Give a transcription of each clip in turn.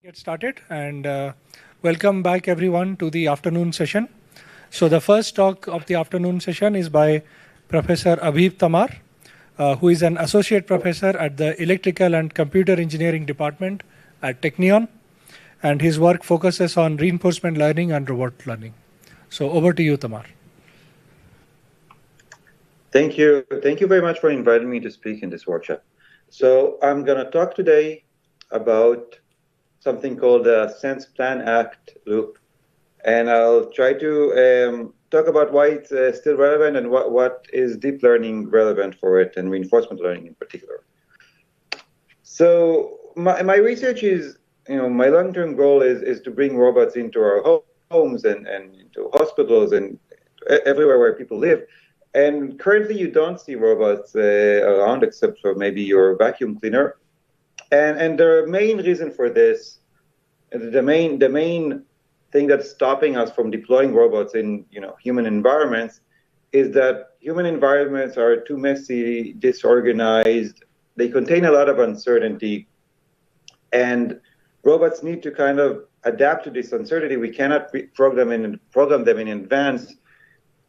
Get started and welcome back everyone to the afternoon session. So the first talk of the afternoon session is by Professor Abhib Tamar, who is an associate professor at the Electrical and Computer Engineering Department at Technion, and his work focuses on reinforcement learning and robot learning. So over to you, Tamar. Thank you. Thank you very much for inviting me to speak in this workshop. So I'm going to talk today about something called the sense plan act loop, and I'll try to talk about why it's still relevant and what is deep learning relevant for it, and reinforcement learning in particular. So my research is, my long-term goal is to bring robots into our homes and into hospitals and everywhere where people live. And currently you don't see robots around except for maybe your vacuum cleaner. And the main reason for this, the main thing that's stopping us from deploying robots in human environments is that human environments are too messy, disorganized. They contain a lot of uncertainty, and robots need to kind of adapt to this uncertainty. We cannot program them in advance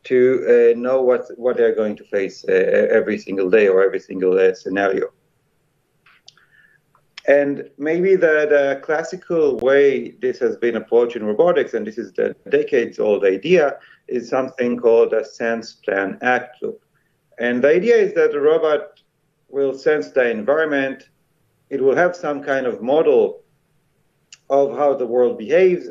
to know what they're going to face every single day or every single scenario. And maybe the classical way this has been approached in robotics, and this is the decades-old idea, is something called a sense plan act loop. And the idea is that the robot will sense the environment, it will have some kind of model of how the world behaves,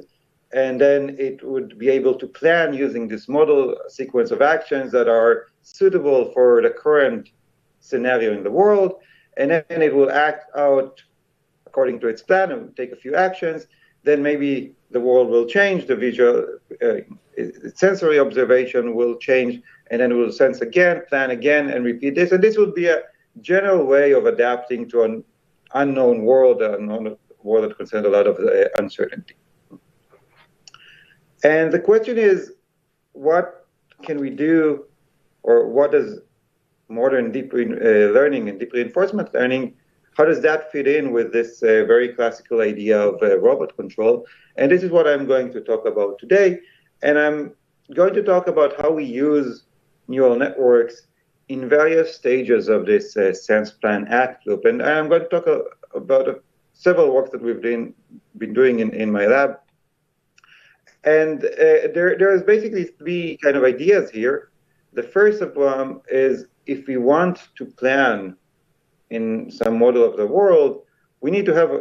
and then it would be able to plan using this model a sequence of actions that are suitable for the current scenario in the world, and then it will act out according to its plan and take a few actions. Then maybe the world will change, the visual, sensory observation will change, and then it will sense again, plan again, and repeat this. And this would be a general way of adapting to an unknown world, that contains a lot of uncertainty. And the question is, what can we do, or what does modern deep learning and deep reinforcement learning, how does that fit in with this very classical idea of robot control? And this is what I'm going to talk about today. And I'm going to talk about how we use neural networks in various stages of this sense plan act loop. And I'm going to talk about several works that we've been doing in my lab. And there's basically three kind of ideas here. The first of them is, if we want to plan in some model of the world, we need to have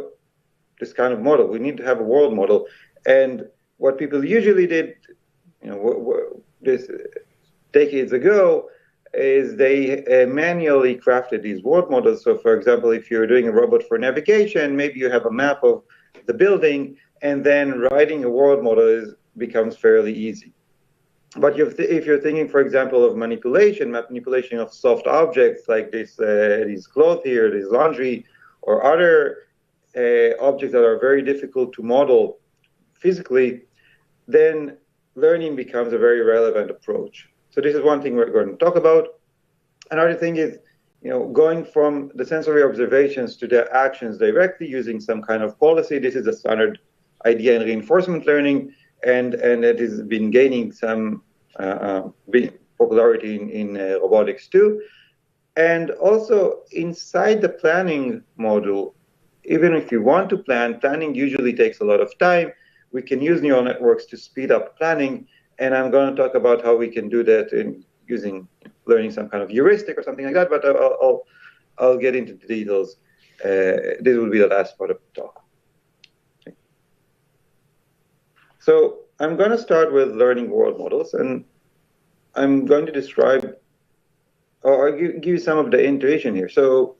this kind of model. We need to have a world model. And what people usually did, this decades ago, is they manually crafted these world models. So, for example, if you're doing a robot for navigation, maybe you have a map of the building, and then writing a world model becomes fairly easy. But if you're thinking, for example, of manipulation of soft objects like these clothes here, this laundry, or other objects that are very difficult to model physically, then learning becomes a very relevant approach. So this is one thing we're going to talk about. Another thing is, going from the sensory observations to the actions directly using some kind of policy. This is a standard idea in reinforcement learning, and it has been gaining some popularity in robotics too. And also inside the planning module, even if you want to plan, planning usually takes a lot of time. We can use neural networks to speed up planning, and I'm going to talk about how we can do that in learning some kind of heuristic or something like that, but I'll get into the details. This will be the last part of the talk. Okay. So I'm going to start with learning world models, and I'm going to describe, or give you some of the intuition here. So,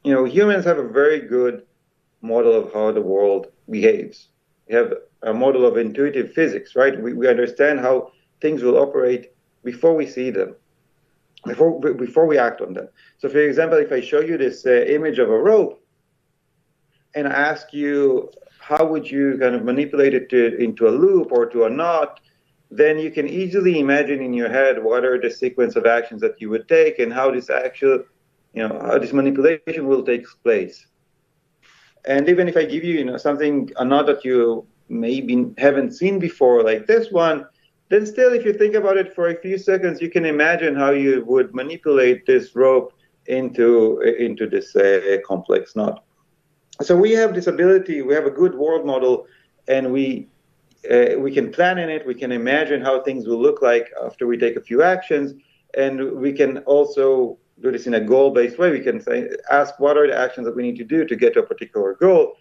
humans have a very good model of how the world behaves. We have a model of intuitive physics, right? We understand how things will operate before we see them, before we act on them. So, for example, if I show you this image of a rope, and I ask you, how would you kind of manipulate it into a loop or to a knot, then you can easily imagine in your head what are the sequence of actions that you would take and how this how this manipulation will take place. And even if I give you, something, a knot that you maybe haven't seen before, like this one, then still, if you think about it for a few seconds, you can imagine how you would manipulate this rope into this complex knot. So we have this ability, we have a good world model, and we can plan in it, we can imagine how things will look like after we take a few actions, and we can also do this in a goal-based way. We can ask what are the actions that we need to do to get to a particular goal.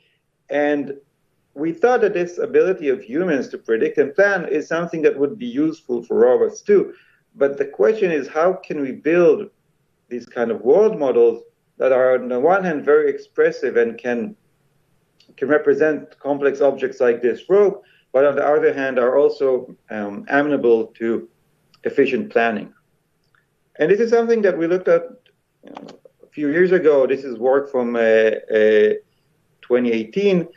And we thought that this ability of humans to predict and plan is something that would be useful for robots too. But the question is, how can we build these kind of world models that are, on the one hand, very expressive and can represent complex objects like this rope, but on the other hand, are also amenable to efficient planning. And this is something that we looked at a few years ago. This is work from 2018.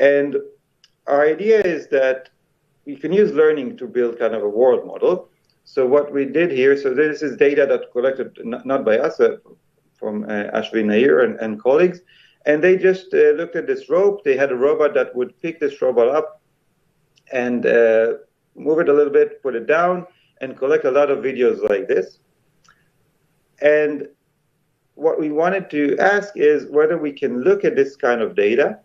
And our idea is that we can use learning to build kind of a world model. So what we did here, so this is data that collected not by us, from Ashvi Nair and colleagues. And they just looked at this rope. They had a robot that would pick this robot up and move it a little bit, put it down, and collect a lot of videos like this. And what we wanted to ask is whether we can look at this kind of data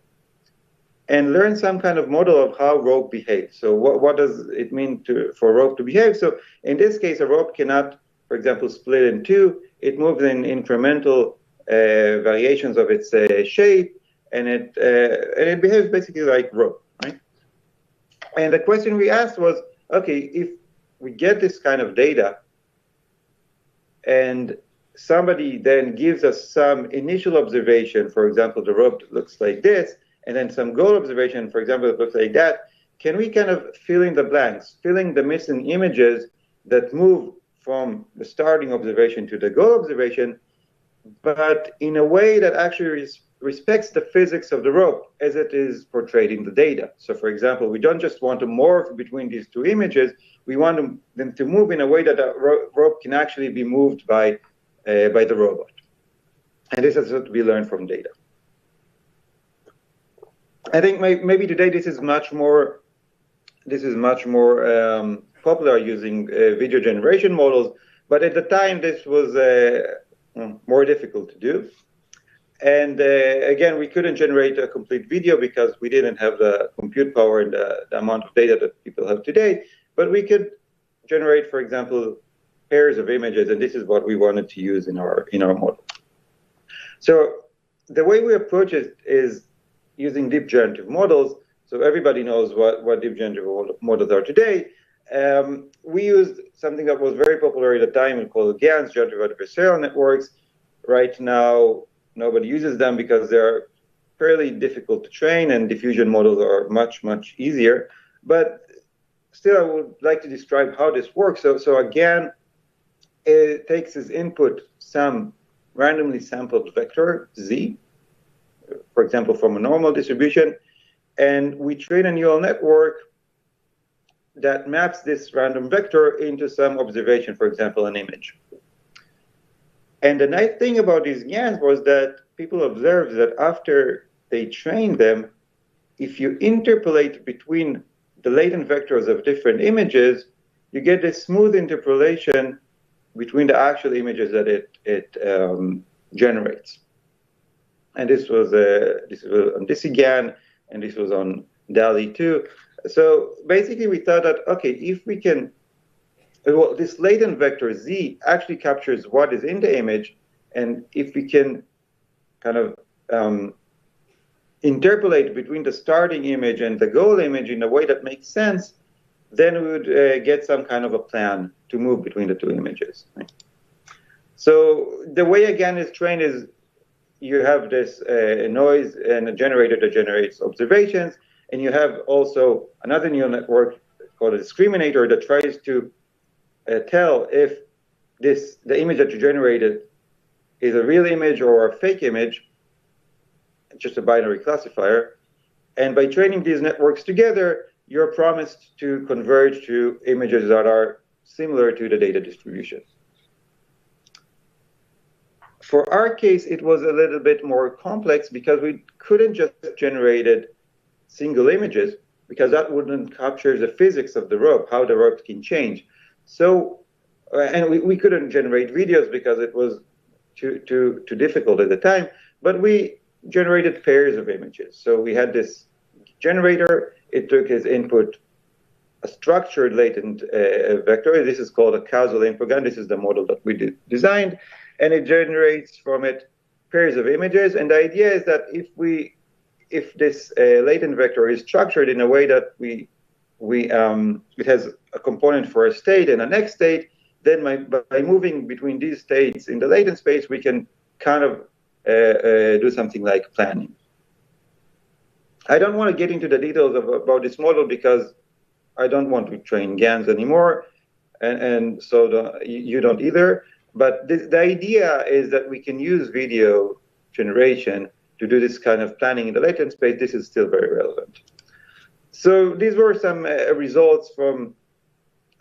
and learn some kind of model of how rope behaves. So what does it mean for rope to behave? So in this case, a rope cannot, for example, split in two. It moves in incremental variations of its shape, and it behaves basically like rope, right? And the question we asked was, okay, if we get this kind of data, and somebody then gives us some initial observation, for example, the rope looks like this, and then some goal observation, for example, it looks like that, can we kind of fill in the blanks, filling the missing images that move from the starting observation to the goal observation, but in a way that actually respects the physics of the rope as it is portrayed in the data. So for example, we don't just want to morph between these two images, we want them to move in a way that the rope can actually be moved by the robot. And this has to be learned from data. I think maybe today this is much more popular using video generation models, but at the time this was more difficult to do. And again, we couldn't generate a complete video because we didn't have the compute power and the amount of data that people have today. But we could generate, for example, pairs of images, and this is what we wanted to use in our model. So the way we approach it is using deep generative models. So everybody knows what deep generative models are today. We used something that was very popular at the time called GANs, generative adversarial networks. Right now, nobody uses them because they're fairly difficult to train, and diffusion models are much, much easier. But still, I would like to describe how this works. So again, it takes as input some randomly sampled vector, Z, for example, from a normal distribution, and we train a neural network that maps this random vector into some observation, for example, an image. And the nice thing about these GANs was that people observed that after they trained them, if you interpolate between the latent vectors of different images, you get a smooth interpolation between the actual images that it generates. And this was on DCGAN, and this was on DALI 2. So basically, we thought that, okay, if we can, well, this latent vector Z actually captures what is in the image, and if we can kind of interpolate between the starting image and the goal image in a way that makes sense, then we would get some kind of a plan to move between the two images. Right? So the way again is trained is you have this noise and a generator that generates observations, and you have also another neural network called a discriminator that tries to tell if the image that you generated is a real image or a fake image, just a binary classifier. And by training these networks together, you're promised to converge to images that are similar to the data distribution. For our case, it was a little bit more complex because we couldn't just generate single images, because that wouldn't capture the physics of the rope, how the rope can change. So, and we couldn't generate videos because it was too difficult at the time, but we generated pairs of images. So we had this generator, it took as input a structured latent vector. This is called a causal infogram. This is the model that we designed, and it generates from it pairs of images. And the idea is that if this latent vector is structured in a way that it has a component for a state and a next state, then by moving between these states in the latent space, we can kind of do something like planning. I don't want to get into the details about this model because I don't want to train GANs anymore, and so you don't either. But the idea is that we can use video generation to do this kind of planning in the latent space. This is still very relevant. So these were some results from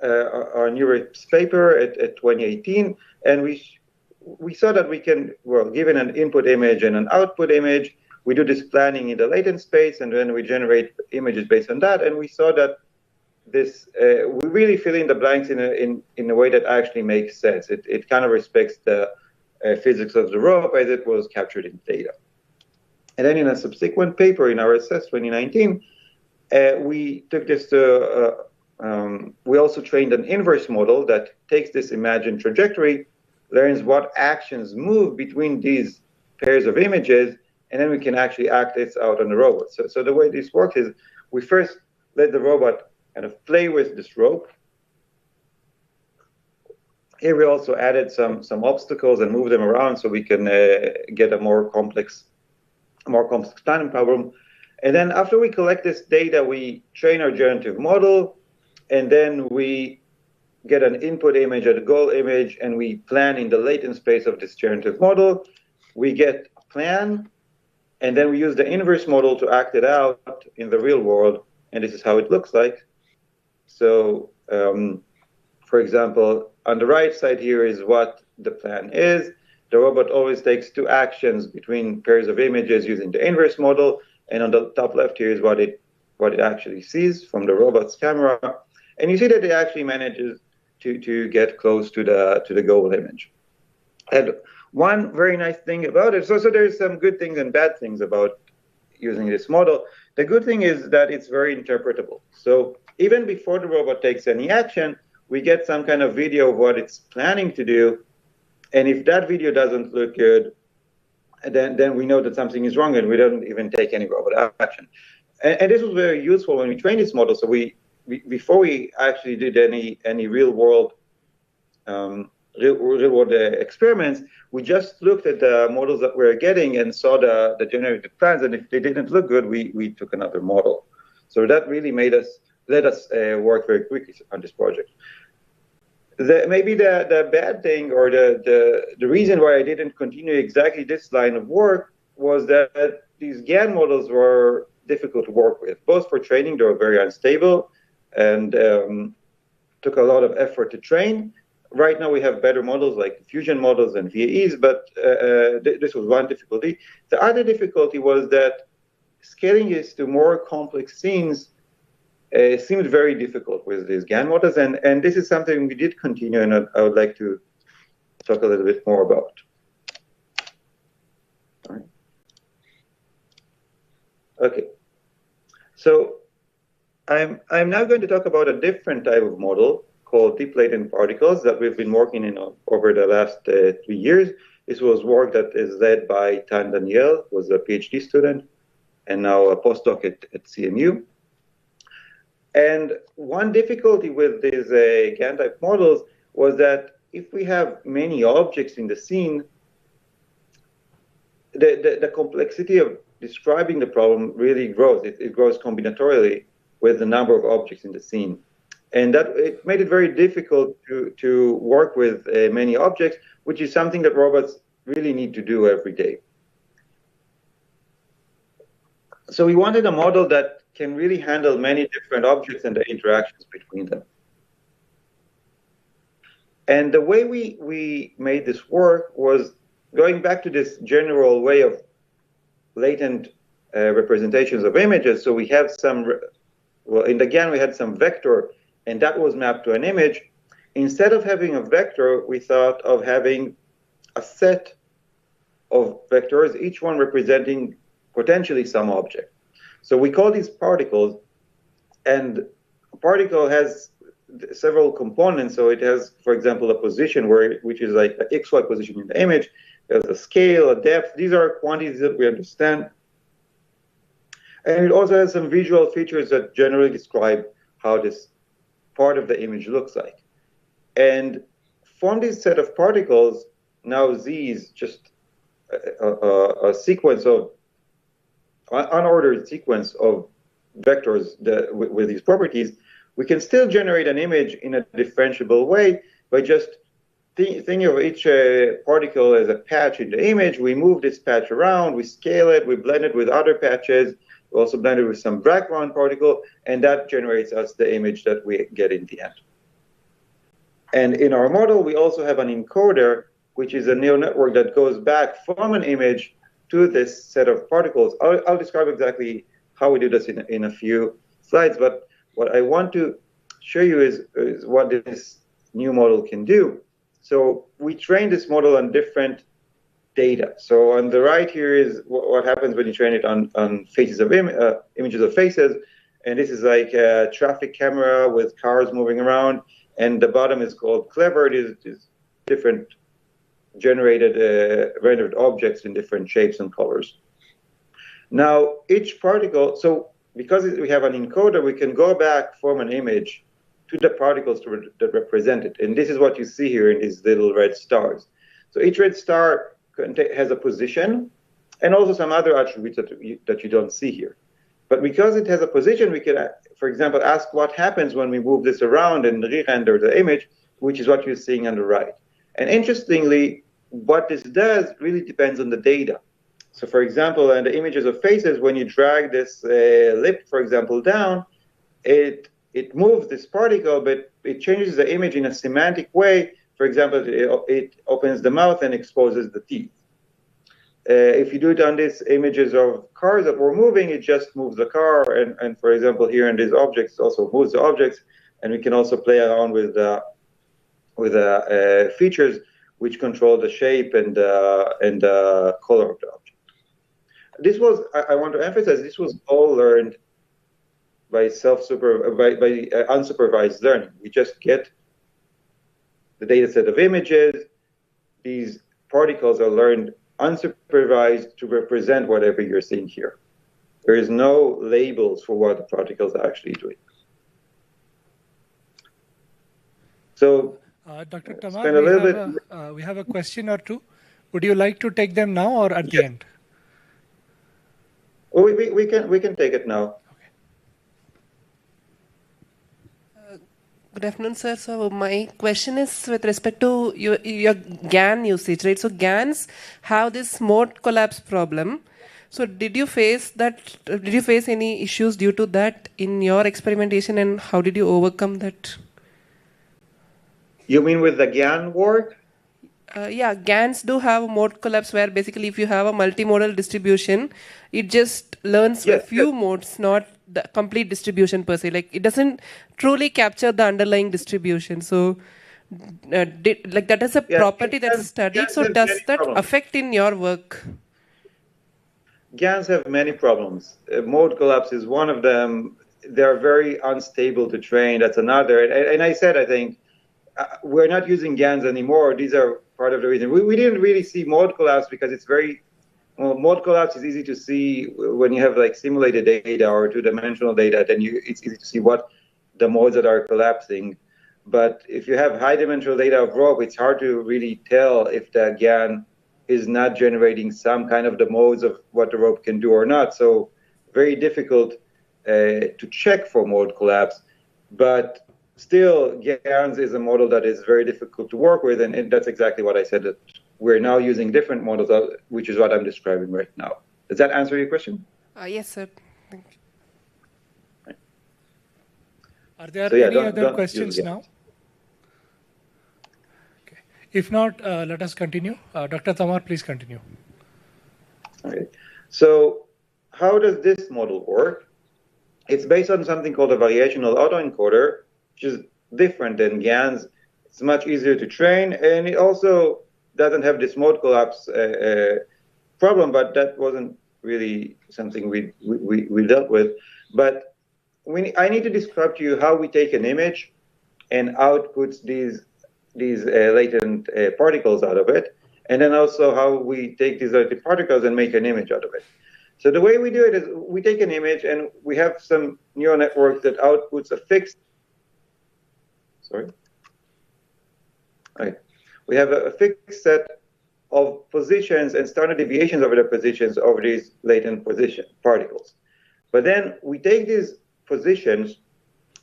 our NeurIPS paper at 2018, and we saw that we can, well, given an input image and an output image, we do this planning in the latent space, and then we generate images based on that. And we saw that this we really fill in the blanks in a way that actually makes sense. It kind of respects the physics of the rope as it was captured in data. And then in a subsequent paper in IISc 2019, we took this to we also trained an inverse model that takes this imagined trajectory, learns what actions move between these pairs of images, and then we can actually act this out on the robot. So the way this works is we first let the robot kind of play with this rope. Here we also added some obstacles and move them around so we can get a more complex planning problem. And then after we collect this data, we train our generative model, and then we get an input image and a goal image, and we plan in the latent space of this generative model. We get a plan, and then we use the inverse model to act it out in the real world, and this is how it looks like. So, for example, on the right side here is what the plan is. The robot always takes two actions between pairs of images using the inverse model, and on the top left here is what it actually sees from the robot's camera. And you see that it actually manages to get close to the goal image. And one very nice thing about it, so there's some good things and bad things about using this model. The good thing is that it's very interpretable. So even before the robot takes any action, we get some kind of video of what it's planning to do. And if that video doesn't look good, then we know that something is wrong and we don't even take any robot action. And this was very useful when we trained this model. So before we actually did any real world experiments, we just looked at the models that we were getting and saw the generated plans. And if they didn't look good, we took another model. So that really let us work very quickly on this project. Maybe the bad thing, or the reason why I didn't continue exactly this line of work, was that these GAN models were difficult to work with. Both for training, they were very unstable and took a lot of effort to train. Right now we have better models like fusion models and VAEs, but this was one difficulty. The other difficulty was that scaling this to more complex scenes seemed very difficult with these GAN models, and this is something we did continue, and I would like to talk a little bit more about. All right. Okay, so I'm now going to talk about a different type of model called deep latent particles that we've been working in over the last 3 years. This was work that is led by Tan Daniel, who was a PhD student and now a postdoc at CMU. And one difficulty with these GAN-type models was that if we have many objects in the scene, the complexity of describing the problem really grows. It grows combinatorially with the number of objects in the scene. And that it made it very difficult to work with many objects, which is something that robots really need to do every day. So we wanted a model that can really handle many different objects and the interactions between them. And the way we made this work was going back to this general way of latent representations of images, so we have some, well, in the GAN we had some vector, and that was mapped to an image. Instead of having a vector, we thought of having a set of vectors, each one representing potentially some object. So we call these particles, and a particle has several components. So it has, for example, a position which is like the XY position in the image. There's a scale, a depth. These are quantities that we understand. And it also has some visual features that generally describe how this part of the image looks like. And from this set of particles, now Z is just a sequence of, unordered sequence of vectors with these properties. We can still generate an image in a differentiable way by just thinking of each particle as a patch in the image. We move this patch around, we scale it, we blend it with other patches, we also blend it with some background particle, and that generates us the image that we get in the end. And in our model, we also have an encoder, which is a neural network that goes back from an image to this set of particles. I'll describe exactly how we do this in a few slides, but what I want to show you is what this new model can do. So we train this model on different data. So on the right here is what happens when you train it on faces of images of faces, and this is like a traffic camera with cars moving around, and the bottom is called Clever. It is different generated rendered objects in different shapes and colors. Now, each particle, so because we have an encoder, we can go back from an image to the particles that represent it. And this is what you see here in these little red stars. So each red star has a position and also some other attributes that you don't see here. But because it has a position, we can, for example, ask what happens when we move this around and re-render the image, which is what you're seeing on the right. And interestingly, what this does really depends on the data. So for example, in the images of faces, when you drag this lip, for example, down, it moves this particle, but it changes the image in a semantic way. For example, it opens the mouth and exposes the teeth. If you do it on these images of cars that were moving, it just moves the car. And for example, here in these objects, it also moves the objects. And we can also play around with features which control the shape and the color of the object. This was, I want to emphasize, this was all learned by unsupervised learning. We just get the data set of images. These particles are learned unsupervised to represent whatever you're seeing here. There is no labels for what the particles are actually doing. So, Dr. Tamar, we have a question or two. Would you like to take them now or at the end? Oh, we can take it now. Good afternoon, sir. So my question is with respect to your GAN usage, right? So GANs have this mode collapse problem. So did you face that? Did you face any issues due to that in your experimentation, and how did you overcome that? You mean with the GAN work? Yeah, GANs do have a mode collapse where basically if you have a multimodal distribution, it just learns a few modes, not the complete distribution per se. Like it doesn't truly capture the underlying distribution. So that is a property that's studied. So does that affect in your work? GANs have many problems. Mode collapse is one of them. They're very unstable to train. That's another. And I said, I think, we're not using GANs anymore. These are part of the reason. We didn't really see mode collapse because it's very, well, mode collapse is easy to see when you have like simulated data or two-dimensional data, then it's easy to see what the modes that are collapsing. But if you have high-dimensional data of rope, it's hard to really tell if the GAN is not generating some kind of the modes of what the rope can do or not. So very difficult to check for mode collapse. But still, GANs is a model that is very difficult to work with, and that's exactly what I said, that we're now using different models, which is what I'm describing right now. Does that answer your question? Yes, sir. Thank you. Right. Are there any other questions now? Okay. If not, let us continue. Dr. Tamar, please continue. Okay. So how does this model work? It's based on something called a variational autoencoder, which is different than GANs. It's much easier to train, and it also doesn't have this mode collapse problem, but that wasn't really something we dealt with. But I need to describe to you how we take an image and outputs these latent particles out of it, and then also how we take these latent particles and make an image out of it. So the way we do it is we take an image and we have some neural network that outputs a fixed, we have a fixed set of positions and standard deviations over the positions of these latent particles. But then we take these positions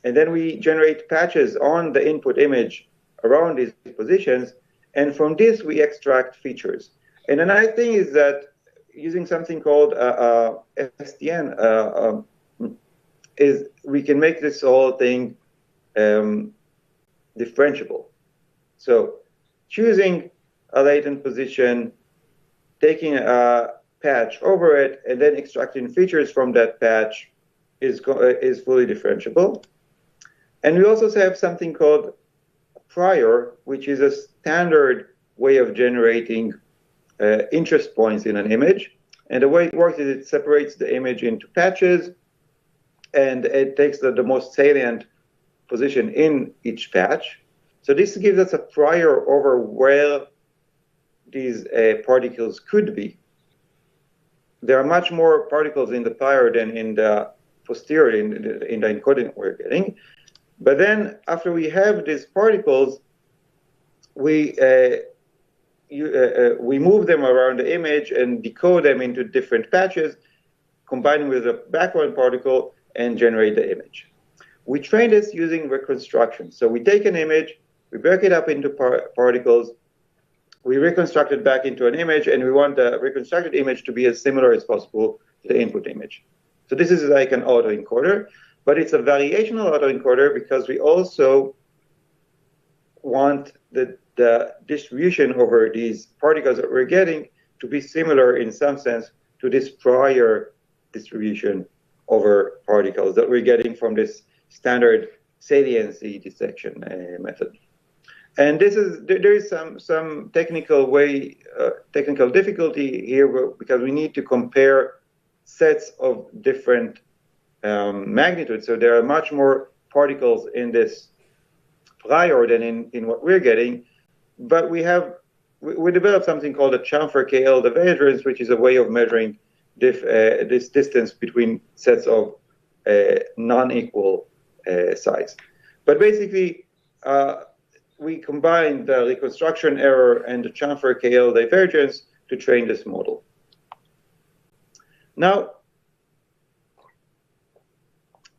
and then we generate patches on the input image around these positions, and from this we extract features. And the nice thing is that using something called SDN, is we can make this whole thing differentiable. So choosing a latent position, taking a patch over it, and then extracting features from that patch is fully differentiable. And we also have something called prior, which is a standard way of generating interest points in an image. And the way it works is it separates the image into patches, and it takes the most salient position in each patch. So this gives us a prior over where these particles could be. There are much more particles in the prior than in the posterior in the encoding we're getting. But then after we have these particles, we move them around the image and decode them into different patches, combine with a background particle, and generate the image. We train this using reconstruction. So we take an image, we break it up into particles, we reconstruct it back into an image, and we want the reconstructed image to be as similar as possible to the input image. So this is like an autoencoder, but it's a variational autoencoder because we also want the distribution over these particles that we're getting to be similar in some sense to this prior distribution over particles that we're getting from this standard saliency detection method. And there is some technical difficulty here because we need to compare sets of different magnitudes. So there are much more particles in this prior than in what we're getting. But we developed something called a chamfer KL divergence, which is a way of measuring this distance between sets of non-equal size. But basically, we combine the reconstruction error and the chamfer KL divergence to train this model. Now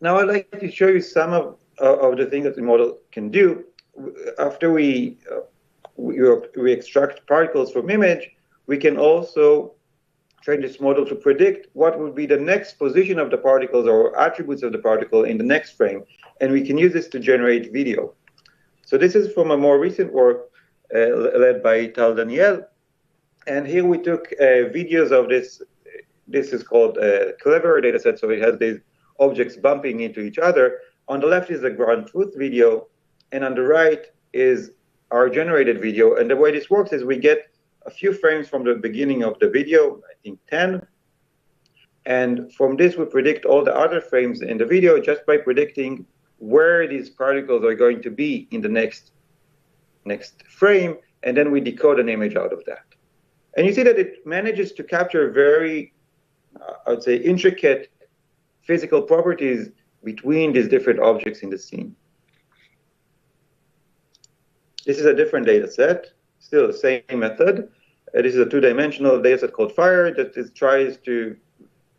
I'd like to show you some of the things that the model can do. After we extract particles from image, we can also train this model to predict what would be the next position of the particles or attributes of the particle in the next frame. And we can use this to generate video. So this is from a more recent work led by Tal Daniel. And here we took videos of this. This is called a clever data set. So it has these objects bumping into each other. On the left is the ground truth video. And on the right is our generated video. And the way this works is we get a few frames from the beginning of the video, I think 10. And from this, we predict all the other frames in the video just by predicting where these particles are going to be in the next frame. And then we decode an image out of that. And you see that it manages to capture very, I would say, intricate physical properties between these different objects in the scene. This is a different data set, still the same method. This is a two-dimensional data set called FIRE that tries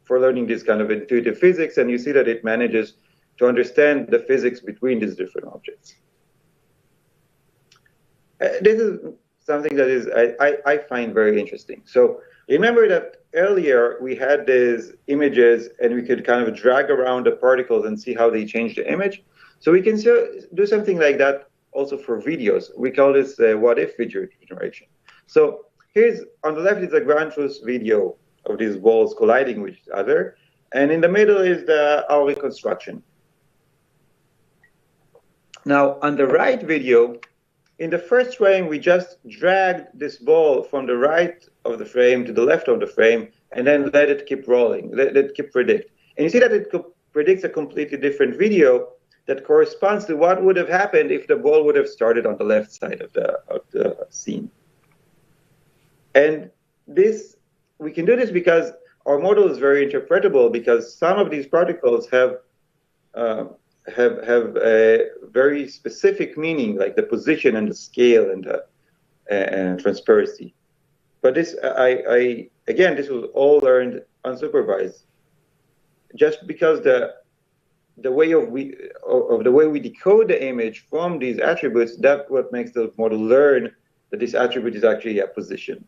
for learning this kind of intuitive physics, and you see that it manages to understand the physics between these different objects. This is something that I find very interesting. So remember that earlier we had these images and we could kind of drag around the particles and see how they change the image. So we can do something like that also for videos. We call this what-if video generation. So here's, on the left is a ground truth video of these balls colliding with each other, and in the middle is our reconstruction. Now, on the right video, in the first frame, we just dragged this ball from the right of the frame to the left of the frame, and then let it keep rolling, let it keep predict. And you see that it predicts a completely different video that corresponds to what would have happened if the ball would have started on the left side of the scene. And this, we can do this because our model is very interpretable, because some of these particles have a very specific meaning, like the position and the scale and the transparency. But this, again, this was all learned unsupervised. Just because the way we decode the image from these attributes, that's what makes the model learn that this attribute is actually a position.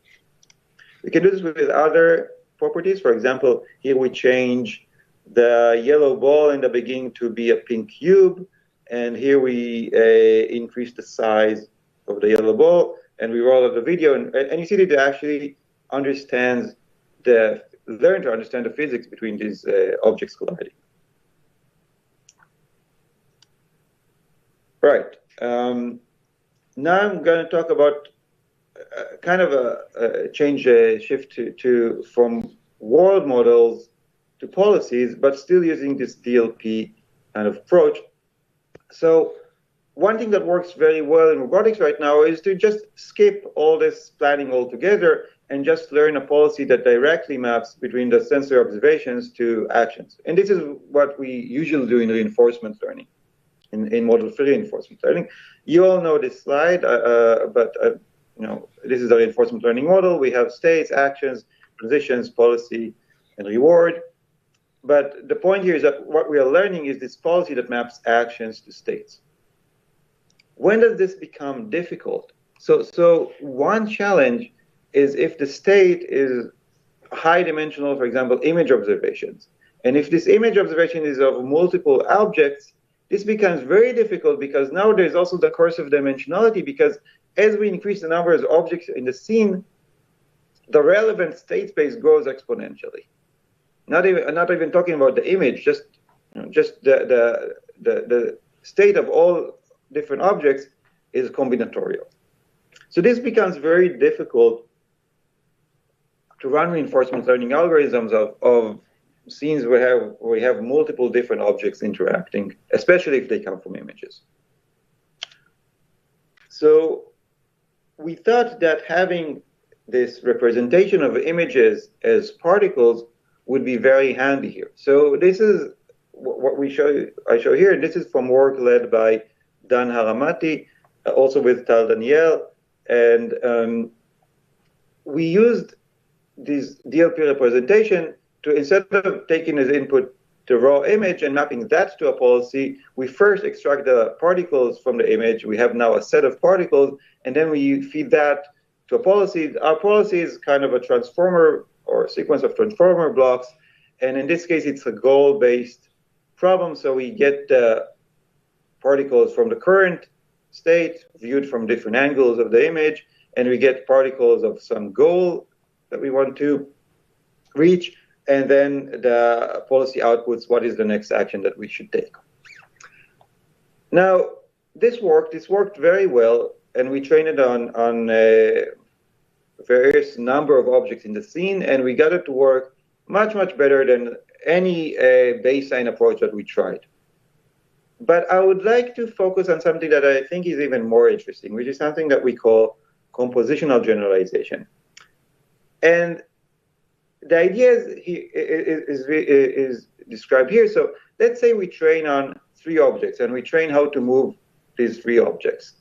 We can do this with other properties. For example, here we change the yellow ball in the beginning to be a pink cube, and here we increase the size of the yellow ball, and we roll out the video, and you see that it actually learn to understand the physics between these objects colliding. Right. Now I'm going to talk about kind of a shift from world models to policies, but still using this DLP kind of approach. So one thing that works very well in robotics right now is to just skip all this planning altogether and just learn a policy that directly maps between the sensory observations to actions. And this is what we usually do in reinforcement learning, in model-free reinforcement learning. You all know this slide, but this is a reinforcement learning model. We have states, actions, transitions, policy, and reward. But the point here is that what we are learning is this policy that maps actions to states. When does this become difficult? So one challenge is if the state is high dimensional, for example, image observations. And if this image observation is of multiple objects, this becomes very difficult because now there's also the cursive dimensionality, because as we increase the number of objects in the scene, the relevant state space grows exponentially. Not even talking about the image, just the state of all different objects is combinatorial. So this becomes very difficult to run reinforcement learning algorithms of scenes where we have multiple different objects interacting, especially if they come from images. So we thought that having this representation of images as particles would be very handy here. So this is what I show here. This is from work led by Dan Haramati, also with Tal Daniel, and we used this DLP representation to, instead of taking as input the raw image and mapping that to a policy, we first extract the particles from the image. We have now a set of particles, and then we feed that to a policy. Our policy is kind of a transformer or a sequence of transformer blocks, and in this case, it's a goal-based problem. So we get the particles from the current state viewed from different angles of the image, and we get particles of some goal that we want to reach, and then the policy outputs what is the next action that we should take. Now, this worked very well, and we trained it on various number of objects in the scene, and we got it to work much, much better than any baseline approach that we tried. But I would like to focus on something that I think is even more interesting, which is something that we call compositional generalization. And the idea is described here. So let's say we train on 3 objects, and we train how to move these 3 objects.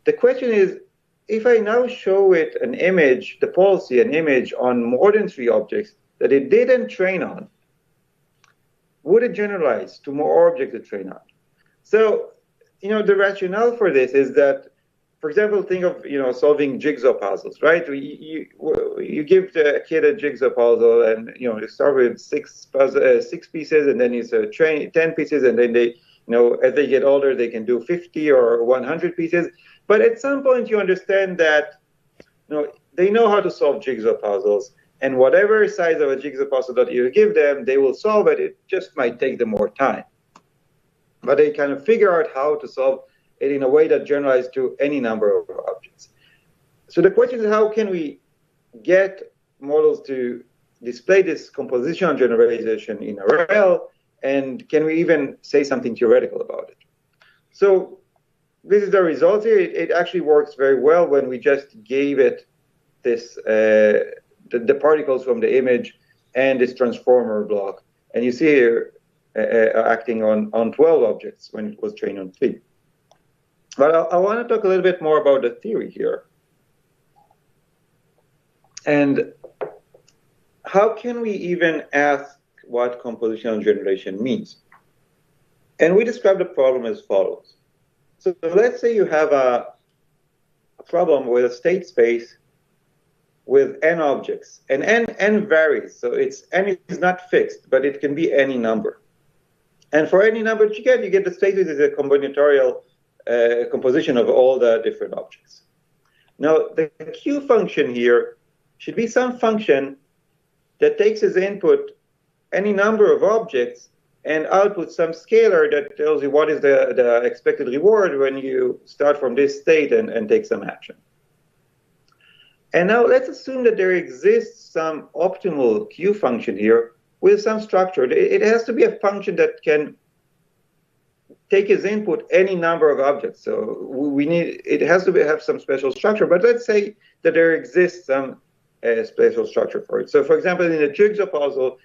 The question is, if I now show it an image, the policy, an image on more than 3 objects that it didn't train on, would it generalize to more objects to train on? So, the rationale for this is that, for example, think of solving jigsaw puzzles, right? You give the kid a jigsaw puzzle, and you start with 6 pieces, and then you train 10 pieces, and then they As they get older, they can do 50 or 100 pieces. But at some point, you understand that they know how to solve jigsaw puzzles. And whatever size of a jigsaw puzzle that you give them, they will solve it. It just might take them more time. But they kind of figure out how to solve it in a way that generalizes to any number of objects. So the question is, how can we get models to display this compositional generalization in RL, and can we even say something theoretical about it? So this is the result here. It actually works very well when we just gave it this the particles from the image and this transformer block. And you see here acting on 12 objects when it was trained on 3. But I want to talk a little bit more about the theory here. And how can we even ask what compositional generalization means? And we describe the problem as follows. So let's say you have a problem with a state space with n objects, and n varies. So n is not fixed, but it can be any number. And for any number that you get the state space is a combinatorial composition of all the different objects. Now, the Q function here should be some function that takes as input any number of objects and outputs some scalar that tells you what is the expected reward when you start from this state and take some action. And now let's assume that there exists some optimal Q function here with some structure. It has to be a function that can take as input any number of objects. So it has to have some special structure. But let's say that there exists some special structure for it. So for example, in a jigsaw puzzle,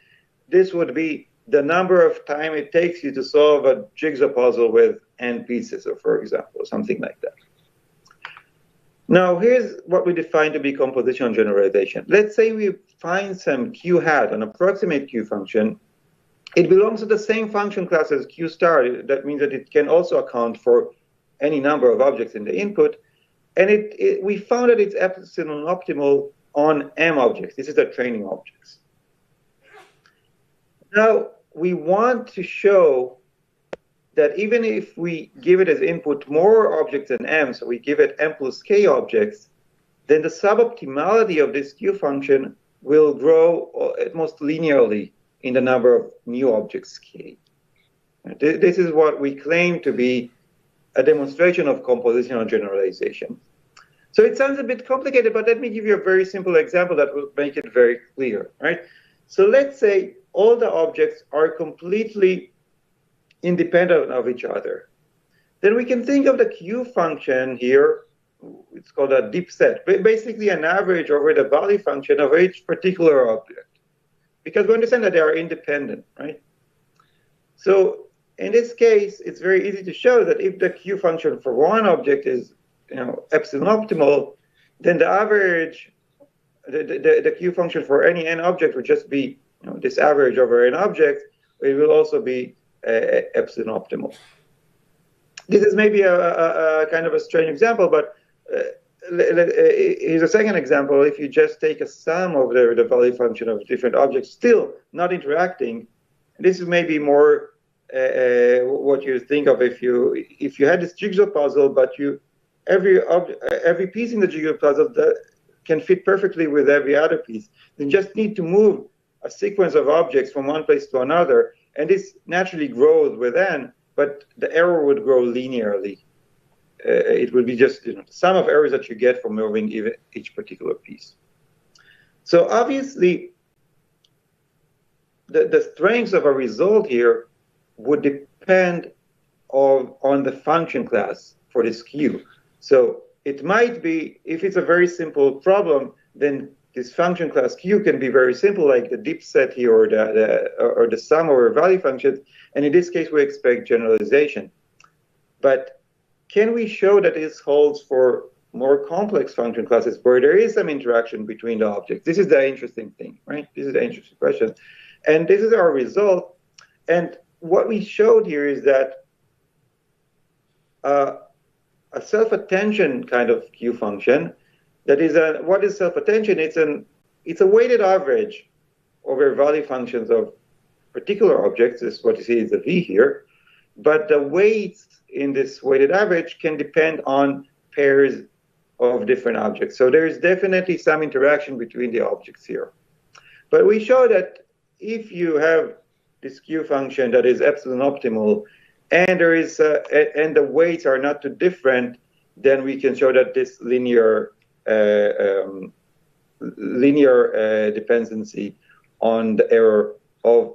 this would be the number of time it takes you to solve a jigsaw puzzle with n pieces, or for example, something like that. Now, here's what we define to be compositional generalization. Let's say we find some Q hat, an approximate Q function. It belongs to the same function class as Q star. That means that it can also account for any number of objects in the input. And we found that it's epsilon optimal on M objects. This is the training objects. Now, we want to show that even if we give it as input more objects than M, so we give it M plus K objects, then the suboptimality of this Q function will grow at most linearly in the number of new objects K. This is what we claim to be a demonstration of compositional generalization. So it sounds a bit complicated, but let me give you a very simple example that will make it very clear, right? So let's say all the objects are completely independent of each other. Then we can think of the Q function here. It's called a deep set, basically an average over the value function of each particular object, because we understand that they are independent, right? So in this case, it's very easy to show that if the Q function for one object is epsilon optimal, then the average, the Q function for any n object would just be this average over n object. It will also be epsilon optimal. This is maybe a kind of a strange example, but here's a second example. If you just take a sum of the value function of different objects, still not interacting, this is maybe more what you think of if you had this jigsaw puzzle, but every piece in the jigsaw puzzle that can fit perfectly with every other piece. You just need to move a sequence of objects from one place to another, and this naturally grows with n, but the error would grow linearly. It would be just the sum of errors that you get from moving each particular piece. So obviously, the strength of a result here would depend on the function class for this Q. So it might be, if it's a very simple problem, then this function class Q can be very simple, like the deep set here, or the sum over value functions. And in this case, we expect generalization. But can we show that this holds for more complex function classes where there is some interaction between the objects? This is the interesting thing, right? This is the interesting question. And this is our result. And what we showed here is that a self-attention kind of Q function, that is what is self-attention? It's a weighted average over value functions of particular objects. This is what you see is the V here. but the weights in this weighted average can depend on pairs of different objects. So there is definitely some interaction between the objects here. But we show that if you have this Q function that is epsilon optimal, and there is and the weights are not too different, then we can show that this linear dependency on the error of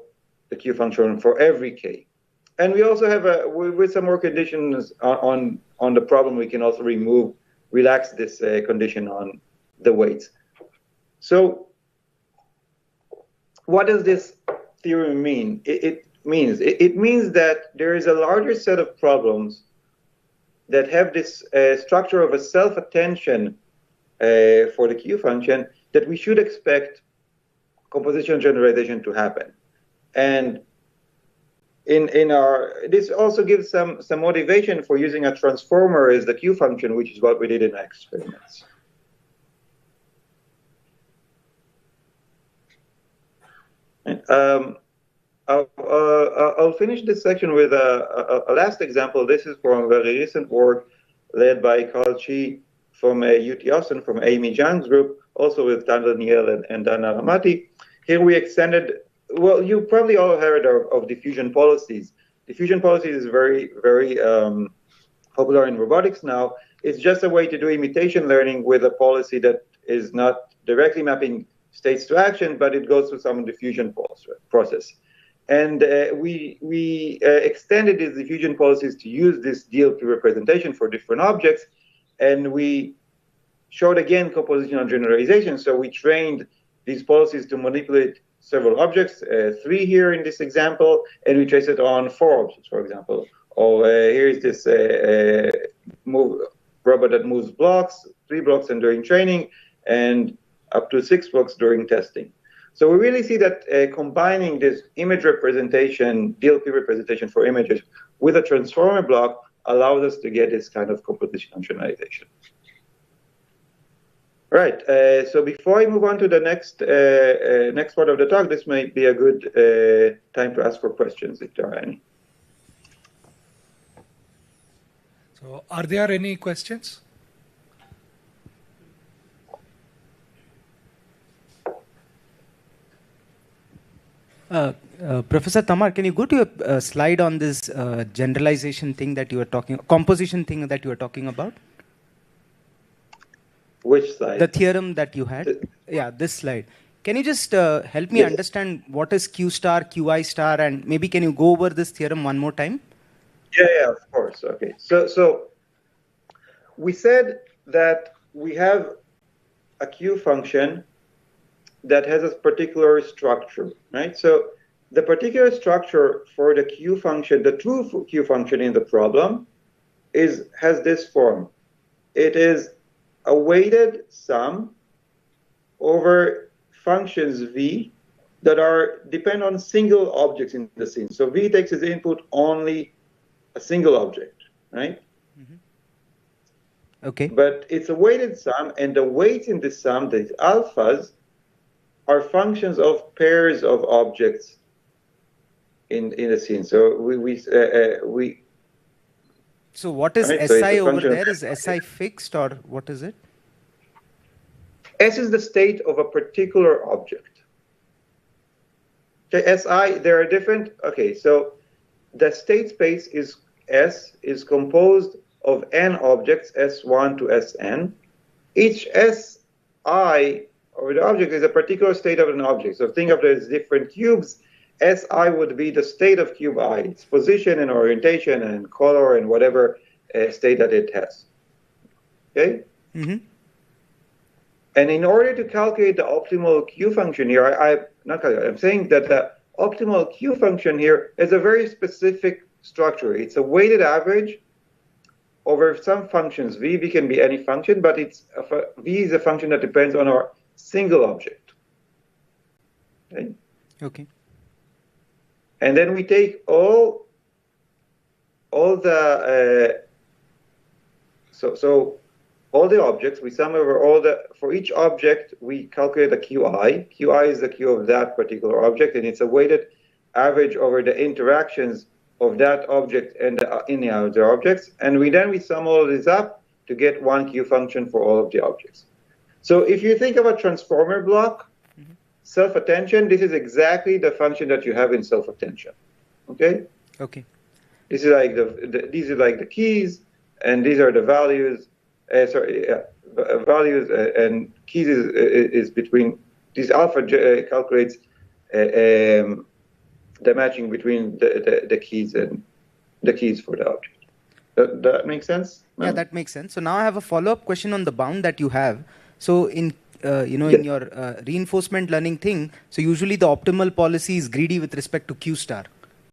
the Q function for every k. And we also have with some more conditions on the problem, we can also relax this condition on the weights. So what does this theorem mean? It means that there is a larger set of problems that have this structure of a self-attention for the Q function that we should expect compositional generalization to happen. And this also gives some motivation for using a transformer as the Q function, which is what we did in our experiments. I'll finish this section with a last example. This is from a very recent work led by Carl Chi from UT Austin, from Amy Zhang's group, also with Dan Daniel and Dana Ramati. Here we extended, well, you probably all heard of diffusion policies. Diffusion policies is very, very popular in robotics now. It's just a way to do imitation learning with a policy that is not directly mapping states to action, but it goes through some diffusion process. And we extended these diffusion policies to use this DLP representation for different objects, and we showed again compositional generalization. So we trained these policies to manipulate several objects, 3 here in this example, and we trace it on 4 objects, for example. Or here is this robot that moves blocks, 3 blocks and during training, and up to 6 blocks during testing. So we really see that combining this image representation, DLP representation for images, with a transformer block allows us to get this kind of compositional generalization. Right. So before I move on to the next part of the talk, this may be a good time to ask for questions, if there are any. So are there any questions? Professor Tamar, can you go to a slide on this generalization thing that you were talking, composition thing that you were talking about? Which slide? The theorem that you had. Yeah, this slide. Can you just help me understand what is Q star, Qi star, and maybe can you go over this theorem one more time? Yeah, of course. Okay. So we said that we have a Q function that has a particular structure, right? So the particular structure for the Q function, the true Q function in the problem, has this form. It is a weighted sum over functions V that depend on single objects in the scene. So V takes as input only a single object, right? Mm-hmm. Okay. But it's a weighted sum, and the weights in this sum, the alphas, are functions of pairs of objects in the scene. So we. So what is right? SI So over there? Is SI fixed or what is it? S is the state of a particular object. Okay, SI, there are different. Okay, so the state space is composed of n objects, S1 to Sn. Each Si over the object is a particular state of an object. So think of it as different cubes. Si would be the state of cube I, its position and orientation and color and whatever state that it has. Okay? Mm-hmm. And in order to calculate the optimal Q function here, I'm saying that the optimal Q function here is a very specific structure. It's a weighted average over some functions. V can be any function, but V is a function that depends on our single object. Okay? Okay. And then we take all the all the objects, we sum over for each object, we calculate the Qi. Qi is the Q of that particular object, and it's a weighted average over the interactions of that object and any other objects, and we sum all of this up to get one Q function for all of the objects. So if you think of a transformer block, self-attention, this is exactly the function that you have in self-attention. Okay? Okay. This is like these are like the keys, and these are the values. Values and keys is between this alpha calculates the matching between the keys and the keys for the object. That makes sense? No? Yeah, that makes sense. So now I have a follow-up question on the bound that you have. So in in your reinforcement learning thing, so usually the optimal policy is greedy with respect to Q star,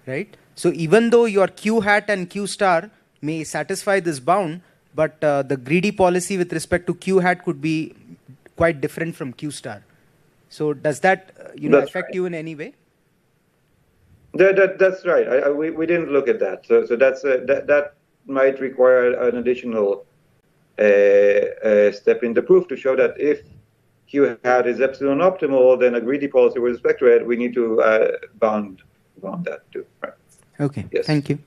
right? So even though your Q hat and Q star may satisfy this bound, but the greedy policy with respect to Q hat could be quite different from Q star. So does that affect you in any way? That's right. We didn't look at that. So that's that might require an additional step in the proof to show that if Q hat is epsilon optimal, then a greedy policy with respect to it, we need to bound that too. Right. Okay. Yes. Thank you.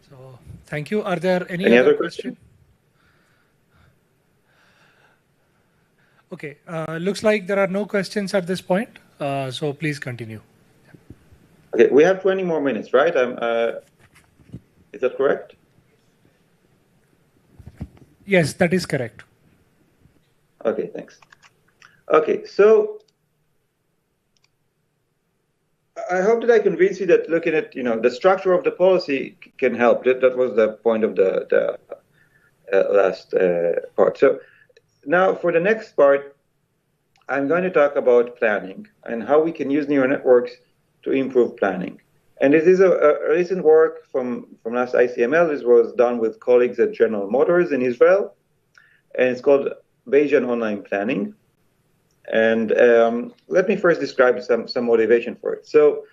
So thank you. Are there any other questions? Okay. Looks like there are no questions at this point. So please continue. Okay, we have 20 more minutes, right? Is that correct? Yes, that is correct. Okay, thanks. Okay, so I hope that I convinced you that looking at the structure of the policy can help. That was the point of the last part. So now for the next part, I'm going to talk about planning and how we can use neural networks to improve planning. And this is a recent work from last ICML. This was done with colleagues at General Motors in Israel, and it's called Bayesian online planning. And let me first describe some motivation for it. So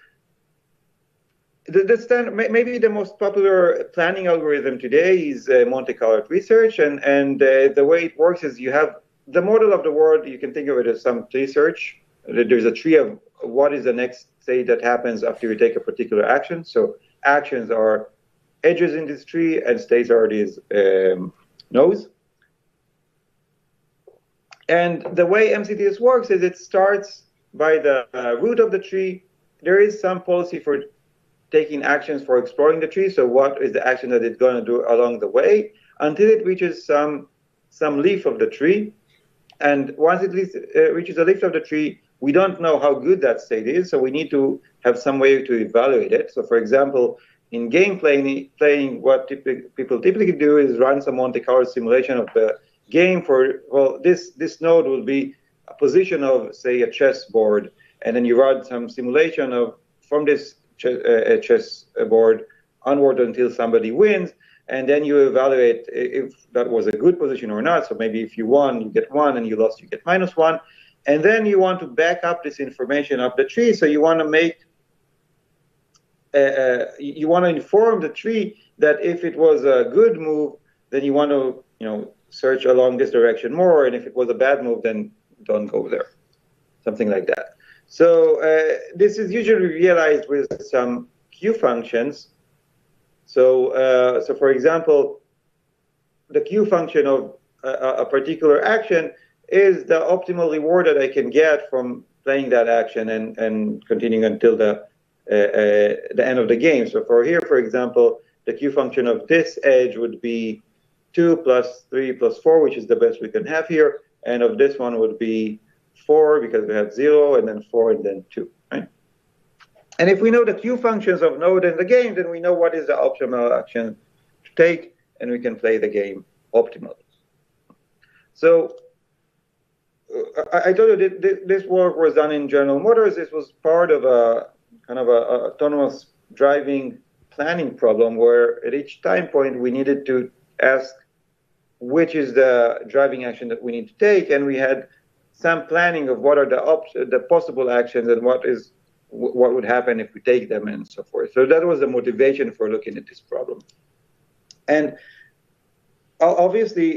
maybe the most popular planning algorithm today is Monte Carlo research, and the way it works is you have the model of the world. You can think of it as some tree search. There's a tree of what is the next state that happens after you take a particular action. So actions are edges in this tree, and states are these nodes. And the way MCTS works is it starts by the root of the tree. There is some policy for taking actions for exploring the tree. So what is the action that it's going to do along the way until it reaches some leaf of the tree. And once it reaches a leaf of the tree, we don't know how good that state is. So we need to have some way to evaluate it. So for example, in game playing what people typically do is run some Monte Carlo simulation of the game for, well, this node will be a position of, say, a chess board, and then you run some simulation of from this chess board onward until somebody wins, and then you evaluate if that was a good position or not. So maybe if you won, you get 1, and you lost, you get -1. And then you want to back up this information up the tree. So you want to make, you want to inform the tree that if it was a good move, then you want to, search along this direction more. And if it was a bad move, then don't go there. Something like that. So this is usually realized with some Q functions. So, for example, the Q function of a particular action is the optimal reward that I can get from playing that action and continuing until the end of the game. So for example, the Q function of this edge would be 2 + 3 + 4, which is the best we can have here. And of this one would be 4 because we have 0, and then 4, and then 2, right? And if we know the Q functions of node in the game, then we know what is the optimal action to take, and we can play the game optimally. So I told you that this work was done in General Motors. This was part of a kind of a autonomous driving planning problem where at each time point we needed to ask which is the driving action that we need to take, and we had some planning of what are the possible actions and what would happen if we take them and so forth. So that was the motivation for looking at this problem. And obviously,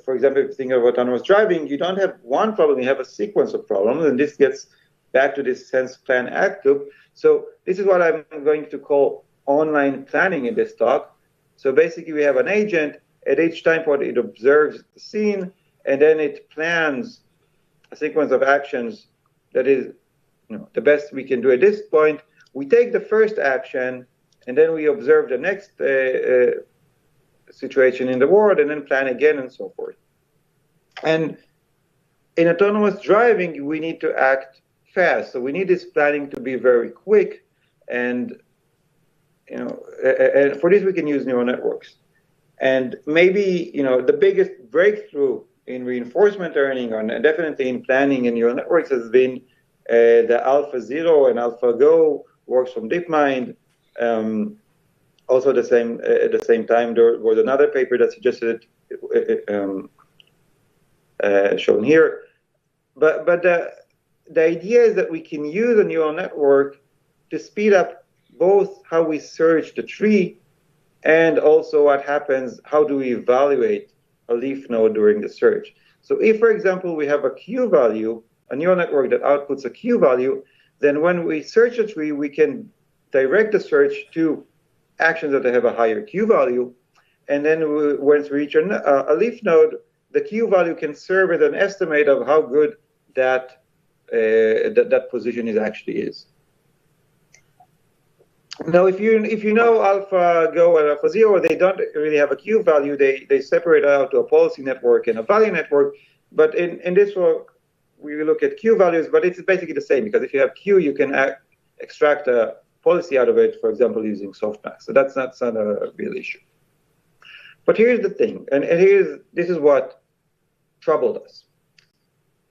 for example, if you think of autonomous driving, you don't have one problem, you have a sequence of problems, and this gets back to this sense plan act loop. So this is what I'm going to call online planning in this talk. So basically, we have an agent. At each time point, it observes the scene, and then it plans a sequence of actions that is the best we can do at this point. We take the first action, and then we observe the next situation in the world, and then plan again, and so forth. And in autonomous driving, we need to act fast. So we need this planning to be very quick, and and for this we can use neural networks. And maybe the biggest breakthrough in reinforcement learning, or definitely in planning in neural networks, has been the AlphaZero and AlphaGo works from DeepMind. Also, at the same time, there was another paper that suggested shown here. But the idea is that we can use a neural network to speed up both how we search the tree and also what happens, how do we evaluate a leaf node during the search. So if, for example, we have a Q value, a neural network that outputs a Q value, then when we search a tree, we can direct the search to actions that have a higher Q value. And then once we reach a leaf node, the Q value can serve as an estimate of how good that position actually is. Now, if you know AlphaGo and AlphaZero, they don't really have a Q value. They separate out to a policy network and a value network. But in this work, we look at Q values, but it's basically the same, because if you have Q, you can extract a policy out of it, for example, using softmax. So that's not a real issue. But here's the thing, and this is what troubled us.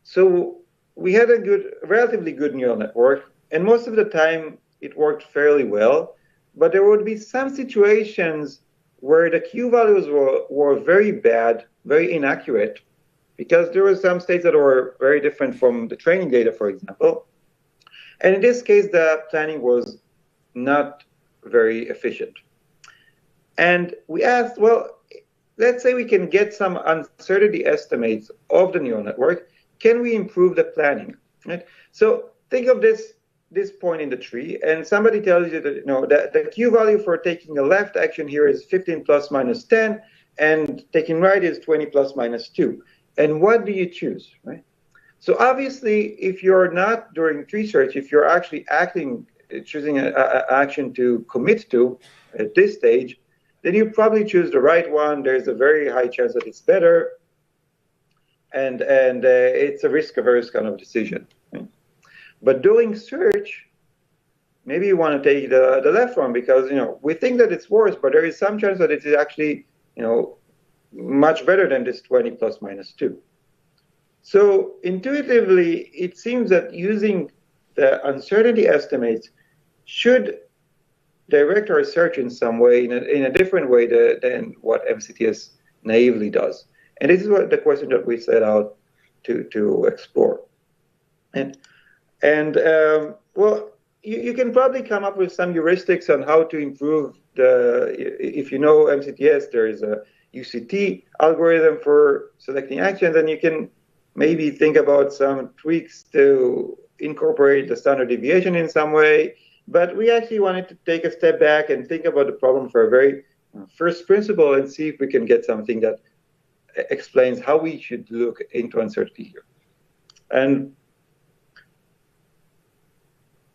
So we had a relatively good neural network, and most of the time it worked fairly well, but there would be some situations where the Q values were very bad, very inaccurate, because there were some states that were very different from the training data, for example. And in this case, the planning was not very efficient. And we asked, well, let's say we can get some uncertainty estimates of the neural network. Can we improve the planning? Right? So think of this point in the tree, and somebody tells you that the Q value for taking a left action here is 15 plus minus 10, and taking right is 20 plus minus 2. And what do you choose, right? So obviously, if you're not doing tree search, if you're actually choosing an action to commit to at this stage, then you probably choose the right one. There's a very high chance that it's better, and it's a risk-averse kind of decision. Right? But doing search, maybe you want to take the left one, because we think that it's worse, but there is some chance that it is actually much better than this 20 plus minus 2. So intuitively, it seems that using the uncertainty estimates should direct our search in some way, in a different way than what MCTS naively does. And this is the question that we set out to explore. And well, you can probably come up with some heuristics on how to improve if you know MCTS, there is a UCT algorithm for selecting actions, and you can maybe think about some tweaks to incorporate the standard deviation in some way. But we actually wanted to take a step back and think about the problem for a very first principle and see if we can get something that explains how we should look into uncertainty here. And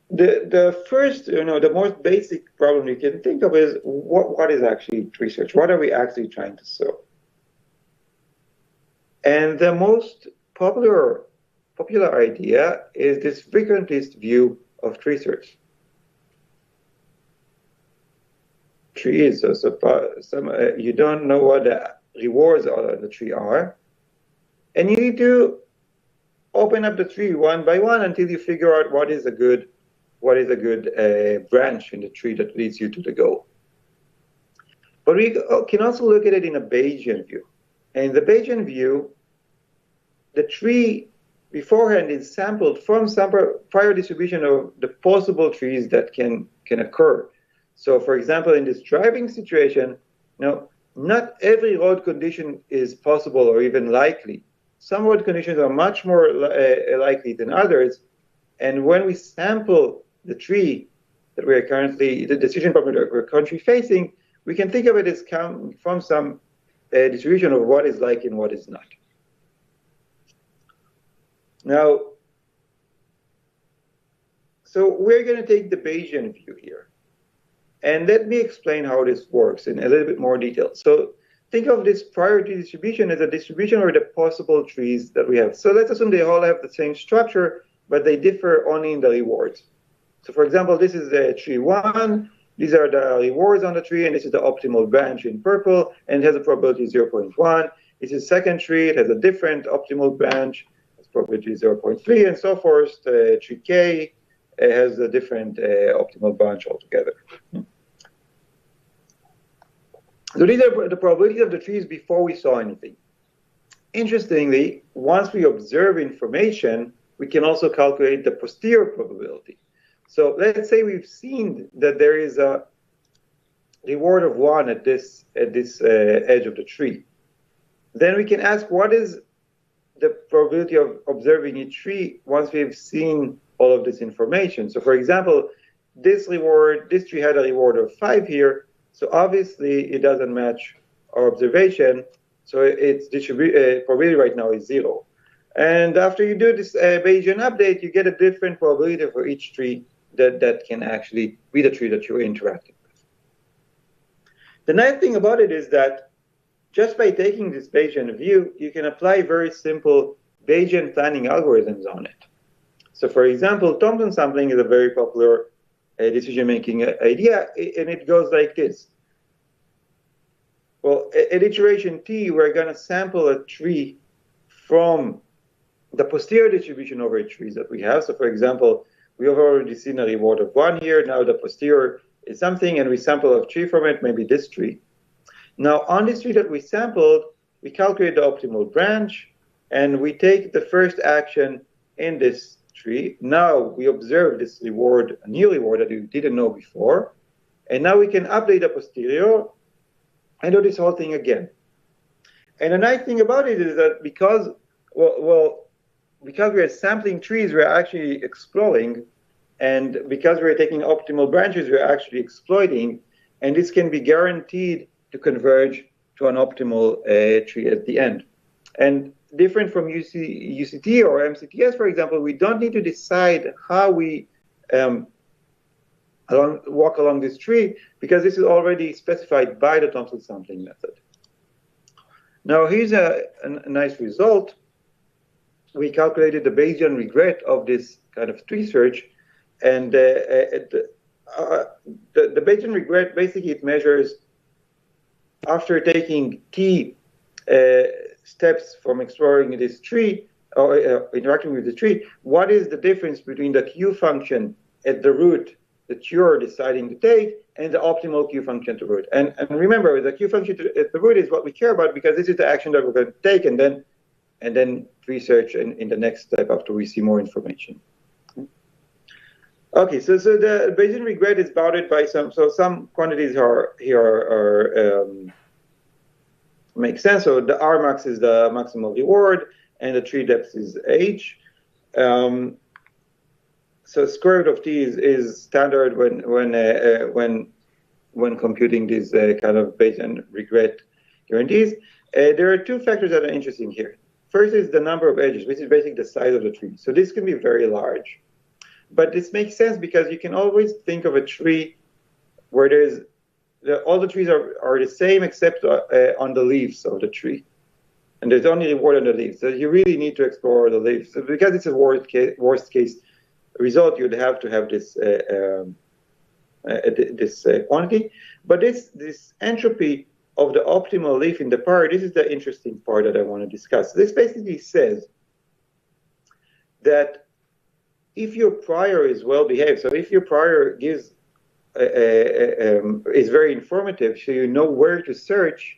the first, the most basic problem you can think of is what is actually tree search? What are we actually trying to solve? And the most popular idea is this frequentist view of tree search. Tree is you don't know what the rewards of the tree are, and you need to open up the tree one by one until you figure out what is a good branch in the tree that leads you to the goal. But we can also look at it in a Bayesian view. And in the Bayesian view, the tree beforehand is sampled from some prior distribution of the possible trees that can occur. So, for example, in this driving situation, not every road condition is possible or even likely. Some road conditions are much more likely than others. And when we sample the tree that we are currently, the decision problem that we're currently facing, we can think of it as come from some distribution of what is like and what is not. Now, so we're going to take the Bayesian view here. And let me explain how this works in a little bit more detail. So think of this priority distribution as a distribution of the possible trees that we have. So let's assume they all have the same structure, but they differ only in the rewards. So for example, this is the tree 1. These are the rewards on the tree, and this is the optimal branch in purple, and it has a probability 0.1. This is second tree. It has a different optimal branch. It's probability 0.3, and so forth. The tree K has a different optimal branch altogether. So these are the probabilities of the trees before we saw anything. Interestingly, once we observe information, we can also calculate the posterior probability. So let's say we've seen that there is a reward of 1 at this edge of the tree. Then we can ask, what is the probability of observing each tree once we've seen all of this information? So for example, this tree had a reward of 5 here, so obviously it doesn't match our observation, so its probability right now is 0. And after you do this Bayesian update, you get a different probability for each tree that can actually be the tree that you're interacting with. The nice thing about it is that just by taking this Bayesian view, you can apply very simple Bayesian planning algorithms on it. So for example, Thompson sampling is a very popular decision-making idea, and it goes like this. Well, at iteration t, we're going to sample a tree from the posterior distribution over trees that we have. So for example, we have already seen a reward of 1 here. Now the posterior is something, and we sample a tree from it, maybe this tree. Now on this tree that we sampled, we calculate the optimal branch, and we take the first action in this tree. Now we observe this reward, a new reward that we didn't know before. And now we can update the posterior and do this whole thing again. And the nice thing about it is that because we are sampling trees, we're actually exploring, and because we're taking optimal branches, we're actually exploiting, and this can be guaranteed to converge to an optimal tree at the end. And different from UCT or MCTS, for example, we don't need to decide how we walk along this tree, because this is already specified by the Thompson sampling method. Now here's a nice result. We calculated the Bayesian regret of this kind of tree search, and the Bayesian regret, basically it measures, after taking t steps from exploring this tree or interacting with the tree, what is the difference between the Q function at the root that you're deciding to take and the optimal Q function at the root. And remember, the Q function at the root is what we care about, because this is the action that we're going to take, and then research in the next step after we see more information. Okay, so the Bayesian regret is bounded by some quantities make sense. So the R max is the maximal reward, and the tree depth is H. So square root of t is standard when computing these kind of Bayesian regret guarantees. There are two factors that are interesting here. First is the number of edges, which is basically the size of the tree. So this can be very large. But this makes sense because you can always think of a tree where all the trees are the same except on the leaves of the tree. And there's only reward on the leaves. So you really need to explore the leaves. So because it's a worst case result, you'd have to have this quantity. But this entropy of the optimal leaf in the prior, this is the interesting part that I want to discuss. This basically says that if your prior is well behaved, so if your prior gives is very informative, so you know where to search,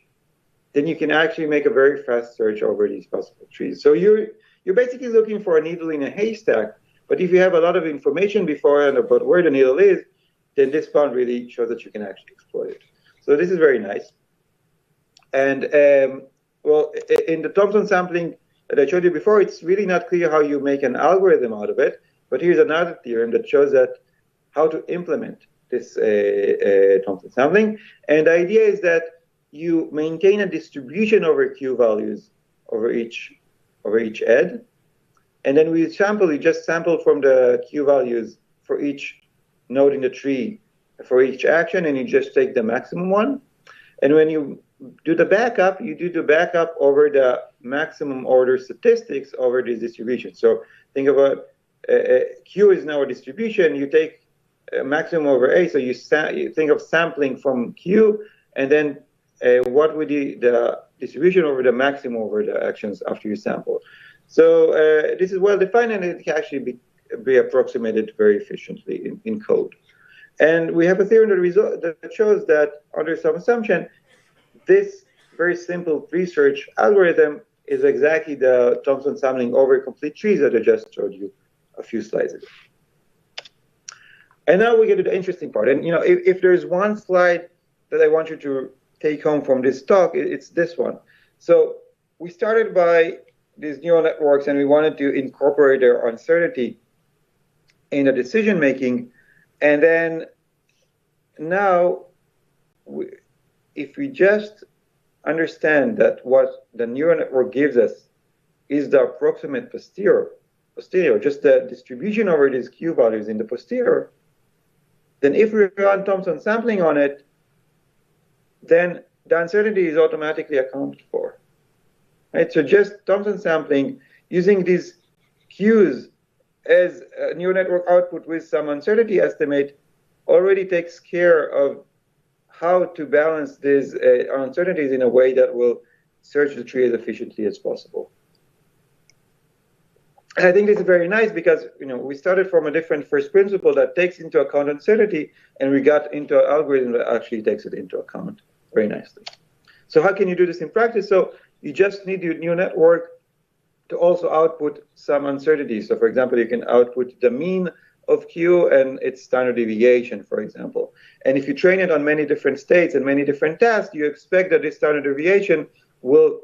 then you can actually make a very fast search over these possible trees. So you're basically looking for a needle in a haystack. But if you have a lot of information beforehand about where the needle is, then this bound really shows that you can actually exploit it. So this is very nice. And well, in the Thompson sampling that I showed you before, it's really not clear how you make an algorithm out of it. But here's another theorem that shows that how to implement this Thompson sampling. And the idea is that you maintain a distribution over Q values over each ed. And then we sample, you just sample from the Q values for each node in the tree for each action, and you just take the maximum one. And when you do the backup, you do the backup over the maximum order statistics over this distribution. So think about Q is now a distribution. You take maximum over A, so you think of sampling from Q, and then what would be the distribution over the maximum over the actions after you sample. So this is well defined, and it can actually be approximated very efficiently in code. And we have a theorem that shows that under some assumption, this very simple research algorithm is exactly the Thompson sampling over complete trees that I just showed you a few slides ago. And now we get to the interesting part. And if there's one slide that I want you to take home from this talk, it's this one. So we started by these neural networks, and we wanted to incorporate their uncertainty in the decision making. And then now, if we just understand that what the neural network gives us is the approximate posterior, just the distribution over these Q values in the posterior, then if we run Thompson sampling on it, then the uncertainty is automatically accounted for. Right? So just Thompson sampling using these Qs as a neural network output with some uncertainty estimate already takes care of how to balance these uncertainties in a way that will search the tree as efficiently as possible. And I think this is very nice because we started from a different first principle that takes into account uncertainty, and we got into an algorithm that actually takes it into account very nicely. So how can you do this in practice? So you just need your neural network to also output some uncertainty. So for example, you can output the mean of Q and its standard deviation, for example. And if you train it on many different states and many different tasks, you expect that this standard deviation will,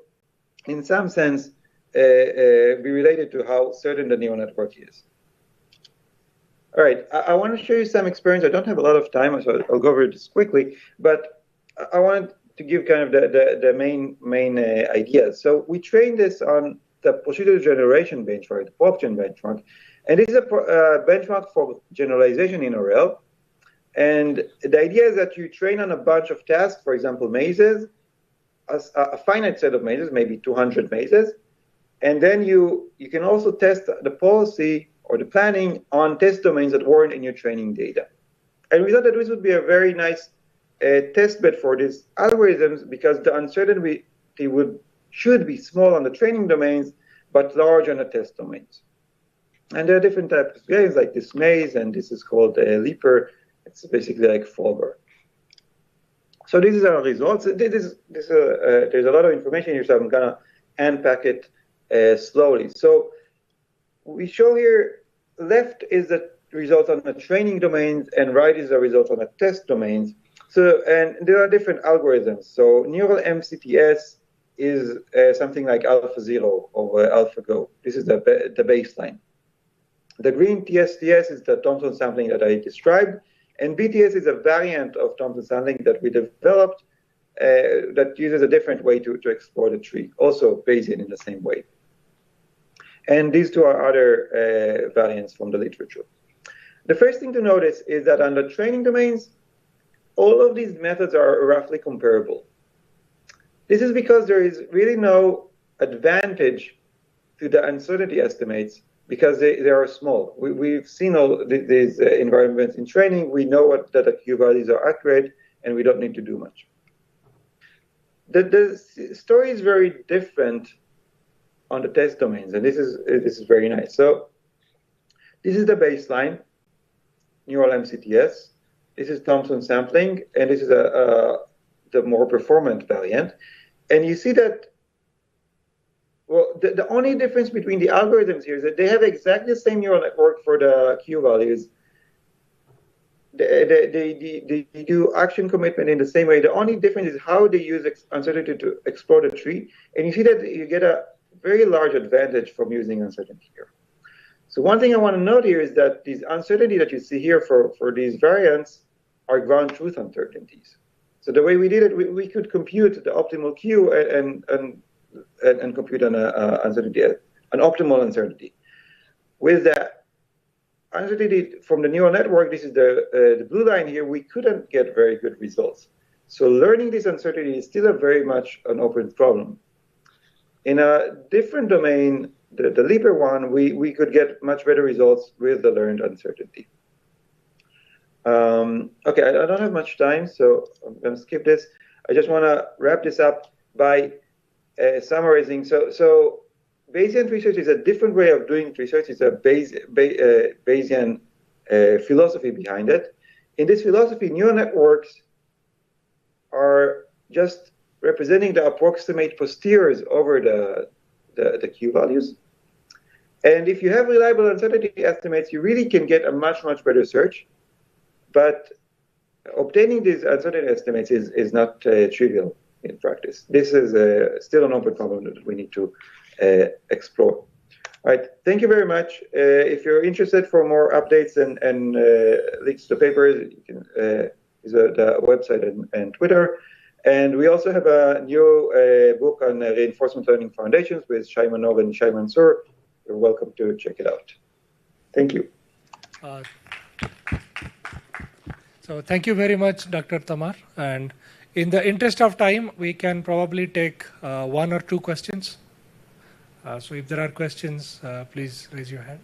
in some sense, be related to how certain the neural network is. All right, I want to show you some experiments. I don't have a lot of time, so I'll go over this quickly, but I wanted to give kind of the main ideas. So we trained this on the procedural generation benchmark, the PropGen benchmark, and this is a benchmark for generalization in RL. And the idea is that you train on a bunch of tasks, for example, mazes, a finite set of mazes, maybe 200 mazes, and then you can also test the policy or the planning on test domains that weren't in your training data. And we thought that this would be a very nice test bed for these algorithms because the uncertainty should be small on the training domains, but large on the test domains. And there are different types of games like this maze, and this is called a leaper. It's basically like Folger. So this is our results. There's a lot of information here, so I'm gonna unpack it slowly. So we show here, left is the results on the training domains, and right is the results on the test domains. So, and there are different algorithms. So neural MCTS is something like AlphaZero or AlphaGo. This is the baseline. The green TSTS is the Thompson sampling that I described, and BTS is a variant of Thompson sampling that we developed that uses a different way to explore the tree, also Bayesian in the same way. And these two are other variants from the literature. The first thing to notice is that on the training domains, all of these methods are roughly comparable. This is because there is really no advantage to the uncertainty estimates because they are small. We've seen all these environments in training. We know that the Q values are accurate, and we don't need to do much. The story is very different on the test domains, and this is very nice. So this is the baseline, neural MCTS. This is Thompson sampling, and this is the more performant variant. And you see that, well, the only difference between the algorithms here is that they have exactly the same neural network for the Q values. They do action commitment in the same way. The only difference is how they use uncertainty to explore the tree. And you see that you get a very large advantage from using uncertainty here. So one thing I want to note here is that these uncertainty that you see here for these variants are ground truth uncertainties. So the way we did it, we could compute the optimal Q and compute an uncertainty, an optimal uncertainty. With that uncertainty from the neural network, this is the blue line here, we couldn't get very good results. So learning this uncertainty is still a very much an open problem. In a different domain, the Leaper one, we could get much better results with the learned uncertainty. Okay, I don't have much time, so I'm going to skip this. I just want to wrap this up by summarizing. So Bayesian research is a different way of doing research. It's a Bayesian philosophy behind it. In this philosophy, neural networks are just representing the approximate posteriors over the Q values. And if you have reliable uncertainty estimates, you really can get a much, much better search. But obtaining these uncertainty estimates is not trivial in practice. This is still an open problem that we need to explore. All right, thank you very much. If you're interested for more updates and links to papers, you can use the website and Twitter. And we also have a new book on reinforcement learning foundations with Shai Manor and Shai Mansour. You're welcome to check it out. Thank you. So thank you very much, Dr. Tamar. And in the interest of time, we can probably take one or two questions. So if there are questions, please raise your hand.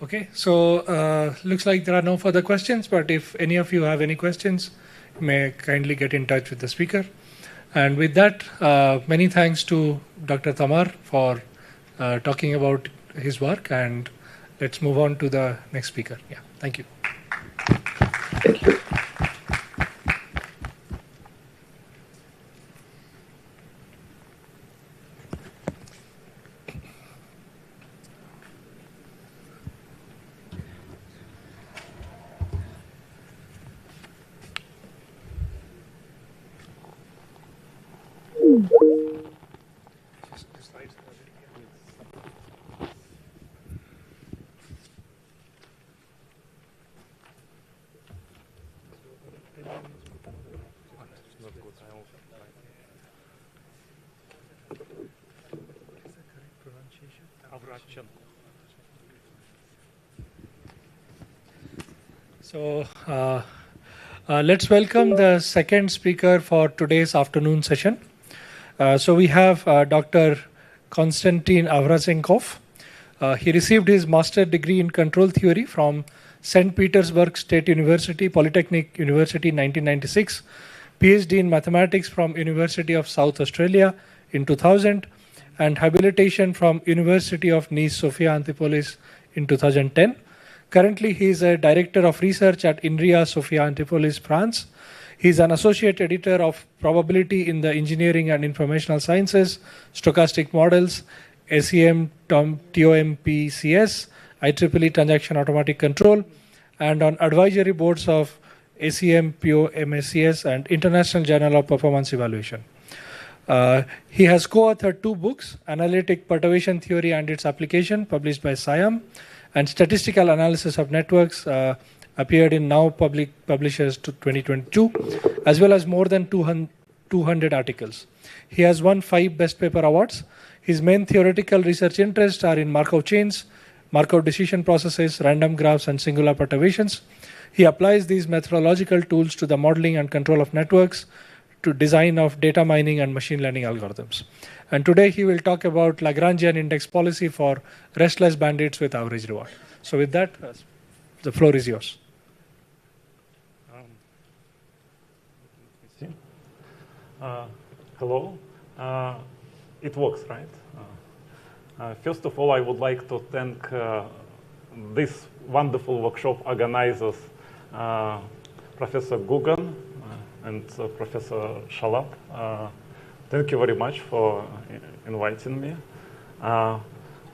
Okay, so looks like there are no further questions, but if any of you have any questions, you may kindly get in touch with the speaker. And with that, many thanks to Dr. Tamar for talking about his work, and let's move on to the next speaker. Yeah, thank you. Thank you. So let's welcome the second speaker for today's afternoon session. So we have Dr. Konstantin Avrasenkov. He received his master's degree in control theory from St. Petersburg State University, Polytechnic University, 1996, PhD in mathematics from University of South Australia in 2000, and habilitation from University of Nice Sophia Antipolis in 2010. Currently, he is a director of research at INRIA Sophia Antipolis, France. He is an associate editor of probability in the engineering and informational sciences, stochastic models, SEM, TOMPCS, IEEE transaction automatic control, and on advisory boards of ACM, POMSCS, and International Journal of Performance Evaluation. He has co-authored 2 books, Analytic Perturbation Theory and Its Application, published by SIAM, and Statistical Analysis of Networks, appeared in Now Public Publishers 2022, as well as more than 200 articles. He has won 5 Best Paper Awards. His main theoretical research interests are in Markov chains, Markov decision processes, random graphs, and singular perturbations. He applies these methodological tools to the modeling and control of networks, to design of data mining and machine learning algorithms. And today he will talk about Lagrangian index policy for restless bandits with average reward. So with that, the floor is yours. Hello. It works, right? First of all, I would like to thank this wonderful workshop organizers, Professor Gugan and Professor Shalap. Thank you very much for inviting me.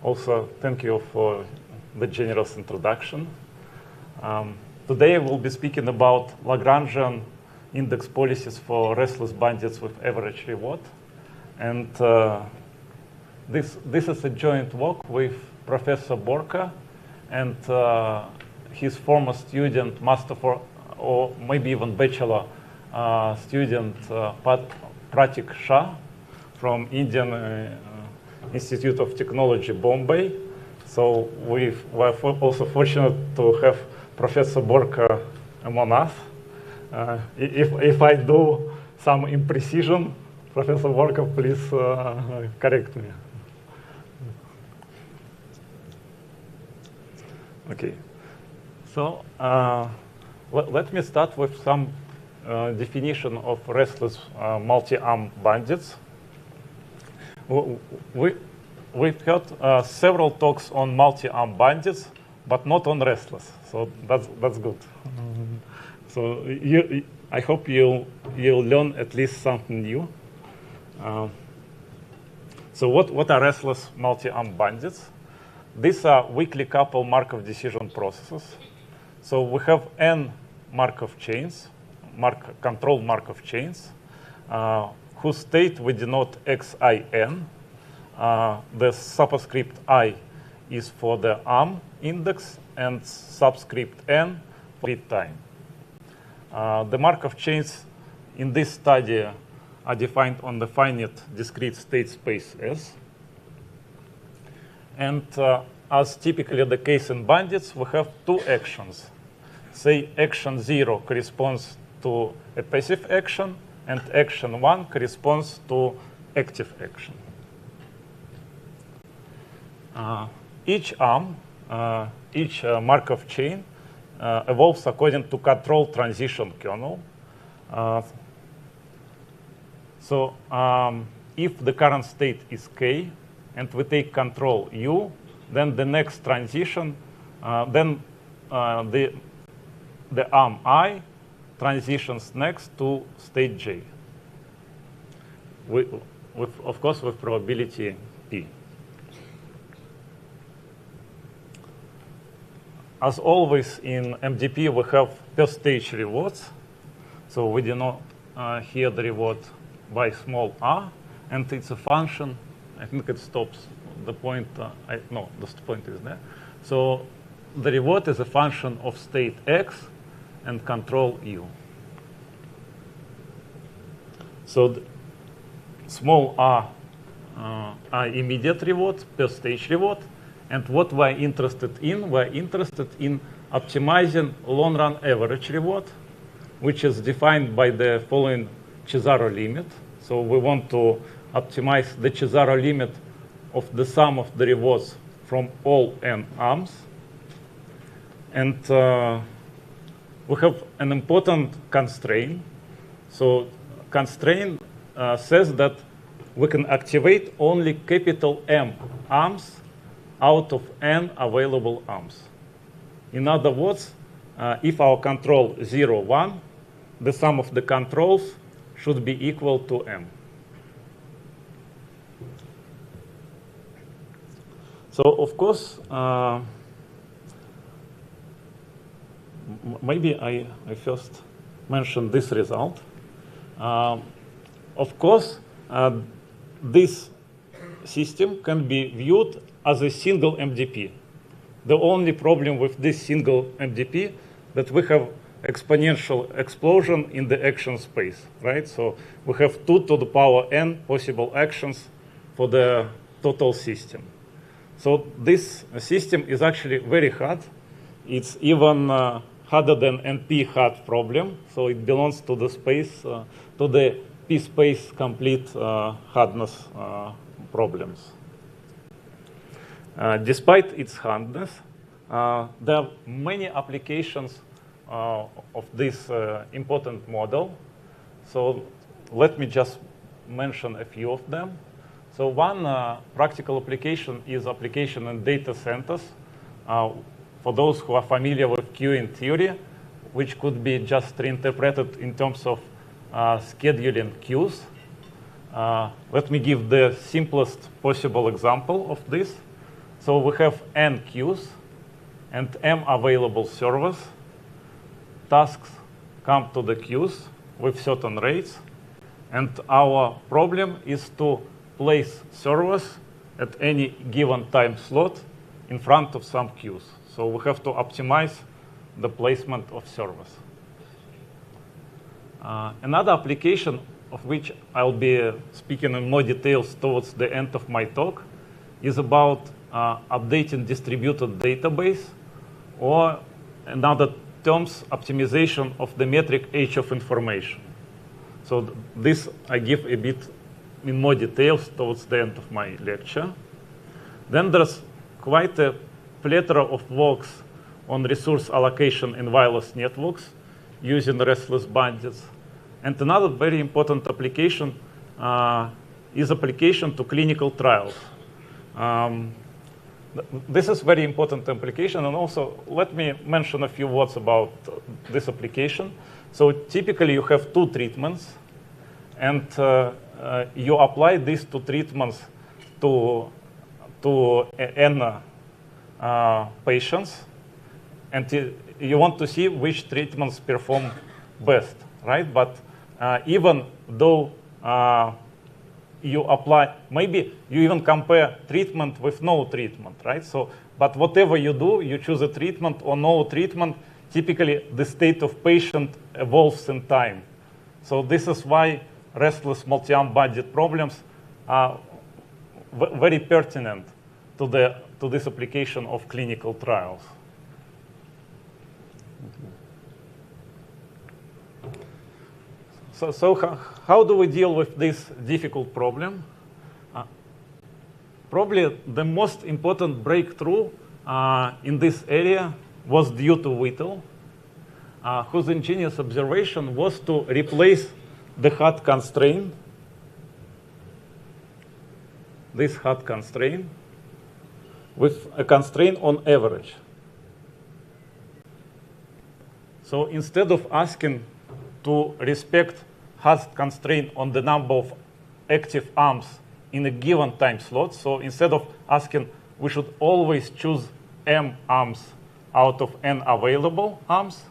Also, thank you for the generous introduction. Today I will be speaking about Lagrangian index policies for restless bandits with average reward. And this is a joint work with Professor Borka and his former student, master for, or maybe even bachelor student, Pratik Shah from Indian Institute of Technology, Bombay. So we're also fortunate to have Professor Borka among us. If I do some imprecision, Professor Borka, please correct me. Okay. So let me start with some definition of restless multi-arm bandits. We've heard several talks on multi-arm bandits, but not on restless. So that's good. So I hope you'll learn at least something new. So what are restless multi-arm bandits? These are weakly coupled Markov decision processes. So we have n Markov chains, controlled Markov chains, whose state we denote xin. The superscript I is for the arm index and subscript n for read time. The Markov chains in this study are defined on the finite discrete state space S. And as typically the case in bandits, we have two actions. Say action 0 corresponds to a passive action, and action 1 corresponds to active action. Each arm, each Markov chain evolves according to control transition kernel. So if the current state is K and we take control U, then the next transition, then the arm I transitions next to state J, of course with probability P. As always in MDP, we have per stage rewards. So we denote here the reward by small r, and it's a function. I think it stops the point. No, the point is there. So the reward is a function of state x and control u. So small r are immediate rewards, per stage reward. And what we're interested in optimizing long-run average reward, which is defined by the following Cesaro limit. So we want to optimize the Cesaro limit of the sum of the rewards from all n arms. And we have an important constraint. So constraint says that we can activate only capital M arms out of n available arms. In other words, if our control 0, 1, the sum of the controls should be equal to m. So of course, maybe I first mentioned this result. Of course, this system can be viewed as a single MDP. The only problem with this single MDP that we have exponential explosion in the action space, right? So we have 2 to the power n possible actions for the total system. So this system is actually very hard. It's even harder than NP hard problem. So it belongs to the space, to the P-space complete hardness problems. Despite its hardness, there are many applications of this important model. So let me just mention a few of them. So one practical application is application in data centers. For those who are familiar with queuing theory, which could be just reinterpreted in terms of scheduling queues. Let me give the simplest possible example of this. So we have n queues and m available servers. Tasks come to the queues with certain rates. And our problem is to place servers at any given time slot in front of some queues. So we have to optimize the placement of servers. Another application of which I'll be speaking in more details towards the end of my talk is about updating distributed database, or in other terms, optimization of the metric age of information. So this I give a bit in more details towards the end of my lecture. Then there's quite a plethora of works on resource allocation in wireless networks using restless bandits. And another very important application is application to clinical trials. This is very important application, and also let me mention a few words about this application. So typically you have two treatments, and you apply these two treatments to n patients, and you want to see which treatments perform best, right? But even though you apply, maybe you even compare treatment with no treatment, right? So, but whatever you do, you choose a treatment or no treatment, typically the state of patient evolves in time. So this is why restless multi-arm bandit problems are very pertinent to this application of clinical trials. So how do we deal with this difficult problem? Probably the most important breakthrough in this area was due to Whittle, whose ingenious observation was to replace the hard constraint, this hard constraint, with a constraint on average. So instead of asking to respect hard constraint on the number of active arms in a given time slot, so instead of asking we should always choose m arms out of n available arms,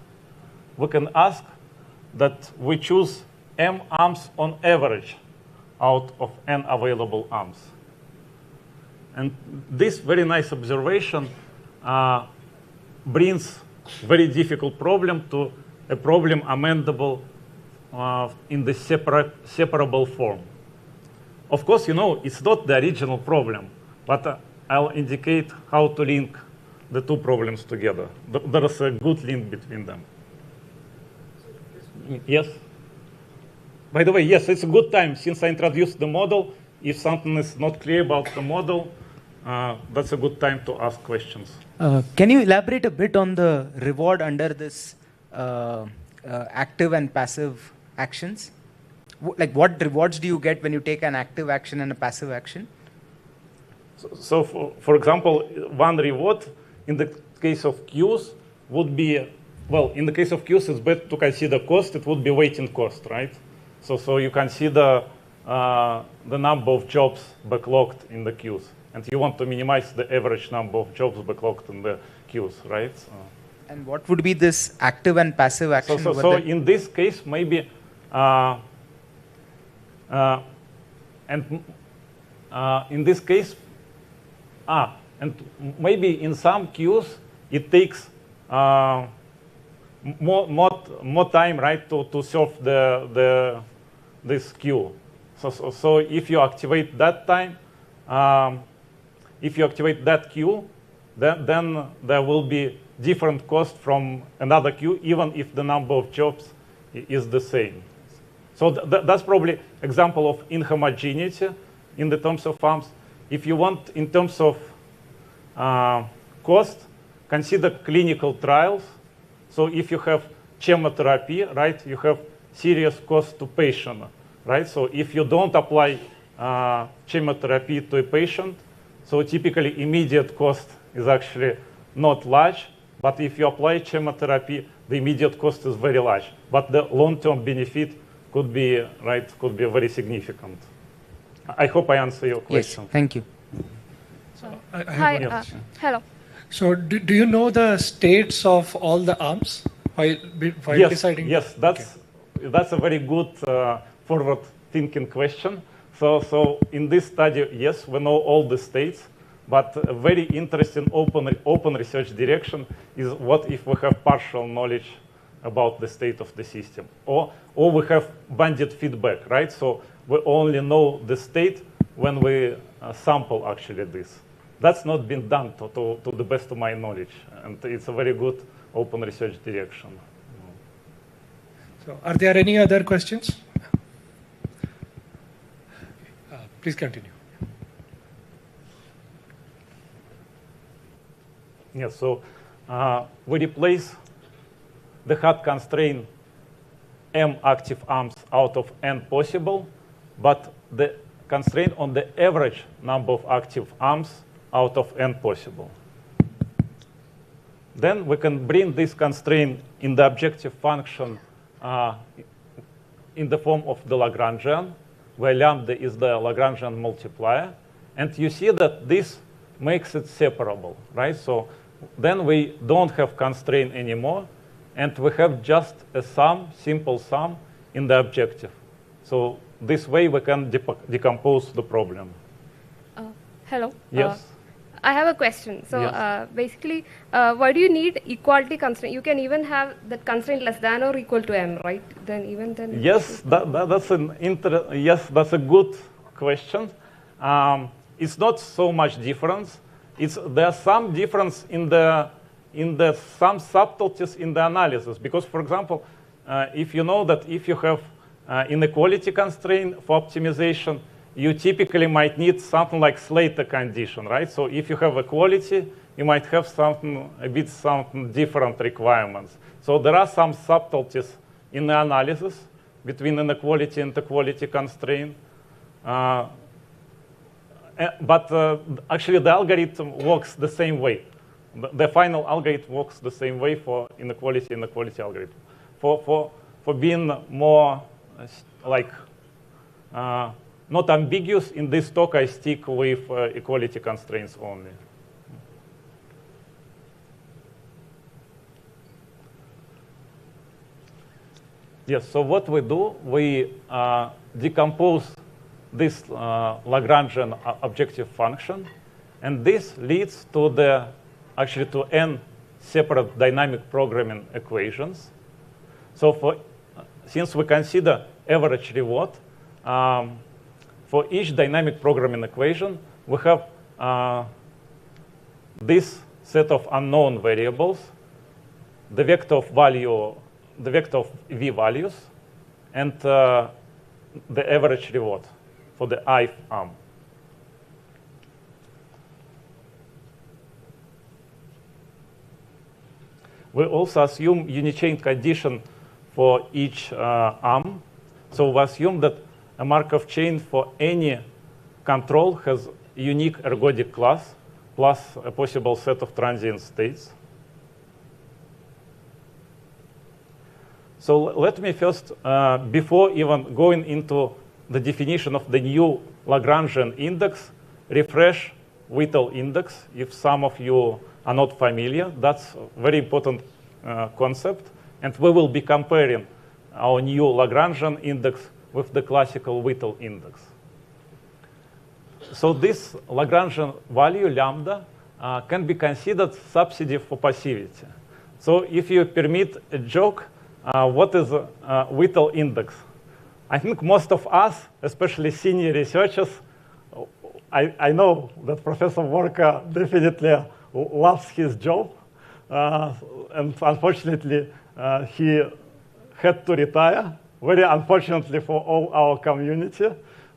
we can ask that we choose m arms on average out of n available arms. And this very nice observation brings very difficult problem to a problem amendable in the separable form. Of course, you know, it's not the original problem, but I'll indicate how to link the two problems together. There is a good link between them. Yes? By the way, yes, it's a good time since I introduced the model. If something is not clear about the model, that's a good time to ask questions. Can you elaborate a bit on the reward under this active and passive actions? Like what rewards do you get when you take an active action and a passive action? So for example, one reward in the case of queues would be, well, in the case of queues, it's better to consider cost. It would be waiting cost, right? So you consider the number of jobs backlogged in the queues. And you want to minimize the average number of jobs backlogged in the queues, right? And what would be this active and passive action? So in this case, maybe, in this case, and maybe in some queues, it takes more time, right, to serve this queue. So if you activate that time, if you activate that queue, then there will be different cost from another queue, even if the number of jobs is the same. So that's probably example of inhomogeneity in the terms of arms. If you want, in terms of cost, consider clinical trials. So if you have chemotherapy, right, you have serious cost to patient, right? So if you don't apply chemotherapy to a patient, so typically immediate cost is actually not large, but if you apply chemotherapy, the immediate cost is very large. But the long-term benefit could be, right, could be very significant. I hope I answer your question. Yes, thank you. Hi, hello. So do you know the states of all the arms while yes, deciding? Yes, that's that's a very good forward-thinking question. So in this study, yes, we know all the states, but a very interesting open research direction is what if we have partial knowledge about the state of the system, or we have banded feedback, right? So we only know the state when we sample actually this. That's not been done to the best of my knowledge, and it's a very good open research direction. So are there any other questions? Please continue. Yes, so we replace the hard constraint m active arms out of n possible, but the constraint on the average number of active arms out of n possible. Then we can bring this constraint in the objective function in the form of the Lagrangian, where lambda is the Lagrangian multiplier. And you see that this makes it separable, right? So then we don't have constraint anymore, and we have just a sum, simple sum, in the objective. So this way we can decompose the problem. Hello. Yes. I have a question. So Yes. basically, why do you need equality constraint? You can even have that constraint less than or equal to m, right? Then even then. Yes, that's a good question. It's not so much difference. There's some difference in some subtleties in the analysis, because, for example, if you know that if you have inequality constraint for optimization, you typically might need something like Slater condition, right? So if you have equality, you might have something different requirements. So there are some subtleties in the analysis between inequality and equality constraint. But actually, the algorithm works the same way. The final algorithm works the same way for inequality algorithm. For being more like not ambiguous in this talk, I stick with equality constraints only. Yes, so what we do, we decompose this Lagrangian objective function, and this leads to actually to n separate dynamic programming equations. So since we consider average reward, for each dynamic programming equation, we have this set of unknown variables, the vector of v values, and the average reward for the ith arm. We also assume unichain condition for each arm. So we assume that a Markov chain for any control has unique ergodic class plus a possible set of transient states. So let me first, before even going into the definition of the new Lagrangian index, refresh Whittle index if some of you are not familiar. That's a very important concept. And we will be comparing our new Lagrangian index with the classical Whittle index. So this Lagrangian value, lambda, can be considered subsidy for passivity. So if you permit a joke, what is Whittle index? I think most of us, especially senior researchers, I know that Professor Worka definitely loves his job. And unfortunately, he had to retire, very unfortunately for all our community.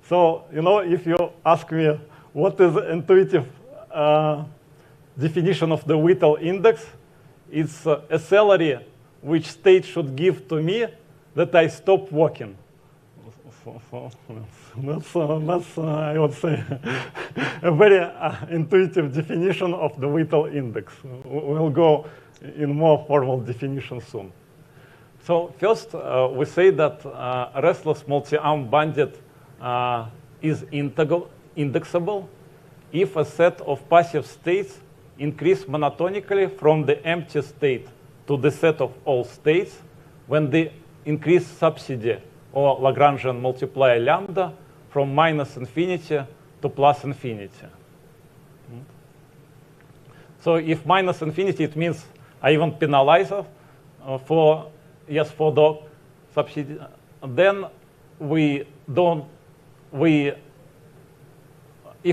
So, if you ask me what is the intuitive definition of the Whittle index, it's a salary which state should give to me that I stop working. So that's I would say, a very intuitive definition of the Whittle index. We'll go in more formal definition soon. So first, we say that restless multi-arm bandit is indexable if a set of passive states increase monotonically from the empty state to the set of all states when the increase subsidy or Lagrangian multiplier lambda from minus infinity to plus infinity. So if minus infinity, it means I even penalize for the subsidy. Then if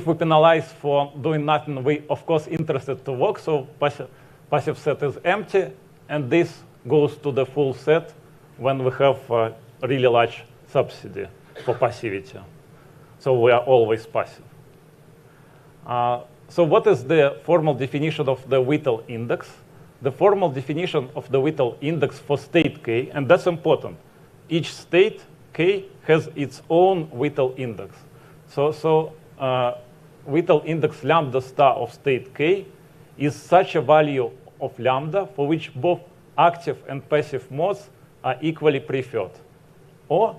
we penalize for doing nothing, we of course interested to work. So passive set is empty, and this goes to the full set when we have a really large subsidy for passivity. So we are always passive. So what is the formal definition of the Whittle index? The formal definition of the Whittle index for state K, and that's important. Each state K has its own Whittle index. So Whittle index lambda star of state K is such a value of lambda for which both active and passive modes are equally preferred. Or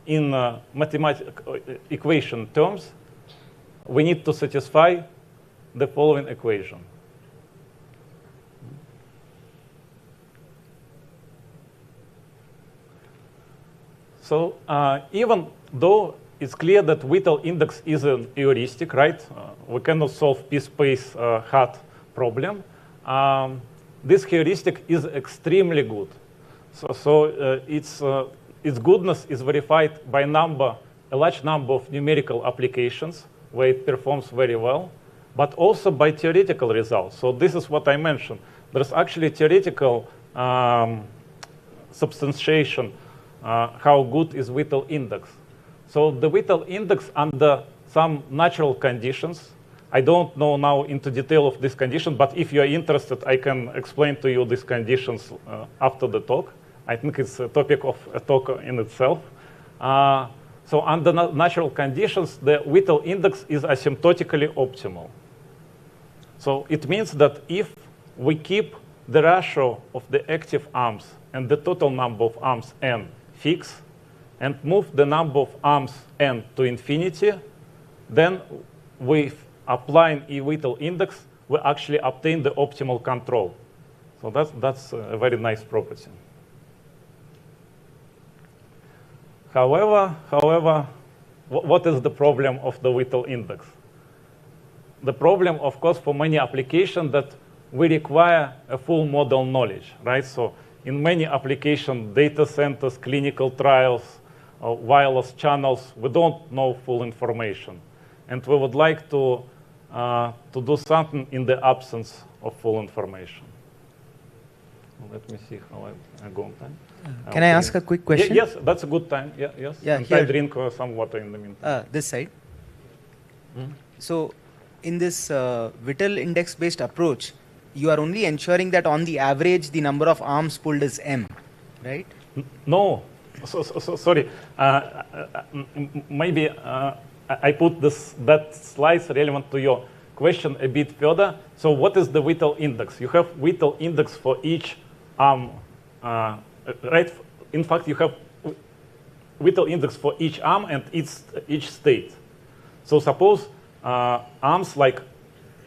in mathematical equation terms, we need to satisfy the following equation. So even though it's clear that Whittle index is an heuristic, right? We cannot solve p-space hat problem. This heuristic is extremely good. So its goodness is verified by a large number of numerical applications where it performs very well, but also by theoretical results. So this is what I mentioned. There's actually theoretical substantiation how good is Whittle index. So the Whittle index under some natural conditions, I don't know now into detail of this condition, but if you are interested, I can explain to you these conditions after the talk. I think it's a topic of a talk in itself. So under natural conditions, the Whittle index is asymptotically optimal. So it means that if we keep the ratio of the active arms and the total number of arms n fixed, and move the number of arms n to infinity, then with applying a Whittle index, we actually obtain the optimal control. So that's a very nice property. However, what is the problem of the Whittle index? The problem, of course, for many applications that we require a full model knowledge, right? So in many applications, data centers, clinical trials, wireless channels, we don't know full information. And we would like to do something in the absence of full information. Let me see how I go on time. Can I ask a quick question? Yes, that's a good time. Yeah, yes. Yeah, and I drink some water in the meantime. This side. So in this Whittle index-based approach, you are only ensuring that on the average, the number of arms pulled is m, right? No. Sorry. Maybe I put that slide relevant to your question a bit further. So what is the Whittle index? You have Whittle index for each arm, right? In fact, you have Whittle index for each arm and each state. So suppose arms like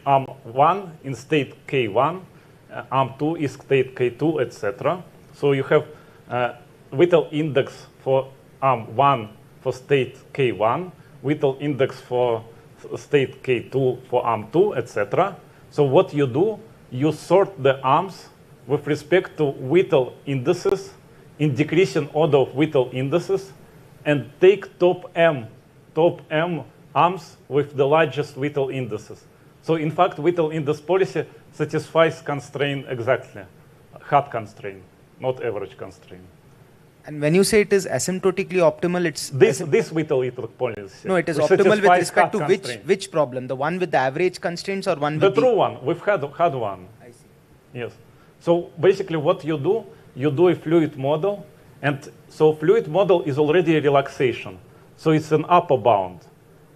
arm 1 in state K1, arm 2 is state K2, etc. So you have Whittle index for arm 1 for state K1, Whittle index for state K2 for arm 2, etc. So what you do, you sort the arms with respect to Whittle indices in decreasing order of Whittle indices and take top m arms with the largest Whittle indices. So in fact, Whittle index policy satisfies constraint exactly, hard constraint, not average constraint. And when you say it is asymptotically optimal, it's this Whittle index policy. No, it is optimal with respect to which problem? The one with the average constraints or one with the true one? We've had one. I see. Yes. So basically, what you do a fluid model, and so fluid model is already a relaxation. So it's an upper bound,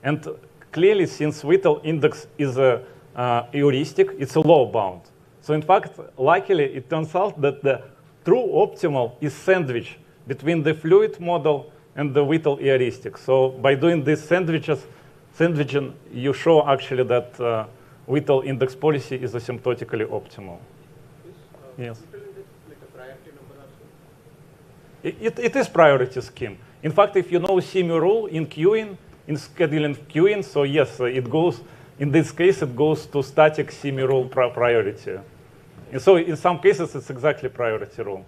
and clearly, since Whittle index is a heuristic, it's a lower bound. So in fact, luckily, it turns out that the true optimal is sandwich between the fluid model and the Whittle heuristic. So by doing this sandwiching, you show actually that Whittle index policy is asymptotically optimal. Yes. Whittle index like a priority number or It is priority scheme. In fact, if you know Simi rule in queuing, in scheduling queuing, so yes, it goes, in this case, it goes to static Simi rule priority. And so in some cases, it's exactly priority rule.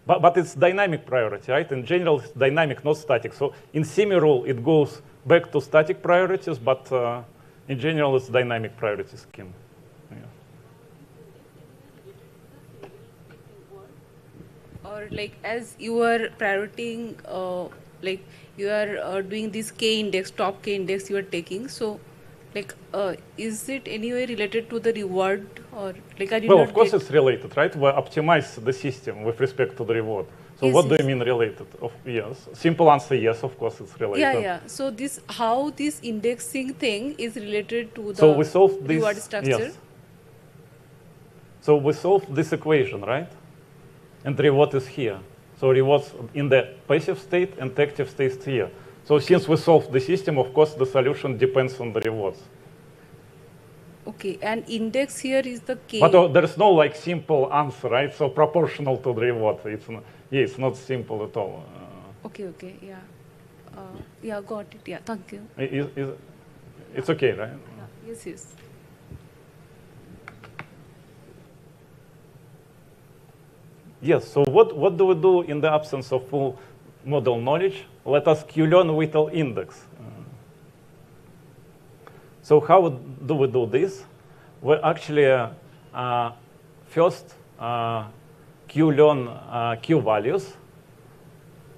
But it's dynamic priority, right? In general, it's dynamic, not static. So in Simi rule, it goes back to static priorities, but in general, it's dynamic priority scheme. Or like as you are prioritizing, like you are doing this K index, top K index you are taking. So, like, is it anyway related to the reward, or like are you? Well, of course it's related, right? We optimize the system with respect to the reward. So yes, what do you mean related? Yes, simple answer, yes, of course it's related. Yeah. So this, how this indexing thing is related to the so we solve this, reward structure? Yes. So we solve this equation, right? And reward is here. So rewards in the passive state and active state here. So since we solve the system, of course, the solution depends on the rewards. Okay, and index here is the K. But there's no like simple answer, right? So proportional to the reward. It's not simple at all. Okay, yeah. Yeah, got it. Yeah, thank you. It's okay, right? Yeah. Yes. Yes, so what do we do in the absence of full model knowledge? Let us Q-learn Whittle index. So how do we do this? We actually first Q-learn Q values.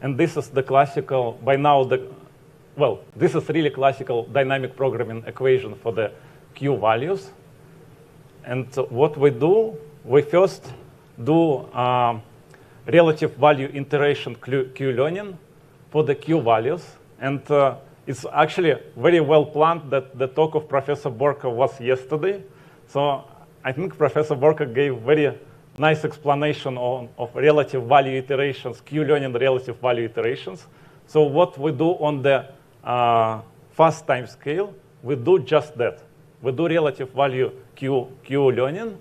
And this is the classical, by now, this is really classical dynamic programming equation for the Q values. And what we do, we first do relative value iteration Q-learning for the Q values. And it's actually very well planned that the talk of Professor Borka was yesterday. So I think Professor Borka gave very nice explanation of relative value iterations, Q-learning relative value iterations. So what we do on the fast time scale, we do just that. We do relative value Q-learning,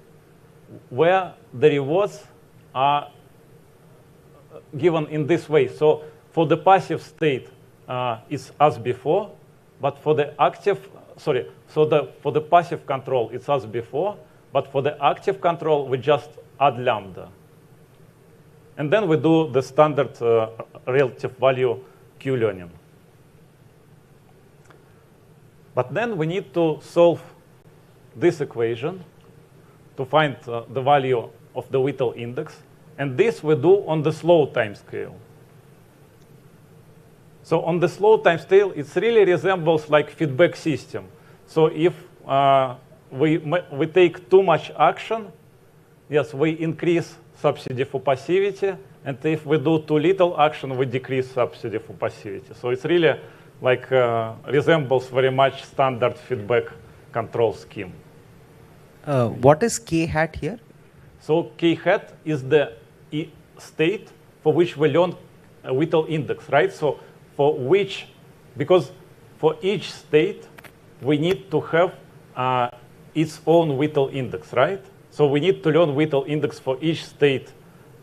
where the rewards are given in this way. So for the passive state, it's as before, but for the active, for the passive control, it's as before, but for the active control, we just add lambda. And then we do the standard relative value Q-learning. But then we need to solve this equation to find the value of the Whittle index. And this we do on the slow time scale. So on the slow time scale, it really resembles like feedback system. So if we take too much action, yes, we increase subsidy for passivity. And if we do too little action, we decrease subsidy for passivity. So it's really like resembles very much standard feedback control scheme. What is K hat here? So K hat is the state for which we learn a Whittle index, right? So for which, because for each state, we need to have its own Whittle index, right? So we need to learn Whittle index for each state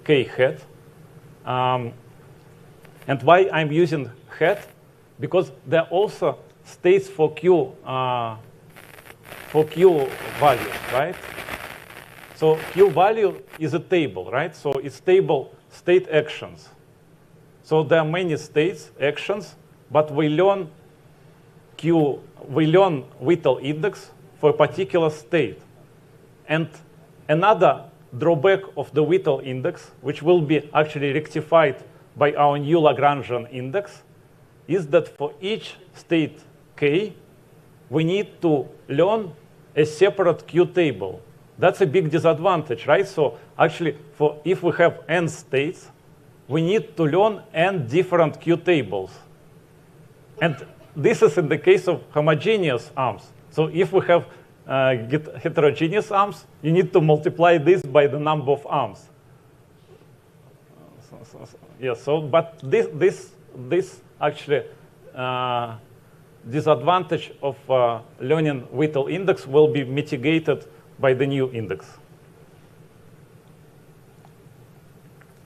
K hat. And why I'm using hat? Because there are also states for Q values, right? So Q value is a table, right? So it's table state actions. So there are many states, actions, but we learn Whittle index for a particular state. And another drawback of the Whittle index, which will be actually rectified by our new Lagrangian index, is that for each state K, we need to learn a separate Q table. That's a big disadvantage, right? So actually, if we have n states, we need to learn n different Q tables. And this is in the case of homogeneous arms. So if we have heterogeneous arms, you need to multiply this by the number of arms. But this actually disadvantage of learning Whittle index will be mitigated by the new index.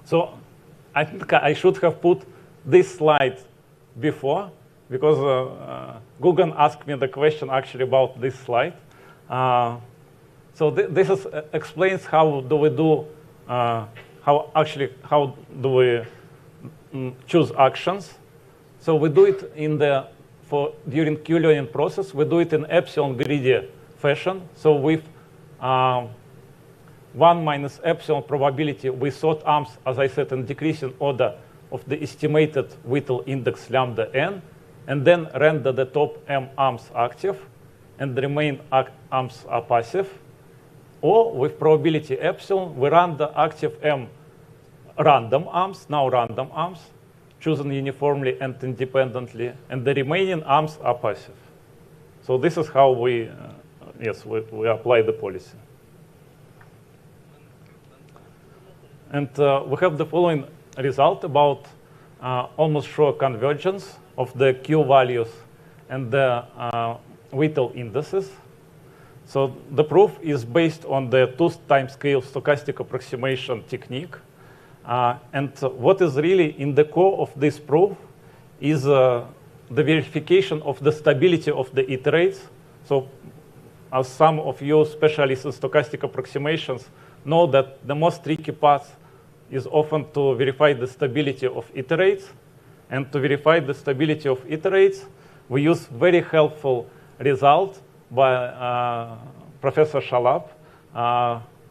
So I think I should have put this slide before, because Gugan asked me the question actually about this slide. So this explains how do we do, how do we choose actions. So we do it during Q-learning process, we do it in epsilon greedy fashion. So with 1 minus epsilon probability, we sort arms, as I said, in decreasing order of the estimated Whittle index lambda n, and then render the top m arms active, and the remaining arms are passive. Or with probability epsilon, we run the active m random arms, now random arms, chosen uniformly and independently, and the remaining arms are passive. So this is how we apply the policy. And we have the following result about almost sure convergence of the Q values and the Whittle indices. So the proof is based on the 2-time-scale stochastic approximation technique. And what is really in the core of this proof is the verification of the stability of the iterates. So as some of you specialists in stochastic approximations know that the most tricky part is often to verify the stability of iterates. And to verify the stability of iterates, we use very helpful result by Professor Shalab,